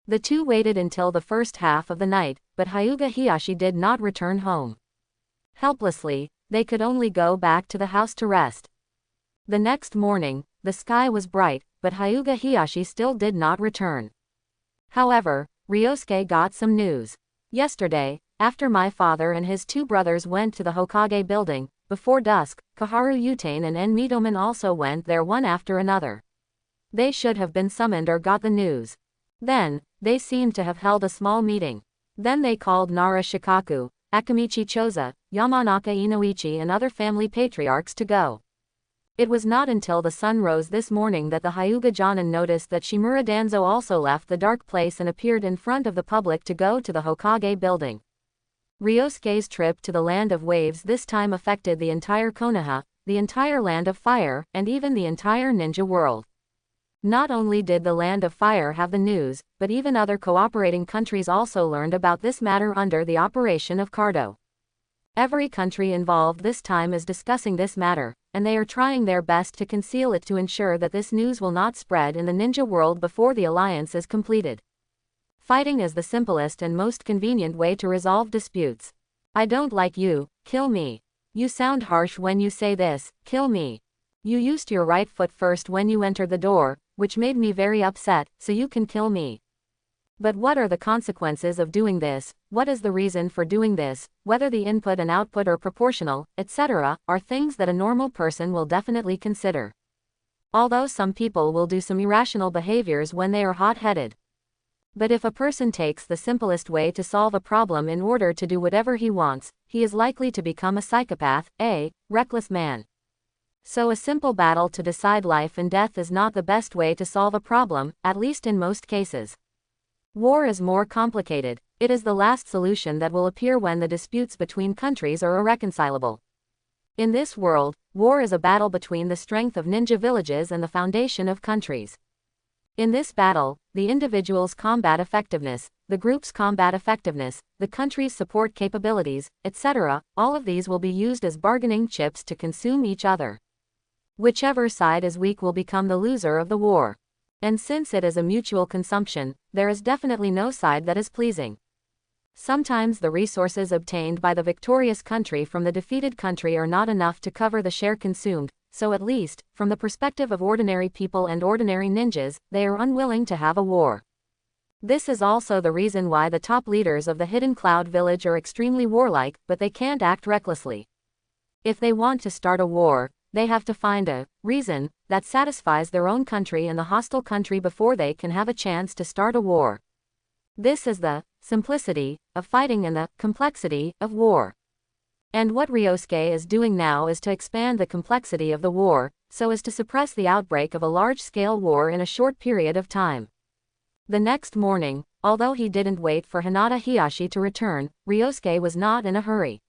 The two waited until the first half of the night, but Hyuga Hiyashi did not return home. Helplessly, they could only go back to the house to rest. The next morning, the sky was bright, but Hyuga Hiyashi still did not return. However, Ryosuke got some news. Yesterday, after my father and his two brothers went to the Hokage building, before dusk, Kaharu Utane and En Mitomen also went there one after another. They should have been summoned or got the news. Then, they seemed to have held a small meeting. Then they called Nara Shikaku, Akamichi Choza, Yamanaka Inoichi and other family patriarchs to go. It was not until the sun rose this morning that the Hyuga Jonin noticed that Shimura Danzo also left the dark place and appeared in front of the public to go to the Hokage building. Ryosuke's trip to the Land of Waves this time affected the entire Konoha, the entire Land of Fire, and even the entire ninja world. Not only did the Land of Fire have the news, but even other cooperating countries also learned about this matter under the operation of Cardo. Every country involved this time is discussing this matter, and they are trying their best to conceal it to ensure that this news will not spread in the ninja world before the alliance is completed. Fighting is the simplest and most convenient way to resolve disputes. I don't like you, kill me. You sound harsh when you say this, kill me. You used your right foot first when you entered the door, which made me very upset, so you can kill me. But what are the consequences of doing this, what is the reason for doing this, whether the input and output are proportional, etc., are things that a normal person will definitely consider. Although some people will do some irrational behaviors when they are hot-headed. But if a person takes the simplest way to solve a problem in order to do whatever he wants, he is likely to become a psychopath, a reckless man. So a simple battle to decide life and death is not the best way to solve a problem, at least in most cases. War is more complicated. It is the last solution that will appear when the disputes between countries are irreconcilable. In this world, war is a battle between the strength of ninja villages and the foundation of countries. In this battle, the individual's combat effectiveness, the group's combat effectiveness, the country's support capabilities, etc., all of these will be used as bargaining chips to consume each other. Whichever side is weak will become the loser of the war. And since it is a mutual consumption, there is definitely no side that is pleasing. Sometimes the resources obtained by the victorious country from the defeated country are not enough to cover the share consumed, so at least, from the perspective of ordinary people and ordinary ninjas, they are unwilling to have a war. This is also the reason why the top leaders of the Hidden Cloud Village are extremely warlike, but they can't act recklessly. If they want to start a war, they have to find a reason that satisfies their own country and the hostile country before they can have a chance to start a war. This is the simplicity of fighting and the complexity of war. And what Ryosuke is doing now is to expand the complexity of the war, so as to suppress the outbreak of a large-scale war in a short period of time. The next morning, although he didn't wait for Hinata Hiyashi to return, Ryosuke was not in a hurry.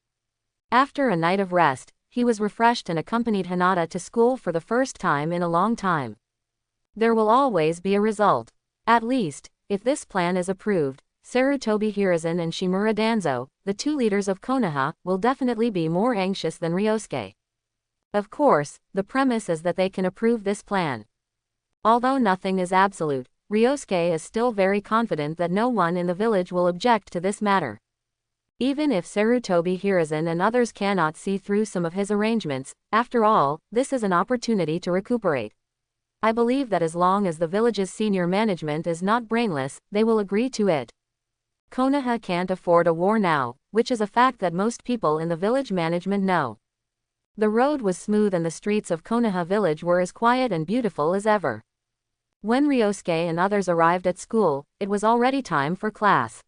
After a night of rest, he was refreshed and accompanied Hinata to school for the first time in a long time. There will always be a result. At least, if this plan is approved, Sarutobi Hiruzen and Shimura Danzo, the two leaders of Konoha, will definitely be more anxious than Ryosuke. Of course, the premise is that they can approve this plan. Although nothing is absolute, Ryosuke is still very confident that no one in the village will object to this matter. Even if Sarutobi Hiruzen and others cannot see through some of his arrangements, after all, this is an opportunity to recuperate. I believe that as long as the village's senior management is not brainless, they will agree to it. Konoha can't afford a war now, which is a fact that most people in the village management know. The road was smooth and the streets of Konoha village were as quiet and beautiful as ever. When Ryosuke and others arrived at school, it was already time for class.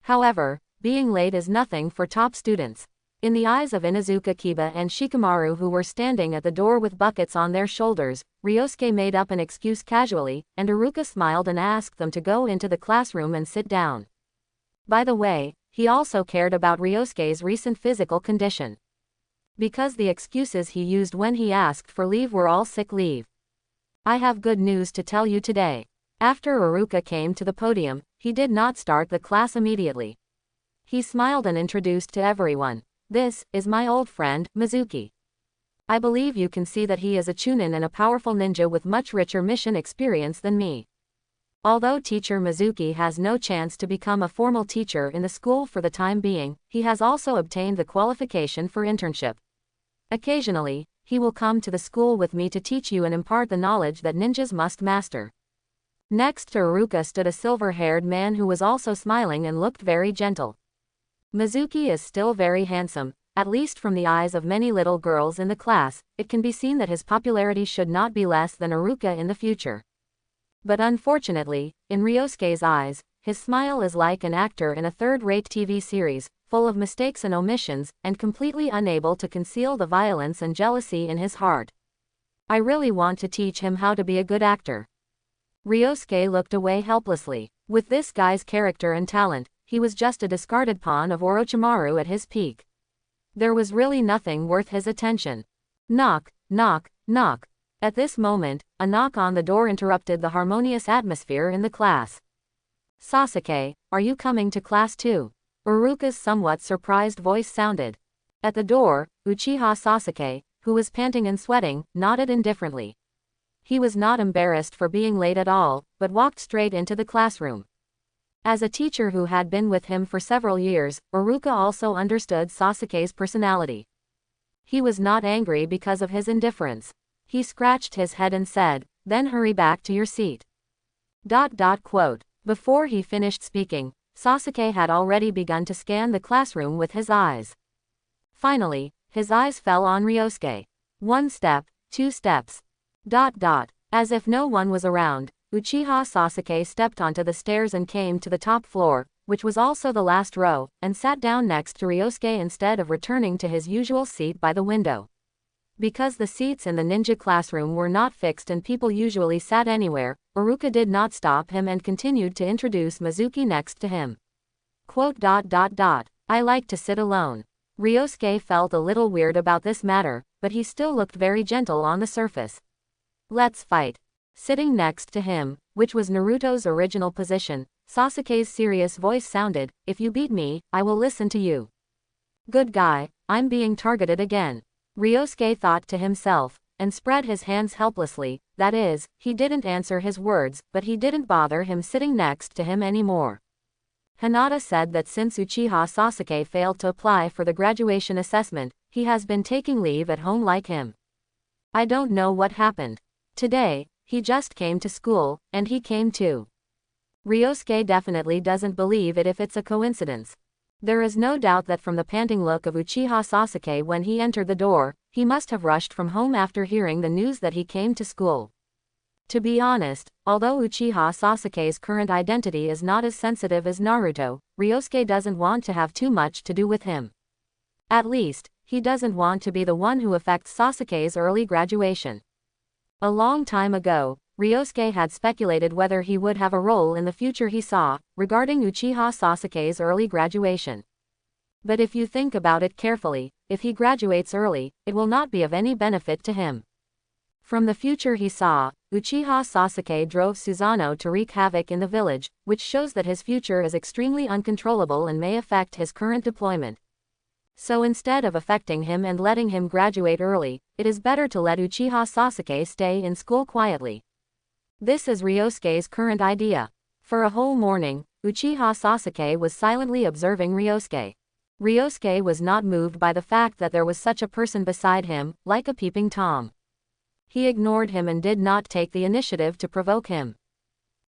However, being late is nothing for top students. In the eyes of Inuzuka Kiba and Shikamaru, who were standing at the door with buckets on their shoulders, Ryosuke made up an excuse casually, and Iruka smiled and asked them to go into the classroom and sit down. By the way, he also cared about Ryosuke's recent physical condition. Because the excuses he used when he asked for leave were all sick leave. I have good news to tell you today. After Iruka came to the podium, he did not start the class immediately. He smiled and introduced to everyone. This is my old friend, Mizuki. I believe you can see that he is a chunin and a powerful ninja with much richer mission experience than me. Although teacher Mizuki has no chance to become a formal teacher in the school for the time being, he has also obtained the qualification for internship. Occasionally, he will come to the school with me to teach you and impart the knowledge that ninjas must master. Next to Iruka stood a silver-haired man who was also smiling and looked very gentle. Mizuki is still very handsome, at least from the eyes of many little girls in the class. It can be seen that his popularity should not be less than Iruka in the future. But unfortunately, in Ryosuke's eyes, his smile is like an actor in a third-rate TV series, full of mistakes and omissions, and completely unable to conceal the violence and jealousy in his heart. I really want to teach him how to be a good actor. Ryosuke looked away helplessly. With this guy's character and talent, he was just a discarded pawn of Orochimaru at his peak. There was really nothing worth his attention. Knock, knock, knock. At this moment, a knock on the door interrupted the harmonious atmosphere in the class. Sasuke, are you coming to class too? Iruka's somewhat surprised voice sounded. At the door, Uchiha Sasuke, who was panting and sweating, nodded indifferently. He was not embarrassed for being late at all, but walked straight into the classroom. As a teacher who had been with him for several years, Iruka also understood Sasuke's personality. He was not angry because of his indifference. He scratched his head and said, "Then hurry back to your seat." Before he finished speaking, Sasuke had already begun to scan the classroom with his eyes. Finally, his eyes fell on Ryosuke. 1 step, 2 steps. As if no one was around, Uchiha Sasuke stepped onto the stairs and came to the top floor, which was also the last row, and sat down next to Ryosuke instead of returning to his usual seat by the window. Because the seats in the ninja classroom were not fixed and people usually sat anywhere, Iruka did not stop him and continued to introduce Mizuki next to him. I like to sit alone. Ryosuke felt a little weird about this matter, but he still looked very gentle on the surface. Let's fight. Sitting next to him, which was Naruto's original position, Sasuke's serious voice sounded, "If you beat me, I will listen to you." Good guy, I'm being targeted again. Ryosuke thought to himself, and spread his hands helplessly. That is, he didn't answer his words, but he didn't bother him sitting next to him anymore. Hinata said that since Uchiha Sasuke failed to apply for the graduation assessment, he has been taking leave at home like him. I don't know what happened. Today, he just came to school, and he came too. Ryosuke definitely doesn't believe it if it's a coincidence. There is no doubt that from the panting look of Uchiha Sasuke when he entered the door, he must have rushed from home after hearing the news that he came to school. To be honest, although Uchiha Sasuke's current identity is not as sensitive as Naruto, Ryosuke doesn't want to have too much to do with him. At least, he doesn't want to be the one who affects Sasuke's early graduation. A long time ago, Ryosuke had speculated whether he would have a role in the future he saw, regarding Uchiha Sasuke's early graduation. But if you think about it carefully, if he graduates early, it will not be of any benefit to him. From the future he saw, Uchiha Sasuke drove Susanoo to wreak havoc in the village, which shows that his future is extremely uncontrollable and may affect his current deployment. So instead of affecting him and letting him graduate early, it is better to let Uchiha Sasuke stay in school quietly. This is Ryosuke's current idea. For a whole morning, Uchiha Sasuke was silently observing Ryosuke. Ryosuke was not moved by the fact that there was such a person beside him, like a peeping Tom. He ignored him and did not take the initiative to provoke him.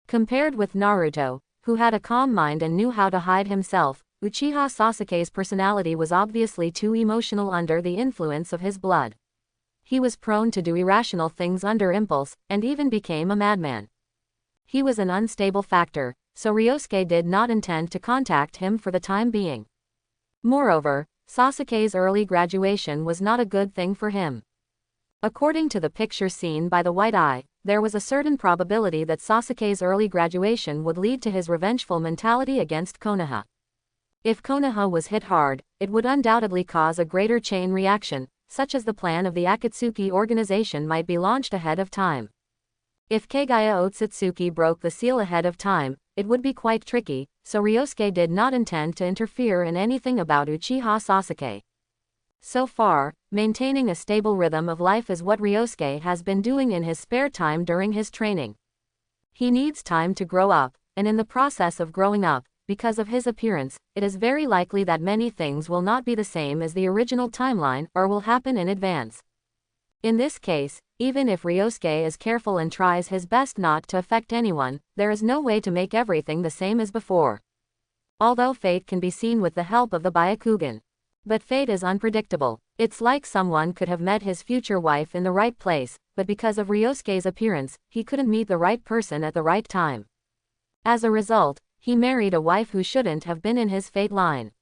Compared with Naruto, who had a calm mind and knew how to hide himself, Uchiha Sasuke's personality was obviously too emotional under the influence of his blood. He was prone to do irrational things under impulse, and even became a madman. He was an unstable factor, so Ryosuke did not intend to contact him for the time being. Moreover, Sasuke's early graduation was not a good thing for him. According to the picture seen by the White Eye, there was a certain probability that Sasuke's early graduation would lead to his revengeful mentality against Konoha. If Konoha was hit hard, it would undoubtedly cause a greater chain reaction, such as the plan of the Akatsuki organization might be launched ahead of time. If Kagaya Otsutsuki broke the seal ahead of time, it would be quite tricky, so Ryosuke did not intend to interfere in anything about Uchiha Sasuke. So far, maintaining a stable rhythm of life is what Ryosuke has been doing in his spare time during his training. He needs time to grow up, and in the process of growing up, because of his appearance, it is very likely that many things will not be the same as the original timeline or will happen in advance. In this case, even if Ryosuke is careful and tries his best not to affect anyone, there is no way to make everything the same as before. Although fate can be seen with the help of the Byakugan. But fate is unpredictable. It's like someone could have met his future wife in the right place, but because of Ryosuke's appearance, he couldn't meet the right person at the right time. As a result, he married a wife who shouldn't have been in his fate line.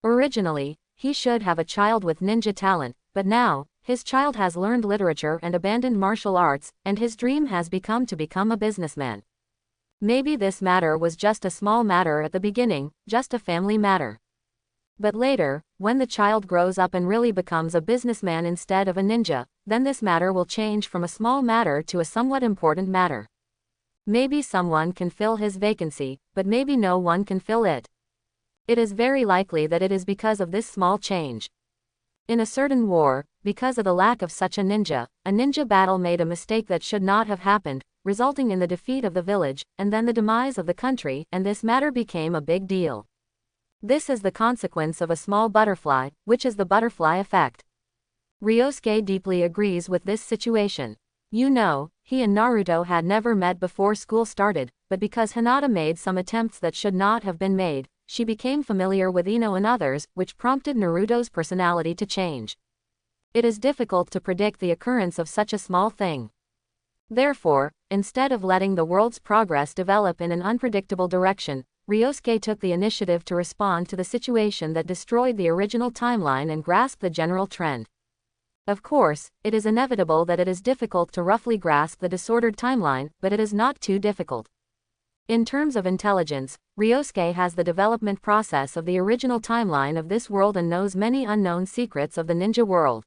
Originally, he should have a child with ninja talent, but now, his child has learned literature and abandoned martial arts, and his dream has become to become a businessman. Maybe this matter was just a small matter at the beginning, just a family matter. But later, when the child grows up and really becomes a businessman instead of a ninja, then this matter will change from a small matter to a somewhat important matter. Maybe someone can fill his vacancy, but maybe no one can fill it. It is very likely that it is because of this small change. In a certain war, because of the lack of such a ninja battle made a mistake that should not have happened, resulting in the defeat of the village, and then the demise of the country, and this matter became a big deal. This is the consequence of a small butterfly, which is the butterfly effect. Ryosuke deeply agrees with this situation. You know, he and Naruto had never met before school started, but because Hinata made some attempts that should not have been made, she became familiar with Ino and others, which prompted Naruto's personality to change. It is difficult to predict the occurrence of such a small thing. Therefore, instead of letting the world's progress develop in an unpredictable direction, Ryosuke took the initiative to respond to the situation that destroyed the original timeline and grasp the general trend. Of course, it is inevitable that it is difficult to roughly grasp the disordered timeline, but it is not too difficult. In terms of intelligence, Ryosuke has the development process of the original timeline of this world and knows many unknown secrets of the ninja world.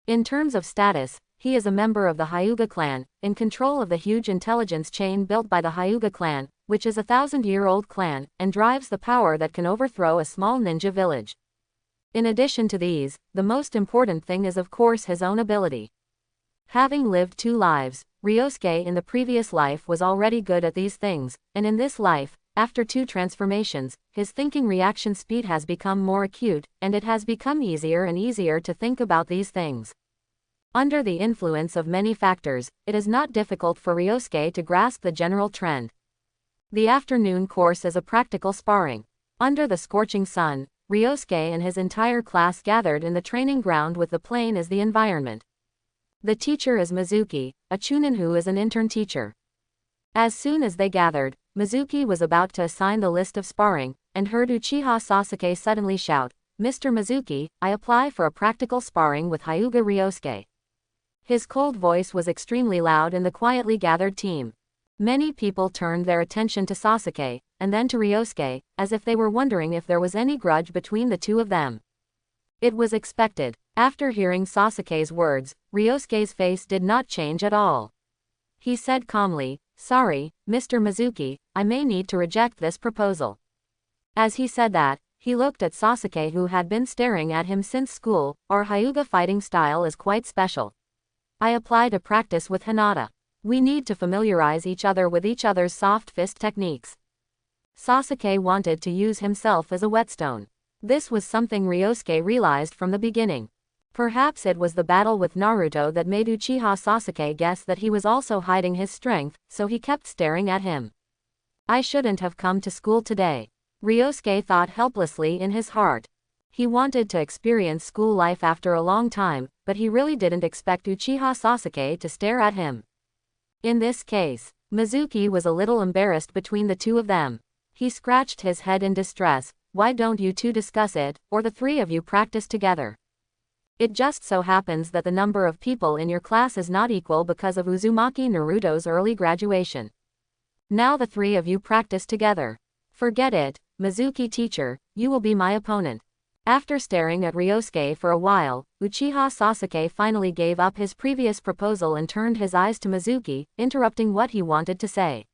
In terms of status, he is a member of the Hyuga clan, in control of the huge intelligence chain built by the Hyuga clan, which is a 1,000-year-old clan, and drives the power that can overthrow a small ninja village. In addition to these, the most important thing is of course his own ability. Having lived 2 lives, Ryosuke in the previous life was already good at these things, and in this life, after 2 transformations, his thinking reaction speed has become more acute, and it has become easier and easier to think about these things. Under the influence of many factors, it is not difficult for Ryosuke to grasp the general trend. The afternoon course is a practical sparring. Under the scorching sun, Ryosuke and his entire class gathered in the training ground with the plain as the environment. The teacher is Mizuki, a chunin who is an intern teacher. As soon as they gathered, Mizuki was about to assign the list of sparring, and heard Uchiha Sasuke suddenly shout, "Mr. Mizuki, I apply for a practical sparring with Hyuga Ryosuke." His cold voice was extremely loud in the quietly gathered team. Many people turned their attention to Sasuke, and then to Ryosuke, as if they were wondering if there was any grudge between the two of them. It was expected. After hearing Sasuke's words, Ryosuke's face did not change at all. He said calmly, "Sorry, Mr. Mizuki, I may need to reject this proposal." As he said that, he looked at Sasuke who had been staring at him since school. "Our Hyuga fighting style is quite special. I apply to practice with Hinata. We need to familiarize each other with each other's soft fist techniques." Sasuke wanted to use himself as a whetstone. This was something Ryosuke realized from the beginning. Perhaps it was the battle with Naruto that made Uchiha Sasuke guess that he was also hiding his strength, so he kept staring at him. "I shouldn't have come to school today," Ryosuke thought helplessly in his heart. He wanted to experience school life after a long time, but he really didn't expect Uchiha Sasuke to stare at him. In this case, Mizuki was a little embarrassed between the two of them. He scratched his head in distress. "Why don't you two discuss it, or the 3 of you practice together? It just so happens that the number of people in your class is not equal because of Uzumaki Naruto's early graduation. Now the 3 of you practice together." "Forget it, Mizuki teacher, you will be my opponent." After staring at Ryosuke for a while, Uchiha Sasuke finally gave up his previous proposal and turned his eyes to Mizuki, interrupting what he wanted to say.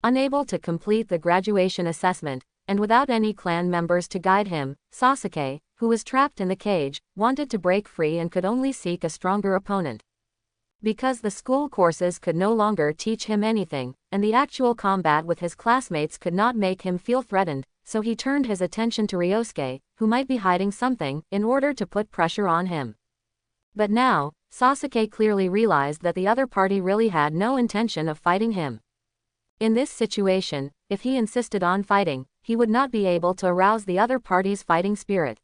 Unable to complete the graduation assessment, and without any clan members to guide him, Sasuke, who was trapped in the cage, wanted to break free and could only seek a stronger opponent. Because the school courses could no longer teach him anything, and the actual combat with his classmates could not make him feel threatened, so he turned his attention to Ryosuke, who might be hiding something, in order to put pressure on him. But now, Sasuke clearly realized that the other party really had no intention of fighting him. In this situation, if he insisted on fighting, he would not be able to arouse the other party's fighting spirit.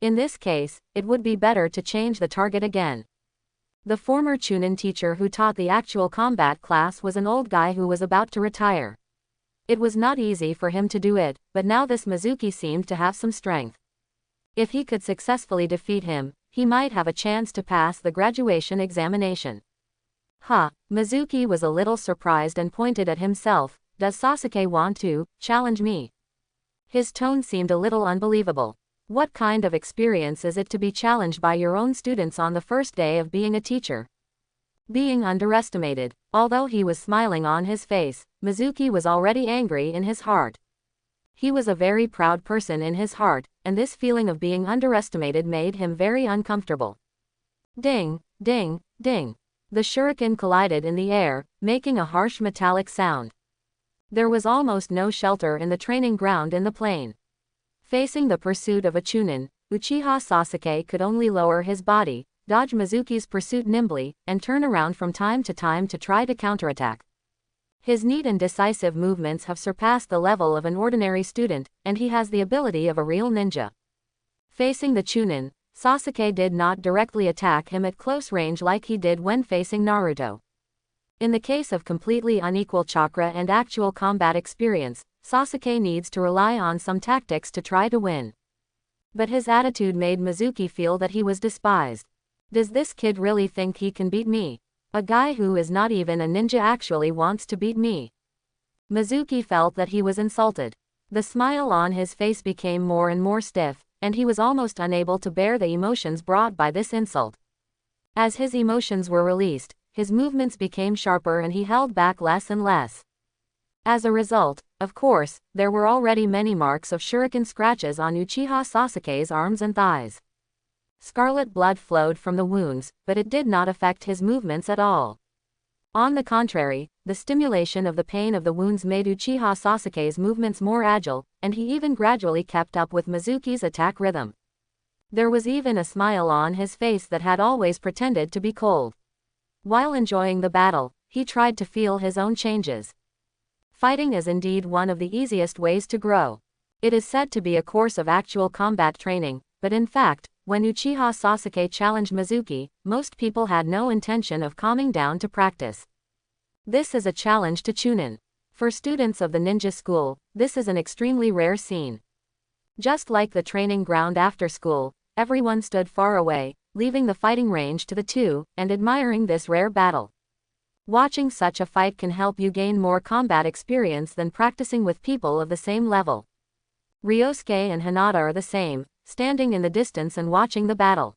In this case, it would be better to change the target again. The former Chunin teacher who taught the actual combat class was an old guy who was about to retire. It was not easy for him to do it, but now this Mizuki seemed to have some strength. If he could successfully defeat him, he might have a chance to pass the graduation examination. Mizuki was a little surprised and pointed at himself. Does Sasuke want to challenge me? His tone seemed a little unbelievable. What kind of experience is it to be challenged by your own students on the first day of being a teacher? Being underestimated. Although he was smiling on his face, Mizuki was already angry in his heart. He was a very proud person in his heart, and this feeling of being underestimated made him very uncomfortable. Ding, ding, ding. The shuriken collided in the air, making a harsh metallic sound. There was almost no shelter in the training ground in the plain. Facing the pursuit of a Chunin, Uchiha Sasuke could only lower his body, dodge Mizuki's pursuit nimbly, and turn around from time to time to try to counterattack. His neat and decisive movements have surpassed the level of an ordinary student, and he has the ability of a real ninja. Facing the Chunin, Sasuke did not directly attack him at close range like he did when facing Naruto. In the case of completely unequal chakra and actual combat experience, Sasuke needs to rely on some tactics to try to win. But his attitude made Mizuki feel that he was despised. Does this kid really think he can beat me? A guy who is not even a ninja actually wants to beat me. Mizuki felt that he was insulted. The smile on his face became more and more stiff, and he was almost unable to bear the emotions brought by this insult. As his emotions were released, his movements became sharper and he held back less and less. As a result, of course, there were already many marks of shuriken scratches on Uchiha Sasuke's arms and thighs. Scarlet blood flowed from the wounds, but it did not affect his movements at all. On the contrary, the stimulation of the pain of the wounds made Uchiha Sasuke's movements more agile, and he even gradually kept up with Mizuki's attack rhythm. There was even a smile on his face that had always pretended to be cold. While enjoying the battle, he tried to feel his own changes. Fighting is indeed one of the easiest ways to grow. It is said to be a course of actual combat training, but in fact, when Uchiha Sasuke challenged Mizuki, most people had no intention of calming down to practice. This is a challenge to Chunin. For students of the ninja school, this is an extremely rare scene. Just like the training ground after school, everyone stood far away, leaving the fighting range to the two, and admiring this rare battle. Watching such a fight can help you gain more combat experience than practicing with people of the same level. Ryosuke and Hinata are the same, standing in the distance and watching the battle.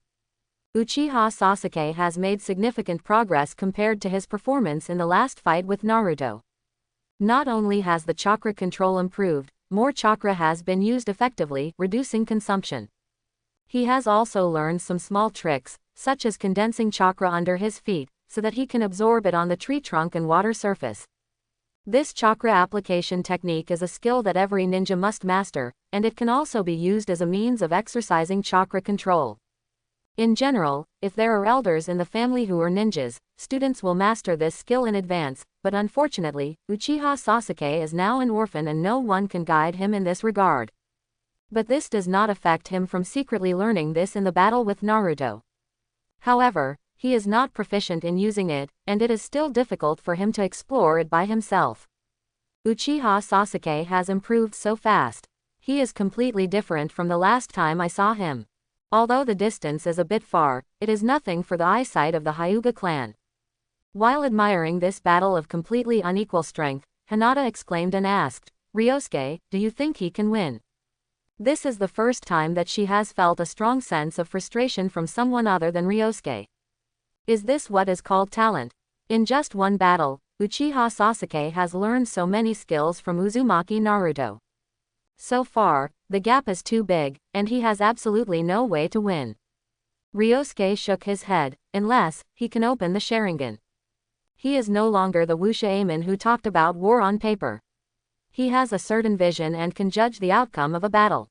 Uchiha Sasuke has made significant progress compared to his performance in the last fight with Naruto. Not only has the chakra control improved, more chakra has been used effectively, reducing consumption. He has also learned some small tricks, such as condensing chakra under his feet, so that he can absorb it on the tree trunk and water surface. This chakra application technique is a skill that every ninja must master, and it can also be used as a means of exercising chakra control. In general, if there are elders in the family who are ninjas, students will master this skill in advance, but unfortunately, Uchiha Sasuke is now an orphan and no one can guide him in this regard. But this does not affect him from secretly learning this in the battle with Naruto. However, he is not proficient in using it, and it is still difficult for him to explore it by himself. Uchiha Sasuke has improved so fast. He is completely different from the last time I saw him. Although the distance is a bit far, it is nothing for the eyesight of the Hyuga clan. While admiring this battle of completely unequal strength, Hinata exclaimed and asked, "Ryosuke, do you think he can win?" This is the first time that she has felt a strong sense of frustration from someone other than Ryosuke. Is this what is called talent? In just one battle, Uchiha Sasuke has learned so many skills from Uzumaki Naruto. So far, the gap is too big, and he has absolutely no way to win. Ryosuke shook his head. Unless he can open the Sharingan. He is no longer the wuxia Aemon who talked about war on paper. He has a certain vision and can judge the outcome of a battle.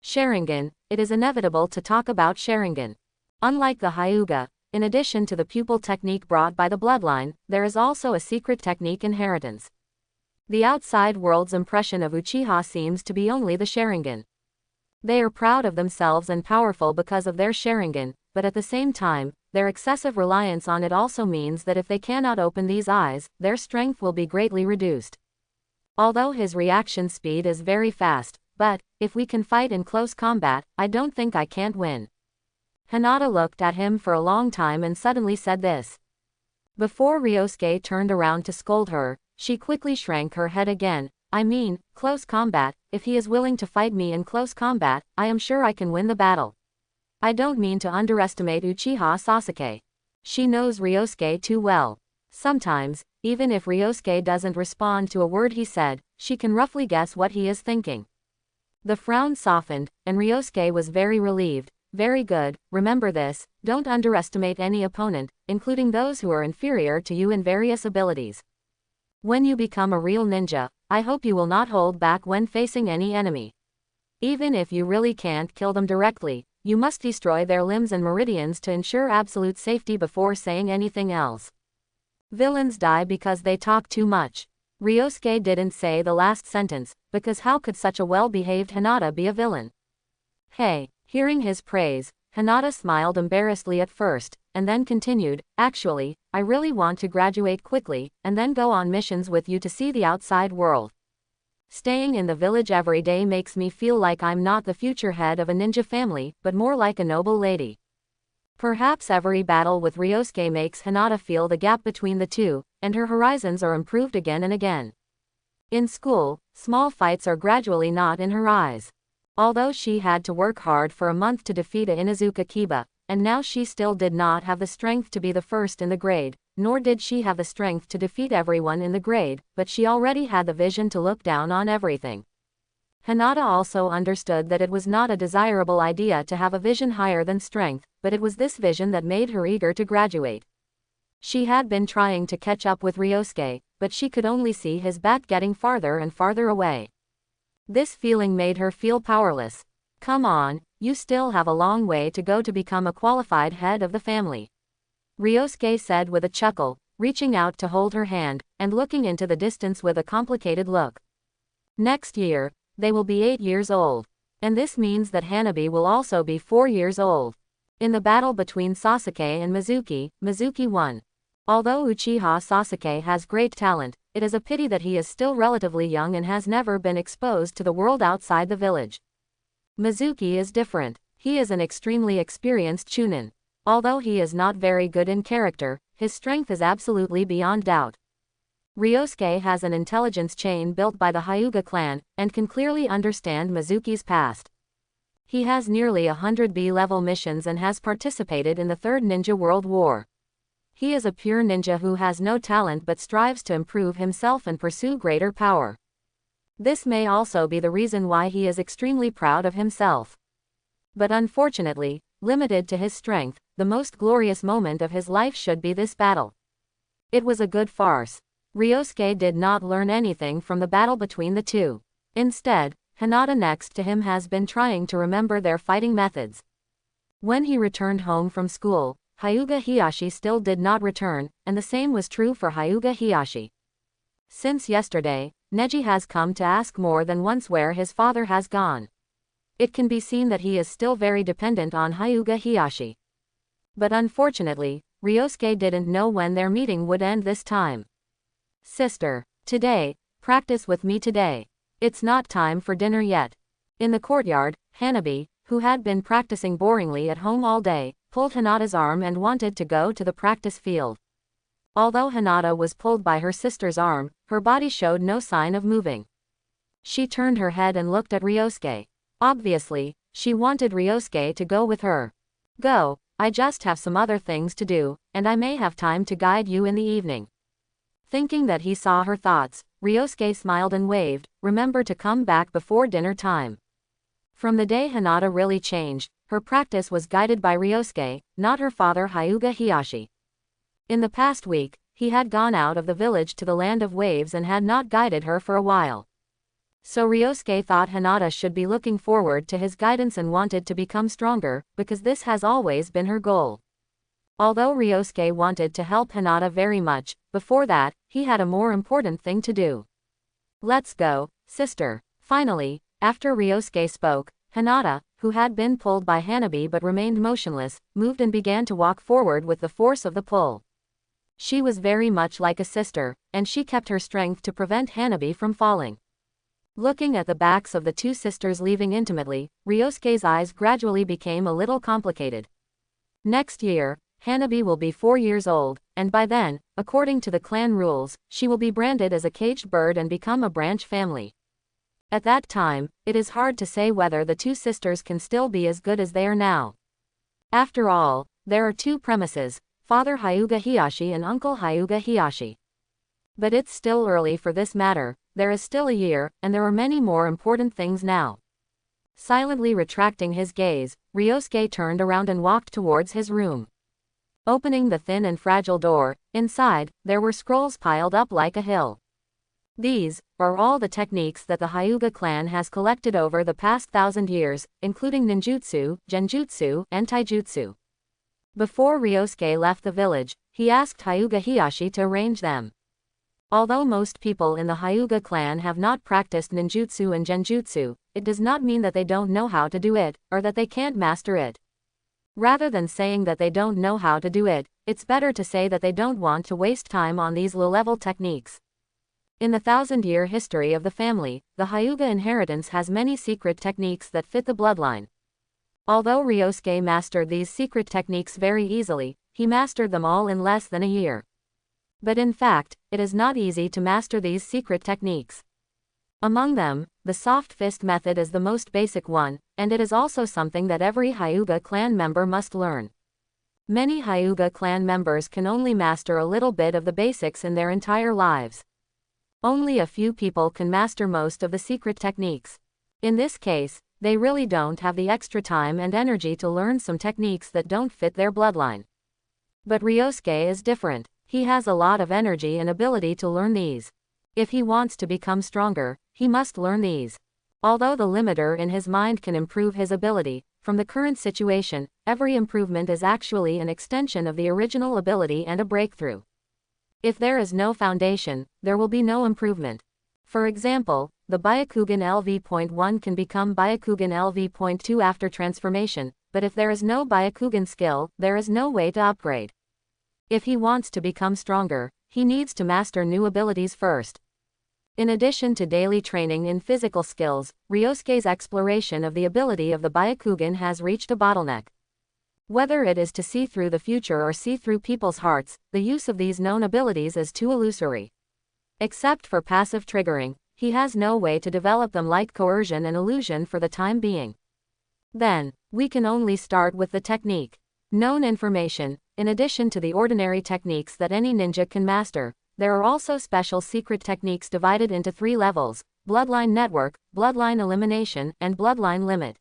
Sharingan, it is inevitable to talk about Sharingan. Unlike the Hyuga, in addition to the pupil technique brought by the bloodline, there is also a secret technique inheritance. The outside world's impression of Uchiha seems to be only the Sharingan. They are proud of themselves and powerful because of their Sharingan, but at the same time, their excessive reliance on it also means that if they cannot open these eyes, their strength will be greatly reduced. Although his reaction speed is very fast, but, if we can fight in close combat, I don't think I can't win. Hinata looked at him for a long time and suddenly said this. Before Ryosuke turned around to scold her, she quickly shrank her head again. I mean, close combat, if he is willing to fight me in close combat, I am sure I can win the battle. I don't mean to underestimate Uchiha Sasuke. She knows Ryosuke too well. Sometimes, even if Ryosuke doesn't respond to a word he said, she can roughly guess what he is thinking. The frown softened, and Ryosuke was very relieved. Very good, remember this, don't underestimate any opponent, including those who are inferior to you in various abilities. When you become a real ninja, I hope you will not hold back when facing any enemy. Even if you really can't kill them directly, you must destroy their limbs and meridians to ensure absolute safety before saying anything else. Villains die because they talk too much. Ryosuke didn't say the last sentence, because how could such a well-behaved Hinata be a villain? Hey, hearing his praise, Hinata smiled embarrassedly at first, and then continued, actually, I really want to graduate quickly, and then go on missions with you to see the outside world. Staying in the village every day makes me feel like I'm not the future head of a ninja family, but more like a noble lady. Perhaps every battle with Ryosuke makes Hinata feel the gap between the two, and her horizons are improved again and again. In school, small fights are gradually not in her eyes. Although she had to work hard for a month to defeat a Inuzuka Kiba, and now she still did not have the strength to be the first in the grade, nor did she have the strength to defeat everyone in the grade, but she already had the vision to look down on everything. Hinata also understood that it was not a desirable idea to have a vision higher than strength, but it was this vision that made her eager to graduate. She had been trying to catch up with Ryosuke, but she could only see his back getting farther and farther away. This feeling made her feel powerless. Come on, you still have a long way to go to become a qualified head of the family. Ryosuke said with a chuckle, reaching out to hold her hand, and looking into the distance with a complicated look. Next year, they will be 8 years old. And this means that Hanabi will also be 4 years old. In the battle between Sasuke and Mizuki, Mizuki won. Although Uchiha Sasuke has great talent, it is a pity that he is still relatively young and has never been exposed to the world outside the village. Mizuki is different. He is an extremely experienced chunin. Although he is not very good in character, his strength is absolutely beyond doubt. Ryosuke has an intelligence chain built by the Hyuga clan, and can clearly understand Mizuki's past. He has nearly 100 B-level missions and has participated in the Third Ninja World War. He is a pure ninja who has no talent but strives to improve himself and pursue greater power. This may also be the reason why he is extremely proud of himself. But unfortunately, limited to his strength, the most glorious moment of his life should be this battle. It was a good farce. Ryosuke did not learn anything from the battle between the two. Instead, Hinata next to him has been trying to remember their fighting methods. When he returned home from school, Hyuga Hiyashi still did not return, and the same was true for Hyuga Hiyashi. Since yesterday, Neji has come to ask more than once where his father has gone. It can be seen that he is still very dependent on Hyuga Hiyashi. But unfortunately, Ryosuke didn't know when their meeting would end this time. Sister, today, practice with me today. It's not time for dinner yet. In the courtyard, Hanabi, who had been practicing boringly at home all day, pulled Hinata's arm and wanted to go to the practice field. Although Hinata was pulled by her sister's arm, her body showed no sign of moving. She turned her head and looked at Ryosuke. Obviously, she wanted Ryosuke to go with her. Go, I just have some other things to do, and I may have time to guide you in the evening. Thinking that he saw her thoughts, Ryosuke smiled and waved, remember to come back before dinner time. From the day Hinata really changed, her practice was guided by Ryosuke, not her father Hyuga Hiyashi. In the past week, he had gone out of the village to the land of waves and had not guided her for a while. So Ryosuke thought Hinata should be looking forward to his guidance and wanted to become stronger, because this has always been her goal. Although Ryosuke wanted to help Hinata very much, before that, he had a more important thing to do. Let's go, sister. Finally, after Ryosuke spoke, Hinata, who had been pulled by Hanabi but remained motionless, moved and began to walk forward with the force of the pull. She was very much like a sister, and she kept her strength to prevent Hanabi from falling. Looking at the backs of the two sisters leaving intimately, Ryosuke's eyes gradually became a little complicated. Next year, Hanabi will be 4 years old, and by then, according to the clan rules, she will be branded as a caged bird and become a branch family. At that time, it is hard to say whether the two sisters can still be as good as they are now. After all, there are two premises, Father Hyuga Hiyashi and Uncle Hyuga Hiyashi. But it's still early for this matter, there is still a year, and there are many more important things now. Silently retracting his gaze, Ryosuke turned around and walked towards his room. Opening the thin and fragile door, inside, there were scrolls piled up like a hill. These are all the techniques that the Hyuga clan has collected over the past 1,000 years, including ninjutsu, genjutsu, and taijutsu. Before Ryosuke left the village, he asked Hyuga Hiyashi to arrange them. Although most people in the Hyuga clan have not practiced ninjutsu and genjutsu, it does not mean that they don't know how to do it, or that they can't master it. Rather than saying that they don't know how to do it, it's better to say that they don't want to waste time on these low-level techniques. In the 1,000-year history of the family, the Hyuga inheritance has many secret techniques that fit the bloodline. Although Ryosuke mastered these secret techniques very easily, he mastered them all in less than a year. But in fact, it is not easy to master these secret techniques. Among them, the soft fist method is the most basic one, and it is also something that every Hyuga clan member must learn. Many Hyuga clan members can only master a little bit of the basics in their entire lives. Only a few people can master most of the secret techniques. In this case, they really don't have the extra time and energy to learn some techniques that don't fit their bloodline. But Ryosuke is different. He has a lot of energy and ability to learn these. If he wants to become stronger, he must learn these. Although the limiter in his mind can improve his ability, from the current situation, every improvement is actually an extension of the original ability and a breakthrough. If there is no foundation, there will be no improvement. For example, the Byakugan LV.1 can become Byakugan LV.2 after transformation, but if there is no Byakugan skill, there is no way to upgrade. If he wants to become stronger, he needs to master new abilities first. In addition to daily training in physical skills, Ryosuke's exploration of the ability of the Byakugan has reached a bottleneck. Whether it is to see through the future or see through people's hearts, the use of these known abilities is too illusory. Except for passive triggering, he has no way to develop them like coercion and illusion for the time being. Then, we can only start with the technique. Known information. In addition to the ordinary techniques that any ninja can master, there are also special secret techniques divided into 3 levels: bloodline network, bloodline elimination, and bloodline limit.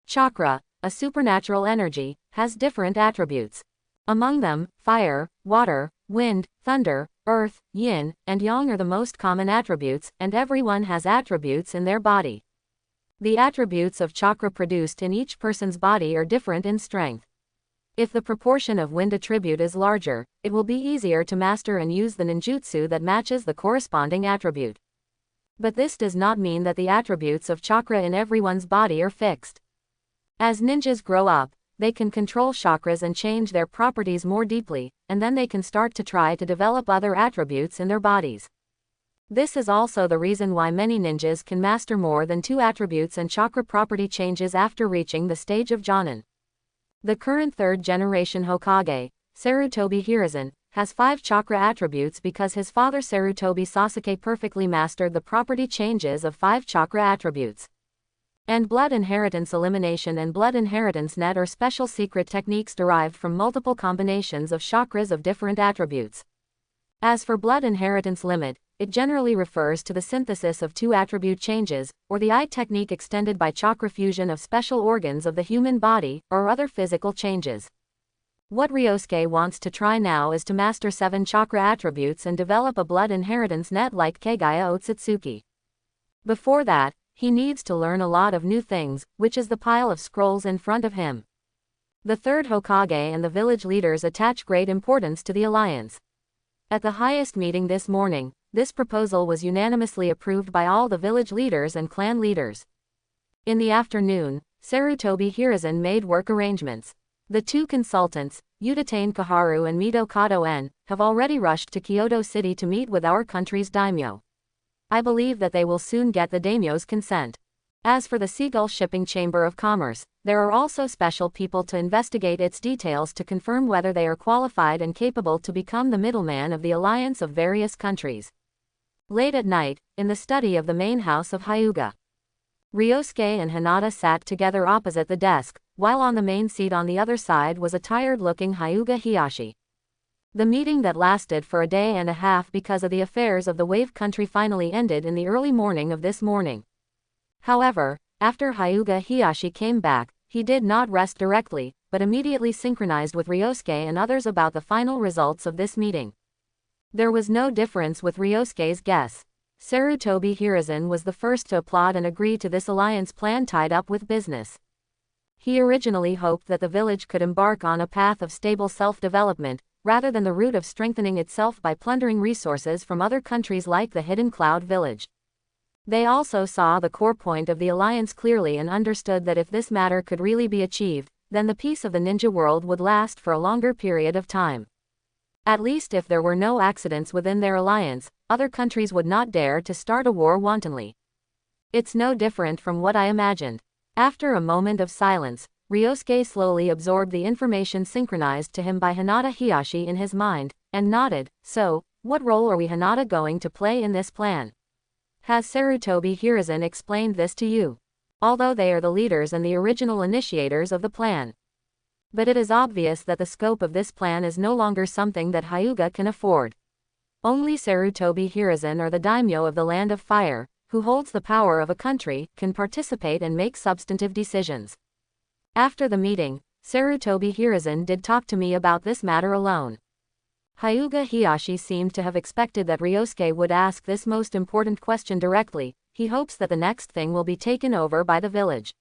Chakra, a supernatural energy, has different attributes. Among them, fire, water, wind, thunder, earth, yin, and yang are the most common attributes, and everyone has attributes in their body. The attributes of chakra produced in each person's body are different in strength. If the proportion of wind attribute is larger, it will be easier to master and use the ninjutsu that matches the corresponding attribute. But this does not mean that the attributes of chakra in everyone's body are fixed. As ninjas grow up, they can control chakras and change their properties more deeply, and then they can start to try to develop other attributes in their bodies. This is also the reason why many ninjas can master more than 2 attributes and chakra property changes after reaching the stage of Jonin. The current 3rd generation Hokage, Sarutobi Hiruzen, has 5 chakra attributes because his father Sarutobi Sasuke perfectly mastered the property changes of 5 chakra attributes. And blood inheritance elimination and blood inheritance net are special secret techniques derived from multiple combinations of chakras of different attributes. As for blood inheritance limit, it generally refers to the synthesis of two attribute changes, or the eye technique extended by chakra fusion of special organs of the human body, or other physical changes. What Ryosuke wants to try now is to master 7 chakra attributes and develop a blood inheritance net like Kagaya Otsutsuki. Before that, he needs to learn a lot of new things, which is the pile of scrolls in front of him. The third Hokage and the village leaders attach great importance to the alliance. At the highest meeting this morning, this proposal was unanimously approved by all the village leaders and clan leaders. In the afternoon, Sarutobi Hiruzen made work arrangements. The 2 consultants, Utatane Kaharu and Mito Kato-en, have already rushed to Kyoto City to meet with our country's daimyo. I believe that they will soon get the daimyo's consent. As for the Seagull Shipping Chamber of Commerce, there are also special people to investigate its details to confirm whether they are qualified and capable to become the middleman of the alliance of various countries. Late at night, in the study of the main house of Hyuga, Ryosuke and Hinata sat together opposite the desk, while on the main seat on the other side was a tired-looking Hyuga Hiyashi. The meeting that lasted for a day and a half because of the affairs of the Wave Country finally ended in the early morning of this morning. However, after Hyuga Hiyashi came back, he did not rest directly, but immediately synchronized with Ryosuke and others about the final results of this meeting. There was no difference with Ryosuke's guess. Sarutobi Hiruzen was the first to applaud and agree to this alliance plan tied up with business. He originally hoped that the village could embark on a path of stable self-development, rather than the route of strengthening itself by plundering resources from other countries like the Hidden Cloud Village. They also saw the core point of the alliance clearly and understood that if this matter could really be achieved, then the peace of the ninja world would last for a longer period of time. At least if there were no accidents within their alliance, other countries would not dare to start a war wantonly. It's no different from what I imagined. After a moment of silence, Ryosuke slowly absorbed the information synchronized to him by Hinata Hiyashi in his mind, and nodded. So, what role are we Hinata going to play in this plan? Has Sarutobi Hiruzen explained this to you? Although they are the leaders and the original initiators of the plan. But it is obvious that the scope of this plan is no longer something that Hyuga can afford. Only Sarutobi Hiruzen or the daimyo of the Land of Fire, who holds the power of a country, can participate and make substantive decisions. After the meeting, Sarutobi Hiruzen did talk to me about this matter alone. Hyuga Hiyashi seemed to have expected that Ryosuke would ask this most important question directly. He hopes that the next thing will be taken over by the village.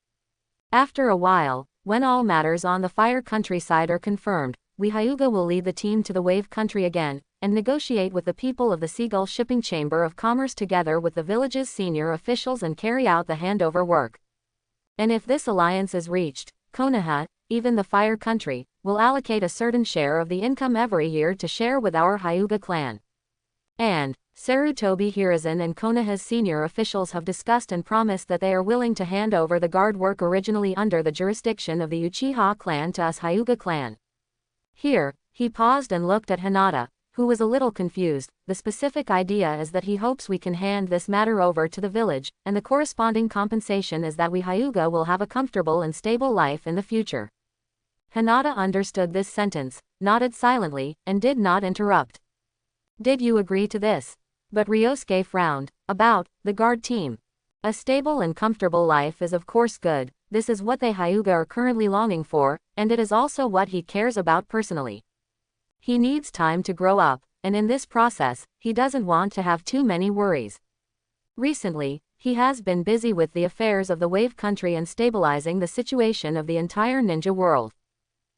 After a while, when all matters on the Fire countryside are confirmed, we Hyuga will lead the team to the Wave Country again, and negotiate with the people of the Seagull Shipping Chamber of Commerce together with the village's senior officials and carry out the handover work. And if this alliance is reached, Konoha, even the Fire Country, will allocate a certain share of the income every year to share with our Hyuga clan. And Sarutobi Hiruzen and Konoha's senior officials have discussed and promised that they are willing to hand over the guard work originally under the jurisdiction of the Uchiha clan to us Hyuga clan. Here, he paused and looked at Hinata, who was a little confused. The specific idea is that he hopes we can hand this matter over to the village, and the corresponding compensation is that we Hyuga will have a comfortable and stable life in the future. Hinata understood this sentence, nodded silently, and did not interrupt. Did you agree to this? But Ryosuke frowned. About the guard team. A stable and comfortable life is of course good. This is what they Hyuga are currently longing for, and it is also what he cares about personally. He needs time to grow up, and in this process, he doesn't want to have too many worries. Recently, he has been busy with the affairs of the Wave Country and stabilizing the situation of the entire ninja world.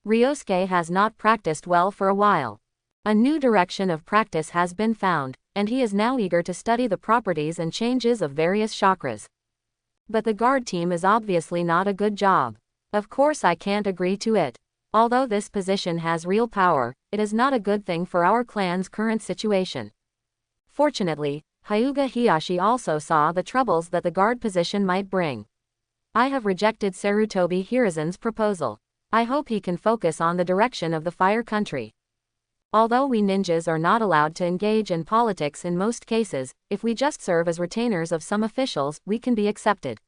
Ryosuke has not practiced well for a while. A new direction of practice has been found, and he is now eager to study the properties and changes of various chakras. But the guard team is obviously not a good job. Of course I can't agree to it. Although this position has real power, it is not a good thing for our clan's current situation. Fortunately, Hyuga Hiyashi also saw the troubles that the guard position might bring. I have rejected Sarutobi Hiruzen's proposal. I hope he can focus on the direction of the Fire Country. Although we ninjas are not allowed to engage in politics in most cases, if we just serve as retainers of some officials, we can be accepted.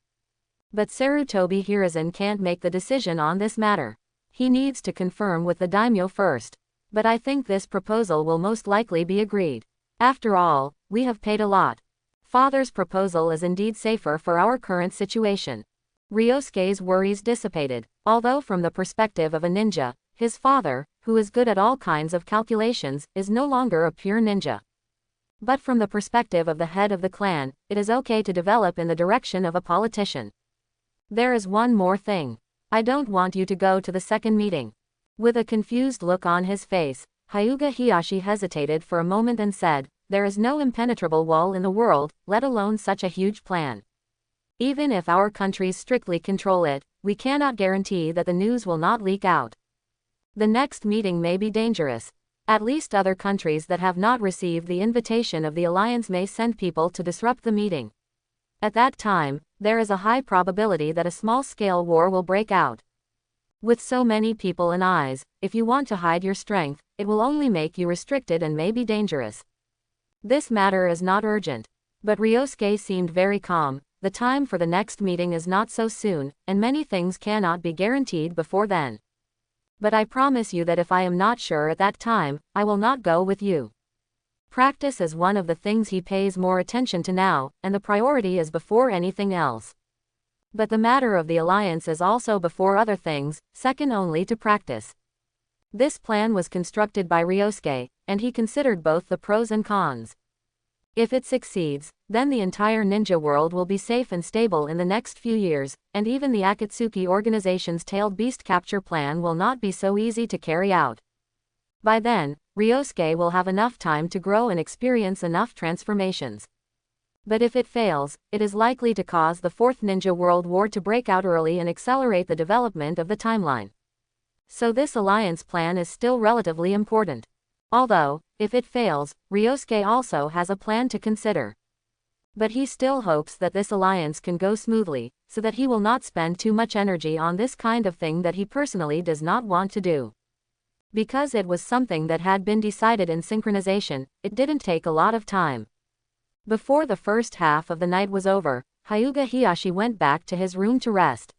But Sarutobi Hiruzen can't make the decision on this matter. He needs to confirm with the daimyo first. But I think this proposal will most likely be agreed. After all, we have paid a lot. Father's proposal is indeed safer for our current situation. Ryosuke's worries dissipated. Although from the perspective of a ninja, his father, who is good at all kinds of calculations, is no longer a pure ninja. But from the perspective of the head of the clan, it is okay to develop in the direction of a politician. There is one more thing. I don't want you to go to the second meeting. With a confused look on his face, Hyuga Hiyashi hesitated for a moment and said, there is no impenetrable wall in the world, let alone such a huge plan. Even if our countries strictly control it, we cannot guarantee that the news will not leak out. The next meeting may be dangerous. At least other countries that have not received the invitation of the alliance may send people to disrupt the meeting. At that time, there is a high probability that a small-scale war will break out. With so many people and eyes, if you want to hide your strength, it will only make you restricted and may be dangerous. This matter is not urgent. But Ryosuke seemed very calm. The time for the next meeting is not so soon, and many things cannot be guaranteed before then. But I promise you that if I am not sure at that time, I will not go with you. Practice is one of the things he pays more attention to now, and the priority is before anything else. But the matter of the alliance is also before other things, second only to practice. This plan was constructed by Ryosuke, and he considered both the pros and cons. If it succeeds, then the entire ninja world will be safe and stable in the next few years, and even the Akatsuki organization's tailed beast capture plan will not be so easy to carry out. By then, Ryosuke will have enough time to grow and experience enough transformations. But if it fails, it is likely to cause the Fourth Ninja World War to break out early and accelerate the development of the timeline. So this alliance plan is still relatively important. Although, if it fails, Ryosuke also has a plan to consider. But he still hopes that this alliance can go smoothly, so that he will not spend too much energy on this kind of thing that he personally does not want to do. Because it was something that had been decided in synchronization, it didn't take a lot of time. Before the first half of the night was over, Hyuga Hiyashi went back to his room to rest.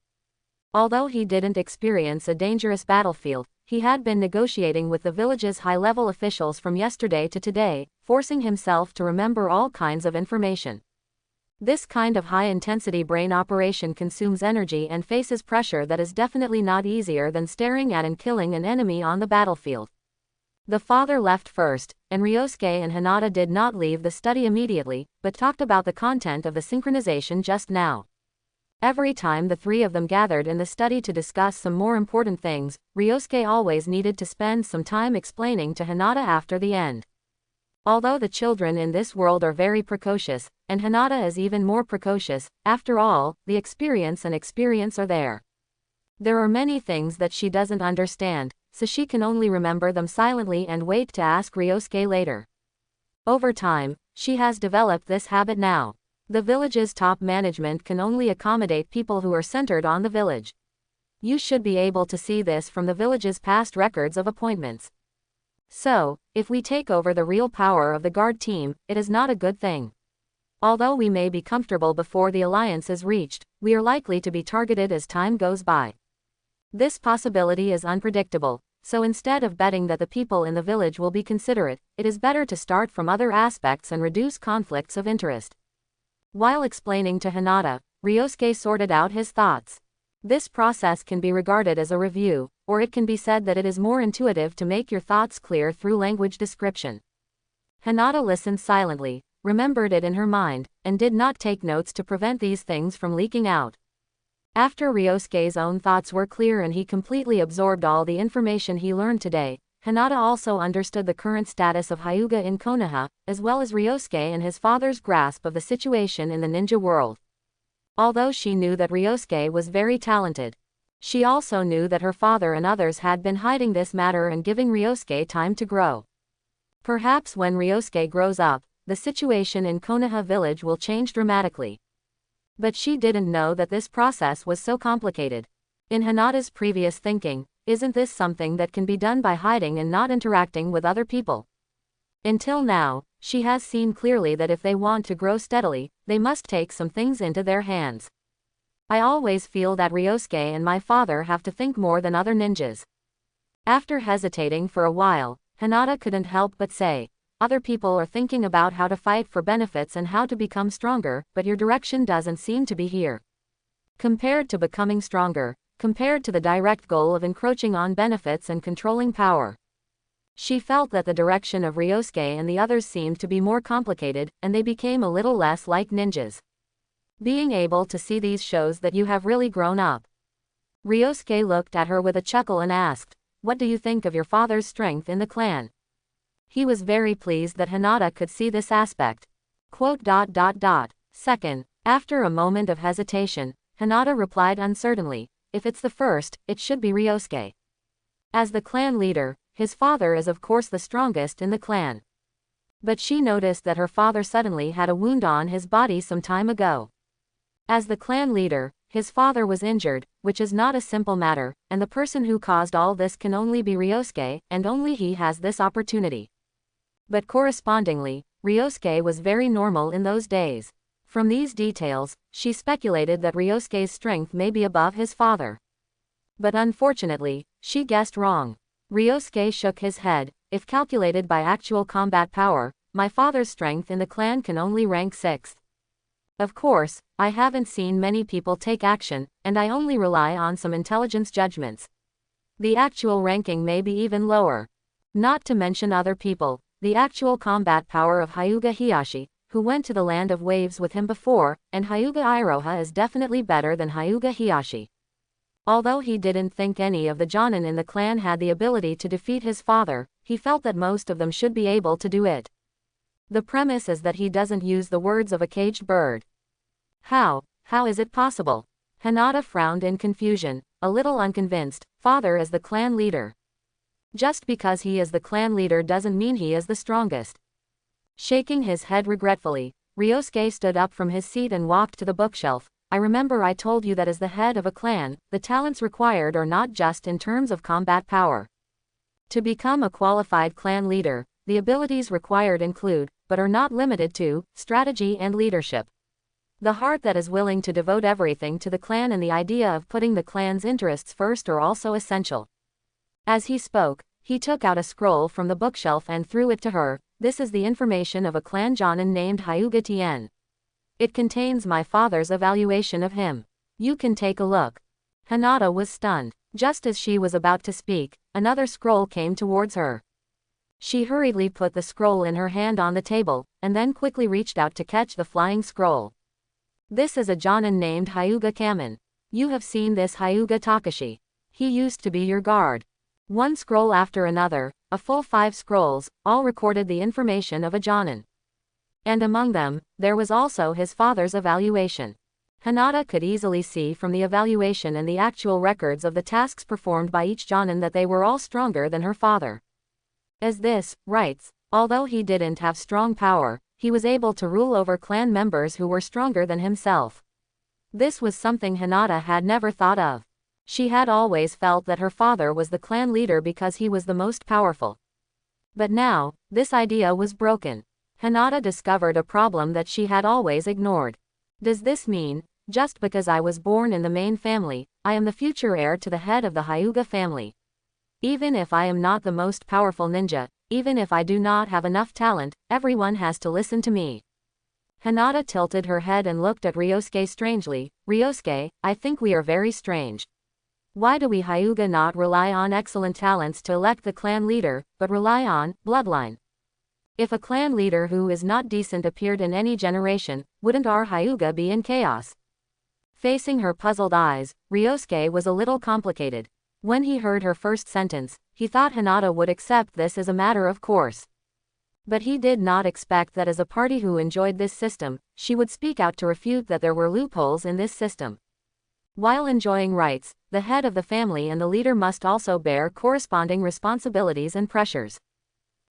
Although he didn't experience a dangerous battlefield, he had been negotiating with the village's high-level officials from yesterday to today, forcing himself to remember all kinds of information. This kind of high-intensity brain operation consumes energy and faces pressure that is definitely not easier than staring at and killing an enemy on the battlefield. The father left first, and Ryosuke and Hinata did not leave the study immediately, but talked about the content of the synchronization just now. Every time the three of them gathered in the study to discuss some more important things, Ryosuke always needed to spend some time explaining to Hinata after the end. Although the children in this world are very precocious, and Hinata is even more precocious, after all, the experience are there. There are many things that she doesn't understand, so she can only remember them silently and wait to ask Ryosuke later. Over time, she has developed this habit now. The village's top management can only accommodate people who are centered on the village. You should be able to see this from the village's past records of appointments. So, if we take over the real power of the guard team, it is not a good thing. Although we may be comfortable before the alliance is reached, we are likely to be targeted as time goes by. This possibility is unpredictable, so instead of betting that the people in the village will be considerate, it is better to start from other aspects and reduce conflicts of interest. While explaining to Hinata, Ryosuke sorted out his thoughts. This process can be regarded as a review, or it can be said that it is more intuitive to make your thoughts clear through language description. Hinata listened silently, remembered it in her mind, and did not take notes to prevent these things from leaking out. After Ryosuke's own thoughts were clear and he completely absorbed all the information he learned today, Hinata also understood the current status of Hyuga in Konoha, as well as Ryosuke and his father's grasp of the situation in the ninja world. Although she knew that Ryosuke was very talented, she also knew that her father and others had been hiding this matter and giving Ryosuke time to grow. Perhaps when Ryosuke grows up, the situation in Konoha village will change dramatically. But she didn't know that this process was so complicated. In Hinata's previous thinking, isn't this something that can be done by hiding and not interacting with other people? Until now, she has seen clearly that if they want to grow steadily, they must take some things into their hands. I always feel that Ryosuke and my father have to think more than other ninjas. After hesitating for a while, Hinata couldn't help but say, Other people are thinking about how to fight for benefits and how to become stronger, but your direction doesn't seem to be here. Compared to becoming stronger, compared to the direct goal of encroaching on benefits and controlling power. She felt that the direction of Ryosuke and the others seemed to be more complicated, and they became a little less like ninjas. Being able to see these shows that you have really grown up. Ryosuke looked at her with a chuckle and asked, "What do you think of your father's strength in the clan?" He was very pleased that Hinata could see this aspect. Second, after a moment of hesitation, Hinata replied uncertainly, "If it's the first, it should be Ryosuke. As the clan leader, his father is of course the strongest in the clan." But she noticed that her father suddenly had a wound on his body some time ago. As the clan leader, his father was injured, which is not a simple matter, and the person who caused all this can only be Ryosuke, and only he has this opportunity. But correspondingly, Ryosuke was very normal in those days. From these details, she speculated that Ryosuke's strength may be above his father. But unfortunately, she guessed wrong. Ryosuke shook his head. "If calculated by actual combat power, my father's strength in the clan can only rank 6th. Of course, I haven't seen many people take action, and I only rely on some intelligence judgments. The actual ranking may be even lower. Not to mention other people, the actual combat power of Hyuga Hiyashi, who went to the Land of Waves with him before, and Hyuga Iroha is definitely better than Hyuga Hiyashi." Although he didn't think any of the Jonin in the clan had the ability to defeat his father, he felt that most of them should be able to do it. The premise is that he doesn't use the words of a caged bird. How is it possible? Hinata frowned in confusion, a little unconvinced. Father is the clan leader. Just because he is the clan leader doesn't mean he is the strongest. Shaking his head regretfully, Ryosuke stood up from his seat and walked to the bookshelf. "I remember I told you that as the head of a clan, the talents required are not just in terms of combat power. To become a qualified clan leader, the abilities required include, but are not limited to, strategy and leadership. The heart that is willing to devote everything to the clan and the idea of putting the clan's interests first are also essential." As he spoke, he took out a scroll from the bookshelf and threw it to her. "This is the information of a clan Jonin named Hyuga Tien. It contains my father's evaluation of him. You can take a look." Hinata was stunned. Just as she was about to speak, another scroll came towards her. She hurriedly put the scroll in her hand on the table, and then quickly reached out to catch the flying scroll. "This is a Jonin named Hyuga Kamen. You have seen this Hyuga Takashi. He used to be your guard." One scroll after another, a full 5 scrolls, all recorded the information of a Jonin. And among them, there was also his father's evaluation. Hinata could easily see from the evaluation and the actual records of the tasks performed by each Jonin that they were all stronger than her father. As this writes, although he didn't have strong power, he was able to rule over clan members who were stronger than himself. This was something Hinata had never thought of. She had always felt that her father was the clan leader because he was the most powerful. But now, this idea was broken. Hinata discovered a problem that she had always ignored. Does this mean, just because I was born in the main family, I am the future heir to the head of the Hyuga family? Even if I am not the most powerful ninja, even if I do not have enough talent, everyone has to listen to me. Hinata tilted her head and looked at Ryosuke strangely. "Ryosuke, I think we are very strange. Why do we Hyuga not rely on excellent talents to elect the clan leader, but rely on bloodline? If a clan leader who is not decent appeared in any generation, wouldn't our Hyuga be in chaos?" Facing her puzzled eyes, Ryosuke was a little complicated. When he heard her first sentence, he thought Hinata would accept this as a matter of course. But he did not expect that as a party who enjoyed this system, she would speak out to refute that there were loopholes in this system. While enjoying rights, the head of the family and the leader must also bear corresponding responsibilities and pressures.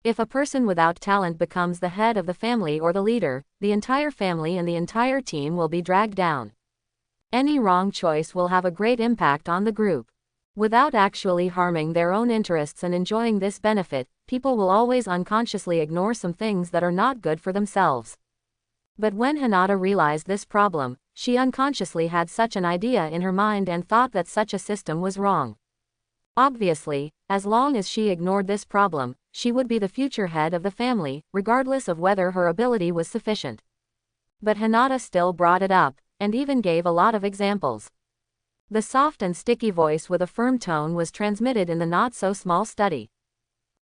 If a person without talent becomes the head of the family or the leader, the entire family and the entire team will be dragged down. Any wrong choice will have a great impact on the group. Without actually harming their own interests and enjoying this benefit, people will always unconsciously ignore some things that are not good for themselves. But when Hinata realized this problem, she unconsciously had such an idea in her mind and thought that such a system was wrong. Obviously, as long as she ignored this problem, she would be the future head of the family, regardless of whether her ability was sufficient. But Hinata still brought it up, and even gave a lot of examples. The soft and sticky voice with a firm tone was transmitted in the not-so-small study.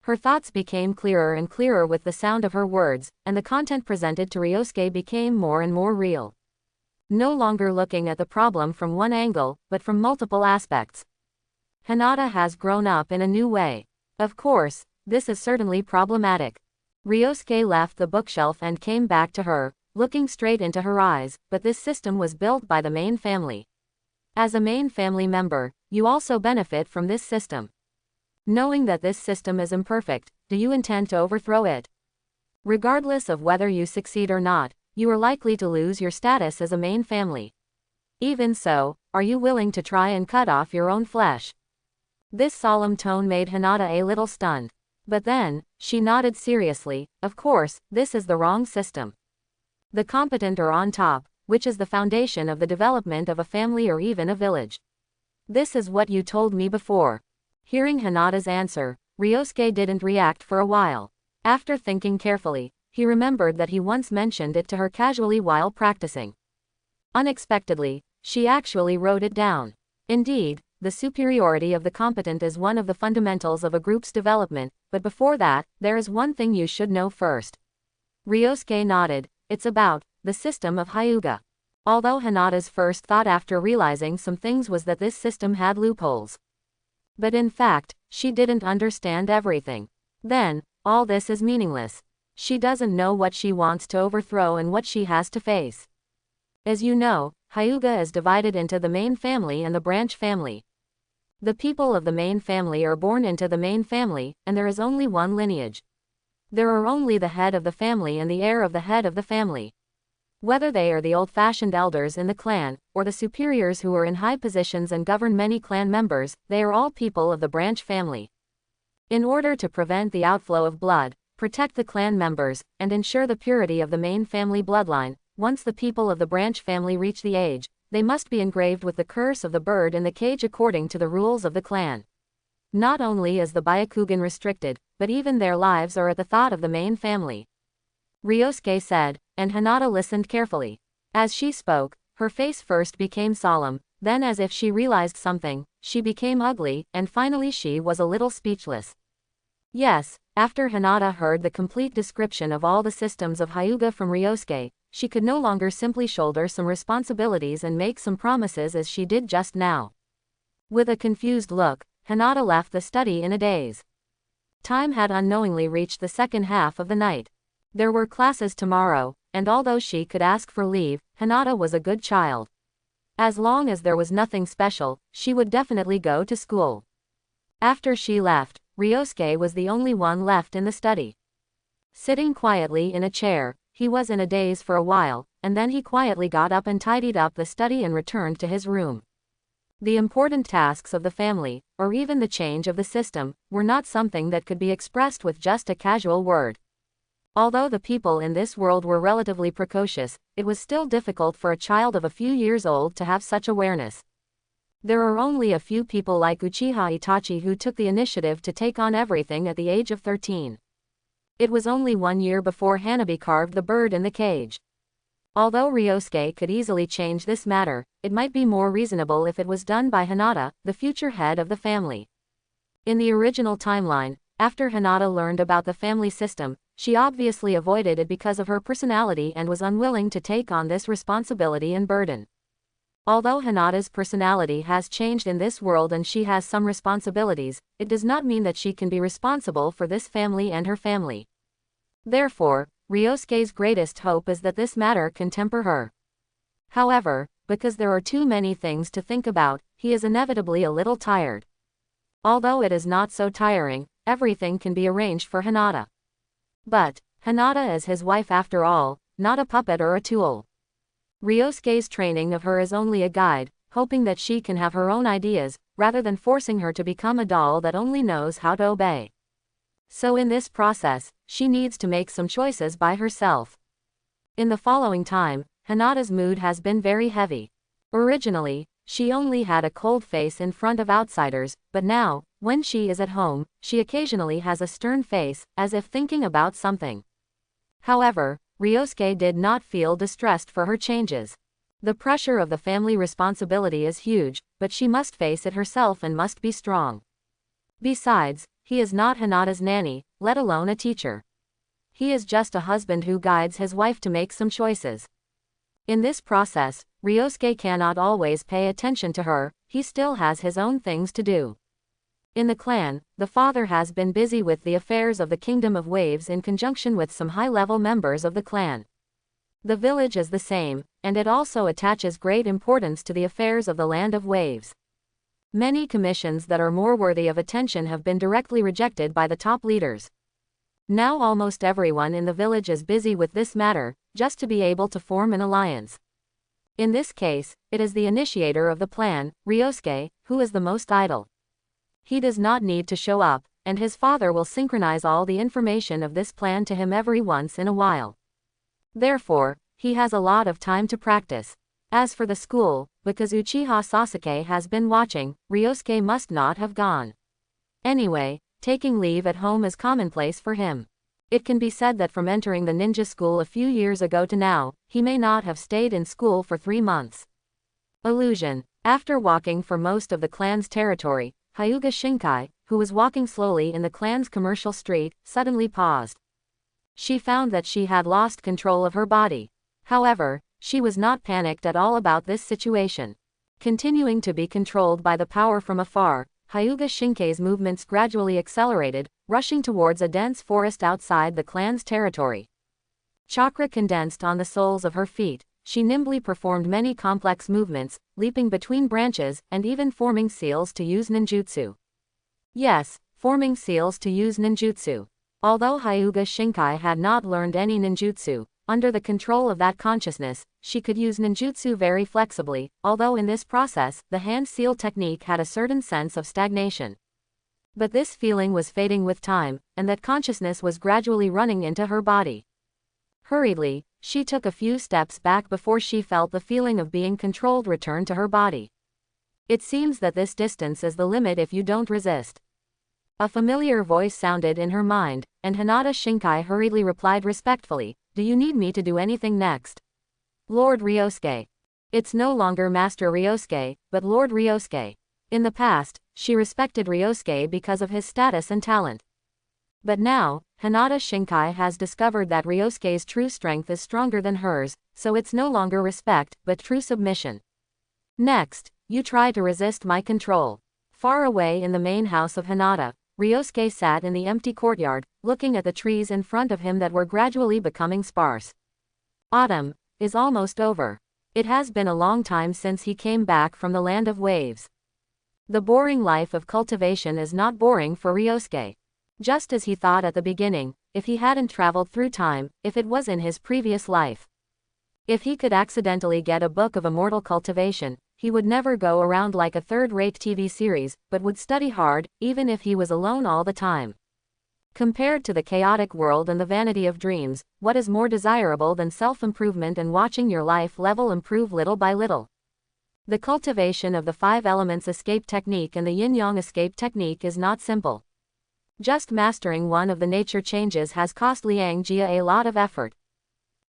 Her thoughts became clearer and clearer with the sound of her words, and the content presented to Ryosuke became more and more real. No longer looking at the problem from one angle, but from multiple aspects. Hinata has grown up in a new way. Of course, this is certainly problematic. Ryosuke left the bookshelf and came back to her, looking straight into her eyes, but this system was built by the main family. As a main family member, you also benefit from this system. Knowing that this system is imperfect, do you intend to overthrow it? Regardless of whether you succeed or not, you are likely to lose your status as a main family. Even so, are you willing to try and cut off your own flesh? This solemn tone made Hinata a little stunned. But then, she nodded seriously. Of course, this is the wrong system. The competent are on top, which is the foundation of the development of a family or even a village. This is what you told me before. Hearing Hinata's answer, Ryosuke didn't react for a while. After thinking carefully, he remembered that he once mentioned it to her casually while practicing. Unexpectedly, she actually wrote it down. Indeed, the superiority of the competent is one of the fundamentals of a group's development, but before that, there is one thing you should know first. Ryosuke nodded. It's about the system of Hyuga. Although Hinata's first thought after realizing some things was that this system had loopholes. But in fact, she didn't understand everything. Then, all this is meaningless. She doesn't know what she wants to overthrow and what she has to face. As you know, Hyuga is divided into the main family and the branch family. The people of the main family are born into the main family, and there is only one lineage. There are only the head of the family and the heir of the head of the family. Whether they are the old-fashioned elders in the clan, or the superiors who are in high positions and govern many clan members, they are all people of the branch family. In order to prevent the outflow of blood, protect the clan members, and ensure the purity of the main family bloodline, once the people of the branch family reach the age, they must be engraved with the curse of the bird in the cage according to the rules of the clan. Not only is the Byakugan restricted, but even their lives are at the thought of the main family. Ryosuke said, and Hinata listened carefully. As she spoke, her face first became solemn, then as if she realized something, she became ugly, and finally she was a little speechless. Yes, after Hinata heard the complete description of all the systems of Hyuga from Ryosuke, she could no longer simply shoulder some responsibilities and make some promises as she did just now. With a confused look, Hinata left the study in a daze. Time had unknowingly reached the second half of the night. There were classes tomorrow, and although she could ask for leave, Hinata was a good child. As long as there was nothing special, she would definitely go to school. After she left, Ryosuke was the only one left in the study. Sitting quietly in a chair, he was in a daze for a while, and then he quietly got up and tidied up the study and returned to his room. The important tasks of the family, or even the change of the system, were not something that could be expressed with just a casual word. Although the people in this world were relatively precocious, it was still difficult for a child of a few years old to have such awareness. There are only a few people like Uchiha Itachi who took the initiative to take on everything at the age of 13. It was only 1 year before Hanabi carved the bird in the cage. Although Ryosuke could easily change this matter, it might be more reasonable if it was done by Hinata, the future head of the family. In the original timeline, after Hinata learned about the family system, she obviously avoided it because of her personality and was unwilling to take on this responsibility and burden. Although Hinata's personality has changed in this world and she has some responsibilities, it does not mean that she can be responsible for this family and her family. Therefore, Ryosuke's greatest hope is that this matter can temper her. However, because there are too many things to think about, he is inevitably a little tired. Although it is not so tiring, everything can be arranged for Hinata. But, Hinata is his wife after all, not a puppet or a tool. Ryosuke's training of her is only a guide, hoping that she can have her own ideas, rather than forcing her to become a doll that only knows how to obey. So in this process, she needs to make some choices by herself. In the following time, Hinata's mood has been very heavy. Originally, she only had a cold face in front of outsiders, but now, when she is at home, she occasionally has a stern face, as if thinking about something. However, Ryosuke did not feel distressed for her changes. The pressure of the family responsibility is huge, but she must face it herself and must be strong. Besides, he is not Hinata's nanny, let alone a teacher. He is just a husband who guides his wife to make some choices. In this process, Ryosuke cannot always pay attention to her, he still has his own things to do. In the clan, the father has been busy with the affairs of the Kingdom of Waves in conjunction with some high-level members of the clan. The village is the same, and it also attaches great importance to the affairs of the Land of Waves. Many commissions that are more worthy of attention have been directly rejected by the top leaders. Now almost everyone in the village is busy with this matter, just to be able to form an alliance. In this case, it is the initiator of the plan, Ryosuke, who is the most idle. He does not need to show up, and his father will synchronize all the information of this plan to him every once in a while. Therefore, he has a lot of time to practice. As for the school, because Uchiha Sasuke has been watching, Ryosuke must not have gone. Anyway, taking leave at home is commonplace for him. It can be said that from entering the ninja school a few years ago to now, he may not have stayed in school for 3 months. Illusion. After walking for most of the clan's territory, Hyuga Shinkai, who was walking slowly in the clan's commercial street, suddenly paused. She found that she had lost control of her body. However, she was not panicked at all about this situation. Continuing to be controlled by the power from afar, Hyuga Shinkai's movements gradually accelerated, rushing towards a dense forest outside the clan's territory. Chakra condensed on the soles of her feet, she nimbly performed many complex movements, leaping between branches, and even forming seals to use ninjutsu. Yes, forming seals to use ninjutsu. Although Hyuga Shinkai had not learned any ninjutsu, under the control of that consciousness, she could use ninjutsu very flexibly, although in this process, the hand seal technique had a certain sense of stagnation. But this feeling was fading with time, and that consciousness was gradually running into her body. Hurriedly, she took a few steps back before she felt the feeling of being controlled return to her body. It seems that this distance is the limit if you don't resist. A familiar voice sounded in her mind, and Hinata Shinkai hurriedly replied respectfully, "Do you need me to do anything next?" Lord Ryosuke. It's no longer Master Ryosuke, but Lord Ryosuke. In the past, she respected Ryosuke because of his status and talent. But now, Hinata Shinkai has discovered that Ryosuke's true strength is stronger than hers, so it's no longer respect, but true submission. Next, you try to resist my control. Far away in the main house of Hinata, Ryosuke sat in the empty courtyard, looking at the trees in front of him that were gradually becoming sparse. Autumn is almost over. It has been a long time since he came back from the Land of Waves. The boring life of cultivation is not boring for Ryosuke. Just as he thought at the beginning, if he hadn't traveled through time, if it was in his previous life. If he could accidentally get a book of immortal cultivation, he would never go around like a third-rate TV series, but would study hard, even if he was alone all the time. Compared to the chaotic world and the vanity of dreams, what is more desirable than self-improvement and watching your life level improve little by little? The cultivation of the 5 elements escape technique and the yin-yang escape technique is not simple. Just mastering one of the nature changes has cost Liang Jia a lot of effort.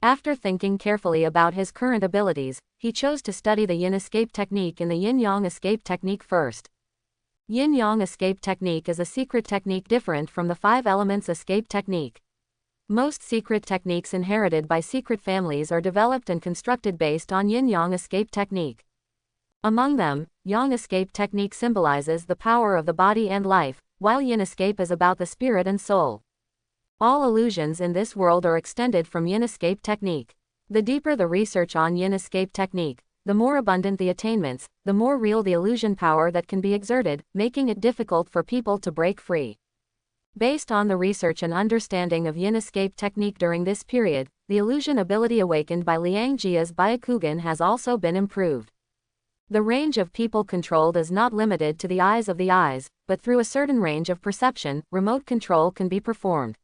After thinking carefully about his current abilities, he chose to study the yin escape technique and the yin-yang escape technique first. Yin-yang escape technique is a secret technique different from the 5 elements escape technique. Most secret techniques inherited by secret families are developed and constructed based on yin-yang escape technique. Among them, yang escape technique symbolizes the power of the body and life, while yin escape is about the spirit and soul. All illusions in this world are extended from yin escape technique. The deeper the research on yin escape technique, the more abundant the attainments, the more real the illusion power that can be exerted, making it difficult for people to break free. Based on the research and understanding of yin escape technique during this period, the illusion ability awakened by Liang Jia's Byakugan has also been improved. The range of people controlled is not limited to the eyes of the eyes, but through a certain range of perception, remote control can be performed.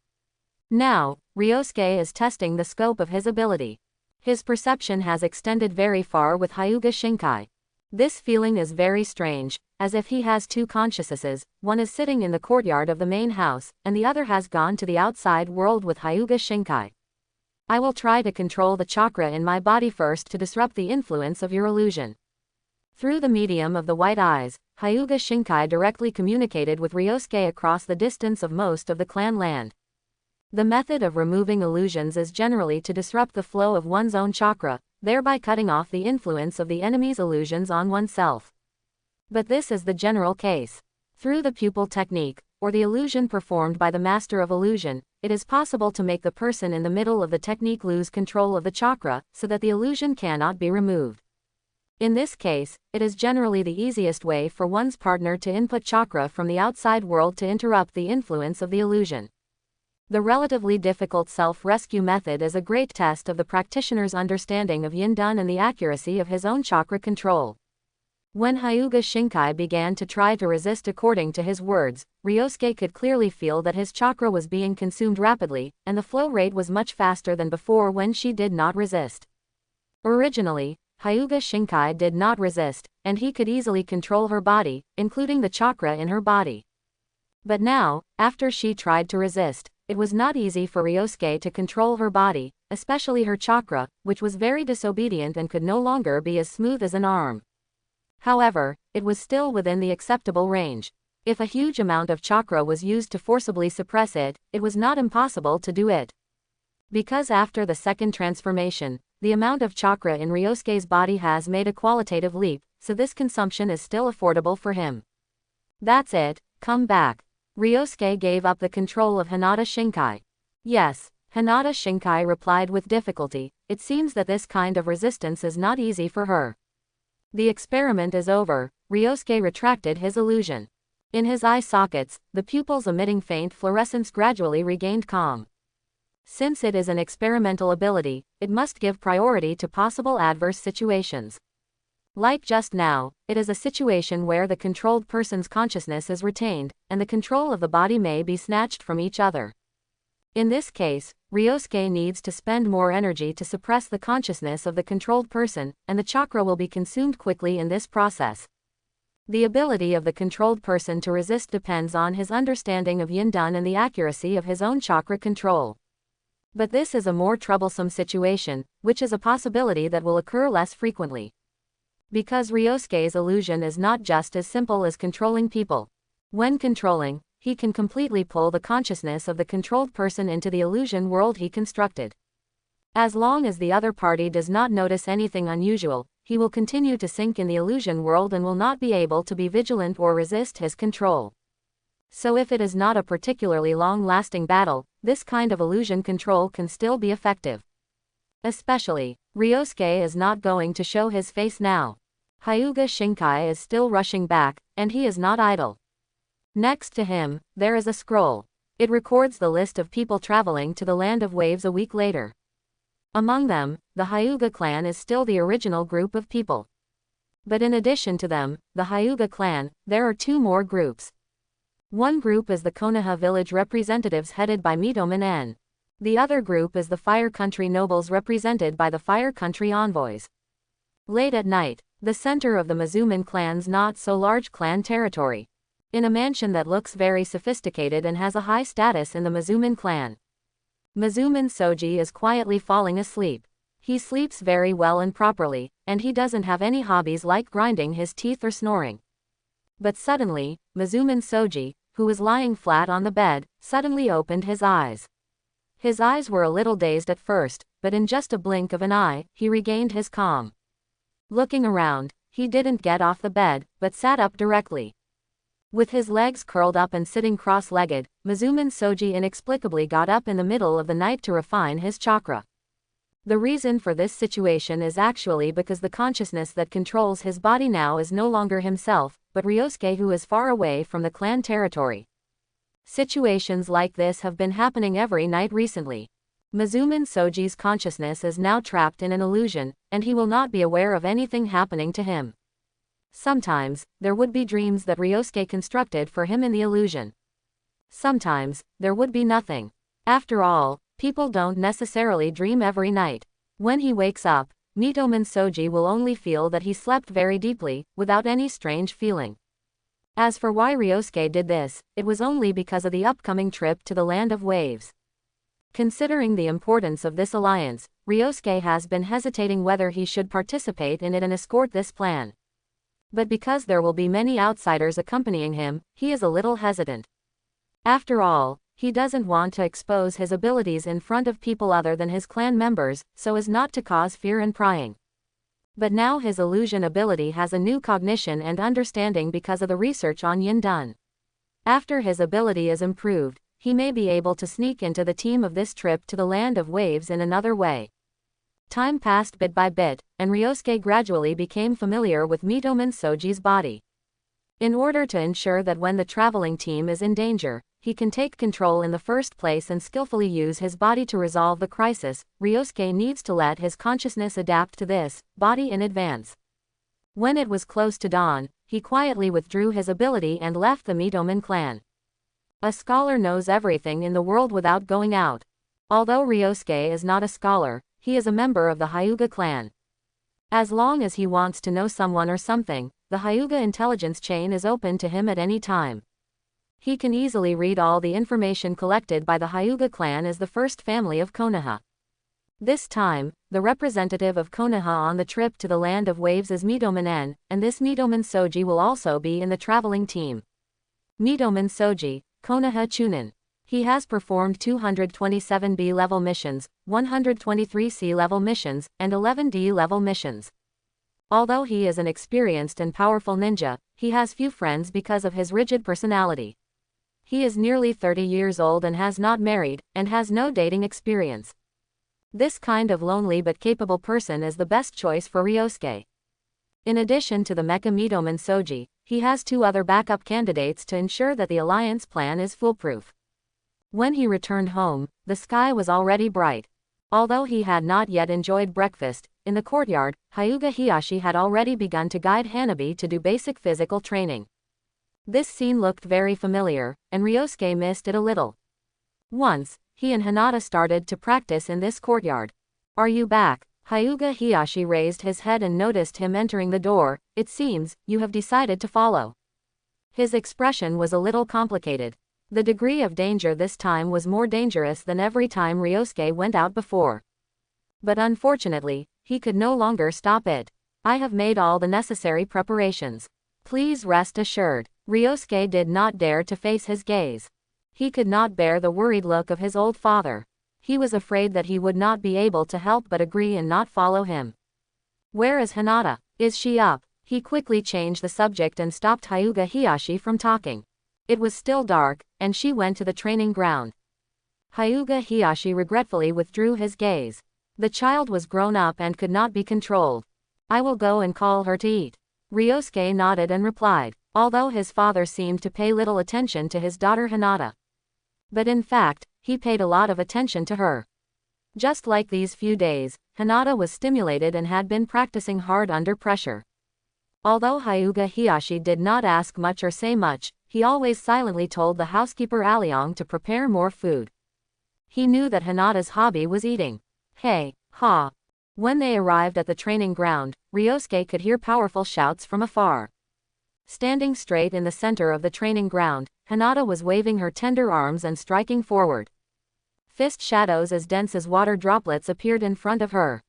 Now, Ryosuke is testing the scope of his ability. His perception has extended very far with Hyuga Shinkai. This feeling is very strange, as if he has two consciousnesses, one is sitting in the courtyard of the main house, and the other has gone to the outside world with Hyuga Shinkai. I will try to control the chakra in my body first to disrupt the influence of your illusion. Through the medium of the white eyes, Hyuga Shinkai directly communicated with Ryosuke across the distance of most of the clan land. The method of removing illusions is generally to disrupt the flow of one's own chakra, thereby cutting off the influence of the enemy's illusions on oneself. But this is the general case. Through the pupil technique, or the illusion performed by the master of illusion, it is possible to make the person in the middle of the technique lose control of the chakra, so that the illusion cannot be removed. In this case, it is generally the easiest way for one's partner to input chakra from the outside world to interrupt the influence of the illusion. The relatively difficult self-rescue method is a great test of the practitioner's understanding of yin-dan and the accuracy of his own chakra control. When Hyuga Shinkai began to try to resist according to his words, Ryosuke could clearly feel that his chakra was being consumed rapidly, and the flow rate was much faster than before when she did not resist. Originally, Hyuga Shinkai did not resist, and he could easily control her body, including the chakra in her body. But now, after she tried to resist, it was not easy for Ryosuke to control her body, especially her chakra, which was very disobedient and could no longer be as smooth as an arm. However, it was still within the acceptable range. If a huge amount of chakra was used to forcibly suppress it, it was not impossible to do it. Because after the second transformation, the amount of chakra in Ryosuke's body has made a qualitative leap, so this consumption is still affordable for him. That's it, come back. Ryosuke gave up the control of Hinata Shinkai. Yes, Hinata Shinkai replied with difficulty. It seems that this kind of resistance is not easy for her. The experiment is over. Ryosuke retracted his illusion. In his eye sockets, the pupils emitting faint fluorescence gradually regained calm. Since it is an experimental ability, it must give priority to possible adverse situations. Like just now, it is a situation where the controlled person's consciousness is retained, and the control of the body may be snatched from each other. In this case, Ryosuke needs to spend more energy to suppress the consciousness of the controlled person, and the chakra will be consumed quickly in this process. The ability of the controlled person to resist depends on his understanding of yin-dan and the accuracy of his own chakra control. But this is a more troublesome situation, which is a possibility that will occur less frequently. Because Ryosuke's illusion is not just as simple as controlling people. When controlling, he can completely pull the consciousness of the controlled person into the illusion world he constructed. As long as the other party does not notice anything unusual, he will continue to sink in the illusion world and will not be able to be vigilant or resist his control. So if it is not a particularly long-lasting battle, this kind of illusion control can still be effective. Especially, Ryosuke is not going to show his face now. Hyuga Shinkai is still rushing back, and he is not idle. Next to him, there is a scroll. It records the list of people traveling to the Land of Waves a week later. Among them, the Hyuga clan is still the original group of people. But in addition to them, the Hyuga clan, there are two more groups. One group is the Konoha village representatives headed by Mitoman N. The other group is the Fire Country nobles represented by the Fire Country envoys. Late at night, the center of the Mizuman clan's not-so-large clan territory. In a mansion that looks very sophisticated and has a high status in the Mizuman clan. Mizuman Soji is quietly falling asleep. He sleeps very well and properly, and he doesn't have any hobbies like grinding his teeth or snoring. But suddenly, Mizuman Soji, who was lying flat on the bed, suddenly opened his eyes. His eyes were a little dazed at first, but in just a blink of an eye, he regained his calm. Looking around, he didn't get off the bed, but sat up directly. With his legs curled up and sitting cross-legged, Mizuman Soji inexplicably got up in the middle of the night to refine his chakra. The reason for this situation is actually because the consciousness that controls his body now is no longer himself, but Ryosuke, who is far away from the clan territory. Situations like this have been happening every night recently. Mizuman Soji's consciousness is now trapped in an illusion, and he will not be aware of anything happening to him. Sometimes, there would be dreams that Ryosuke constructed for him in the illusion. Sometimes, there would be nothing. After all, people don't necessarily dream every night. When he wakes up, Mitoman Soji will only feel that he slept very deeply, without any strange feeling. As for why Ryosuke did this, it was only because of the upcoming trip to the Land of Waves. Considering the importance of this alliance, Ryosuke has been hesitating whether he should participate in it and escort this plan. But because there will be many outsiders accompanying him, he is a little hesitant. After all, he doesn't want to expose his abilities in front of people other than his clan members, so as not to cause fear and prying. But now his illusion ability has a new cognition and understanding because of the research on Yin done. After his ability is improved, he may be able to sneak into the team of this trip to the Land of Waves in another way. Time passed bit by bit, and Ryosuke gradually became familiar with Mitoman Soji's body. In order to ensure that when the traveling team is in danger, he can take control in the first place and skillfully use his body to resolve the crisis, Ryosuke needs to let his consciousness adapt to this body in advance. When it was close to dawn, he quietly withdrew his ability and left the Mitoman clan. A scholar knows everything in the world without going out. Although Ryosuke is not a scholar, he is a member of the Hyuga clan. As long as he wants to know someone or something, the Hyuga intelligence chain is open to him at any time. He can easily read all the information collected by the Hyuga clan as the first family of Konoha. This time, the representative of Konoha on the trip to the Land of Waves is Mitoman N, and this Mitoman Soji will also be in the traveling team. Mitoman Soji, Konoha Chunin. He has performed 227 B-level missions, 123 C-level missions, and 11 D-level missions. Although he is an experienced and powerful ninja, he has few friends because of his rigid personality. He is nearly 30 years old and has not married, and has no dating experience. This kind of lonely but capable person is the best choice for Ryosuke. In addition to the Mecha Mitoman Soji, he has two other backup candidates to ensure that the alliance plan is foolproof. When he returned home, the sky was already bright. Although he had not yet enjoyed breakfast, in the courtyard, Hyuga Hiyashi had already begun to guide Hanabi to do basic physical training. This scene looked very familiar, and Ryosuke missed it a little. Once, he and Hinata started to practice in this courtyard. "Are you back?" Hyuga Hiyashi raised his head and noticed him entering the door. "It seems, you have decided to follow." His expression was a little complicated. The degree of danger this time was more dangerous than every time Ryosuke went out before. But unfortunately, he could no longer stop it. "I have made all the necessary preparations. Please rest assured." Ryosuke did not dare to face his gaze. He could not bear the worried look of his old father. He was afraid that he would not be able to help but agree and not follow him. "Where is Hinata? Is she up?" He quickly changed the subject and stopped Hyuga Hiyashi from talking. It was still dark, and she went to the training ground. Hyuga Hiyashi regretfully withdrew his gaze. The child was grown up and could not be controlled. "I will go and call her to eat." Ryosuke nodded and replied, although his father seemed to pay little attention to his daughter Hinata. But in fact, he paid a lot of attention to her. Just like these few days, Hinata was stimulated and had been practicing hard under pressure. Although Hyuga Hiyashi did not ask much or say much, he always silently told the housekeeper Alyong to prepare more food. He knew that Hinata's hobby was eating. "Hey, ha!" When they arrived at the training ground, Ryosuke could hear powerful shouts from afar. Standing straight in the center of the training ground, Hinata was waving her tender arms and striking forward. Fist shadows as dense as water droplets appeared in front of her.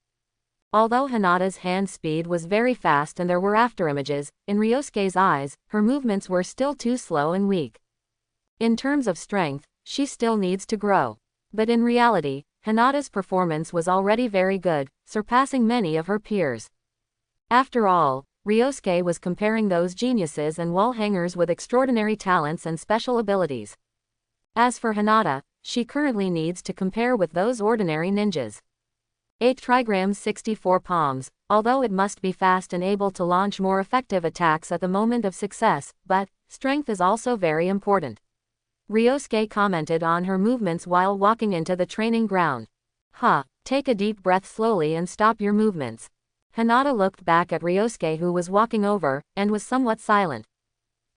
Although Hinata's hand speed was very fast and there were afterimages, in Ryosuke's eyes, her movements were still too slow and weak. In terms of strength, she still needs to grow. But in reality, Hinata's performance was already very good, surpassing many of her peers. After all, Ryosuke was comparing those geniuses and wall hangers with extraordinary talents and special abilities. As for Hinata, she currently needs to compare with those ordinary ninjas. 8 trigrams 64 palms, although it must be fast and able to launch more effective attacks at the moment of success, but strength is also very important. Ryosuke commented on her movements while walking into the training ground. Take a deep breath slowly and stop your movements." Hinata looked back at Ryosuke, who was walking over, and was somewhat silent.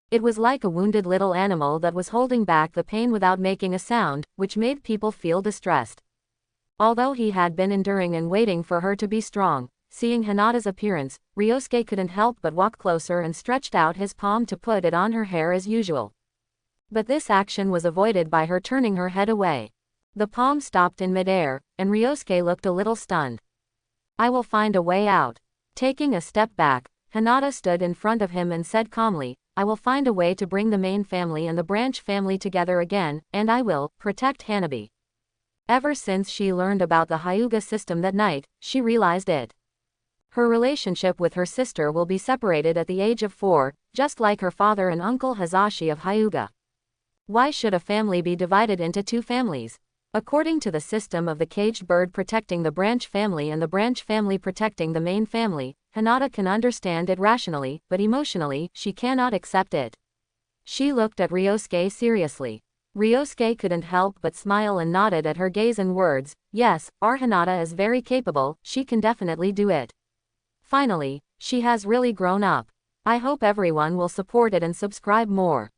It was like a wounded little animal that was holding back the pain without making a sound, which made people feel distressed. Although he had been enduring and waiting for her to be strong, Seeing Hinata's appearance, Ryosuke couldn't help but walk closer and stretched out his palm to put it on her hair as usual. But this action was avoided by her turning her head away. The palm stopped in midair, and Ryosuke looked a little stunned. I will find a way out. Taking a step back, Hinata stood in front of him and said calmly, I will find a way to bring the main family and the branch family together again, and I will protect Hanabi. Ever since she learned about the Hyuga system that night, she realized it. Her relationship with her sister will be separated at the age of 4, just like her father and uncle Hazashi of Hyuga. Why should a family be divided into 2 families? According to the system of the caged bird protecting the branch family and the branch family protecting the main family, Hinata can understand it rationally, but emotionally, she cannot accept it. She looked at Ryosuke seriously. Ryosuke couldn't help but smile and nodded at her gaze and words, yes, our Hinata is very capable, she can definitely do it. Finally, she has really grown up. I hope everyone will support it and subscribe more.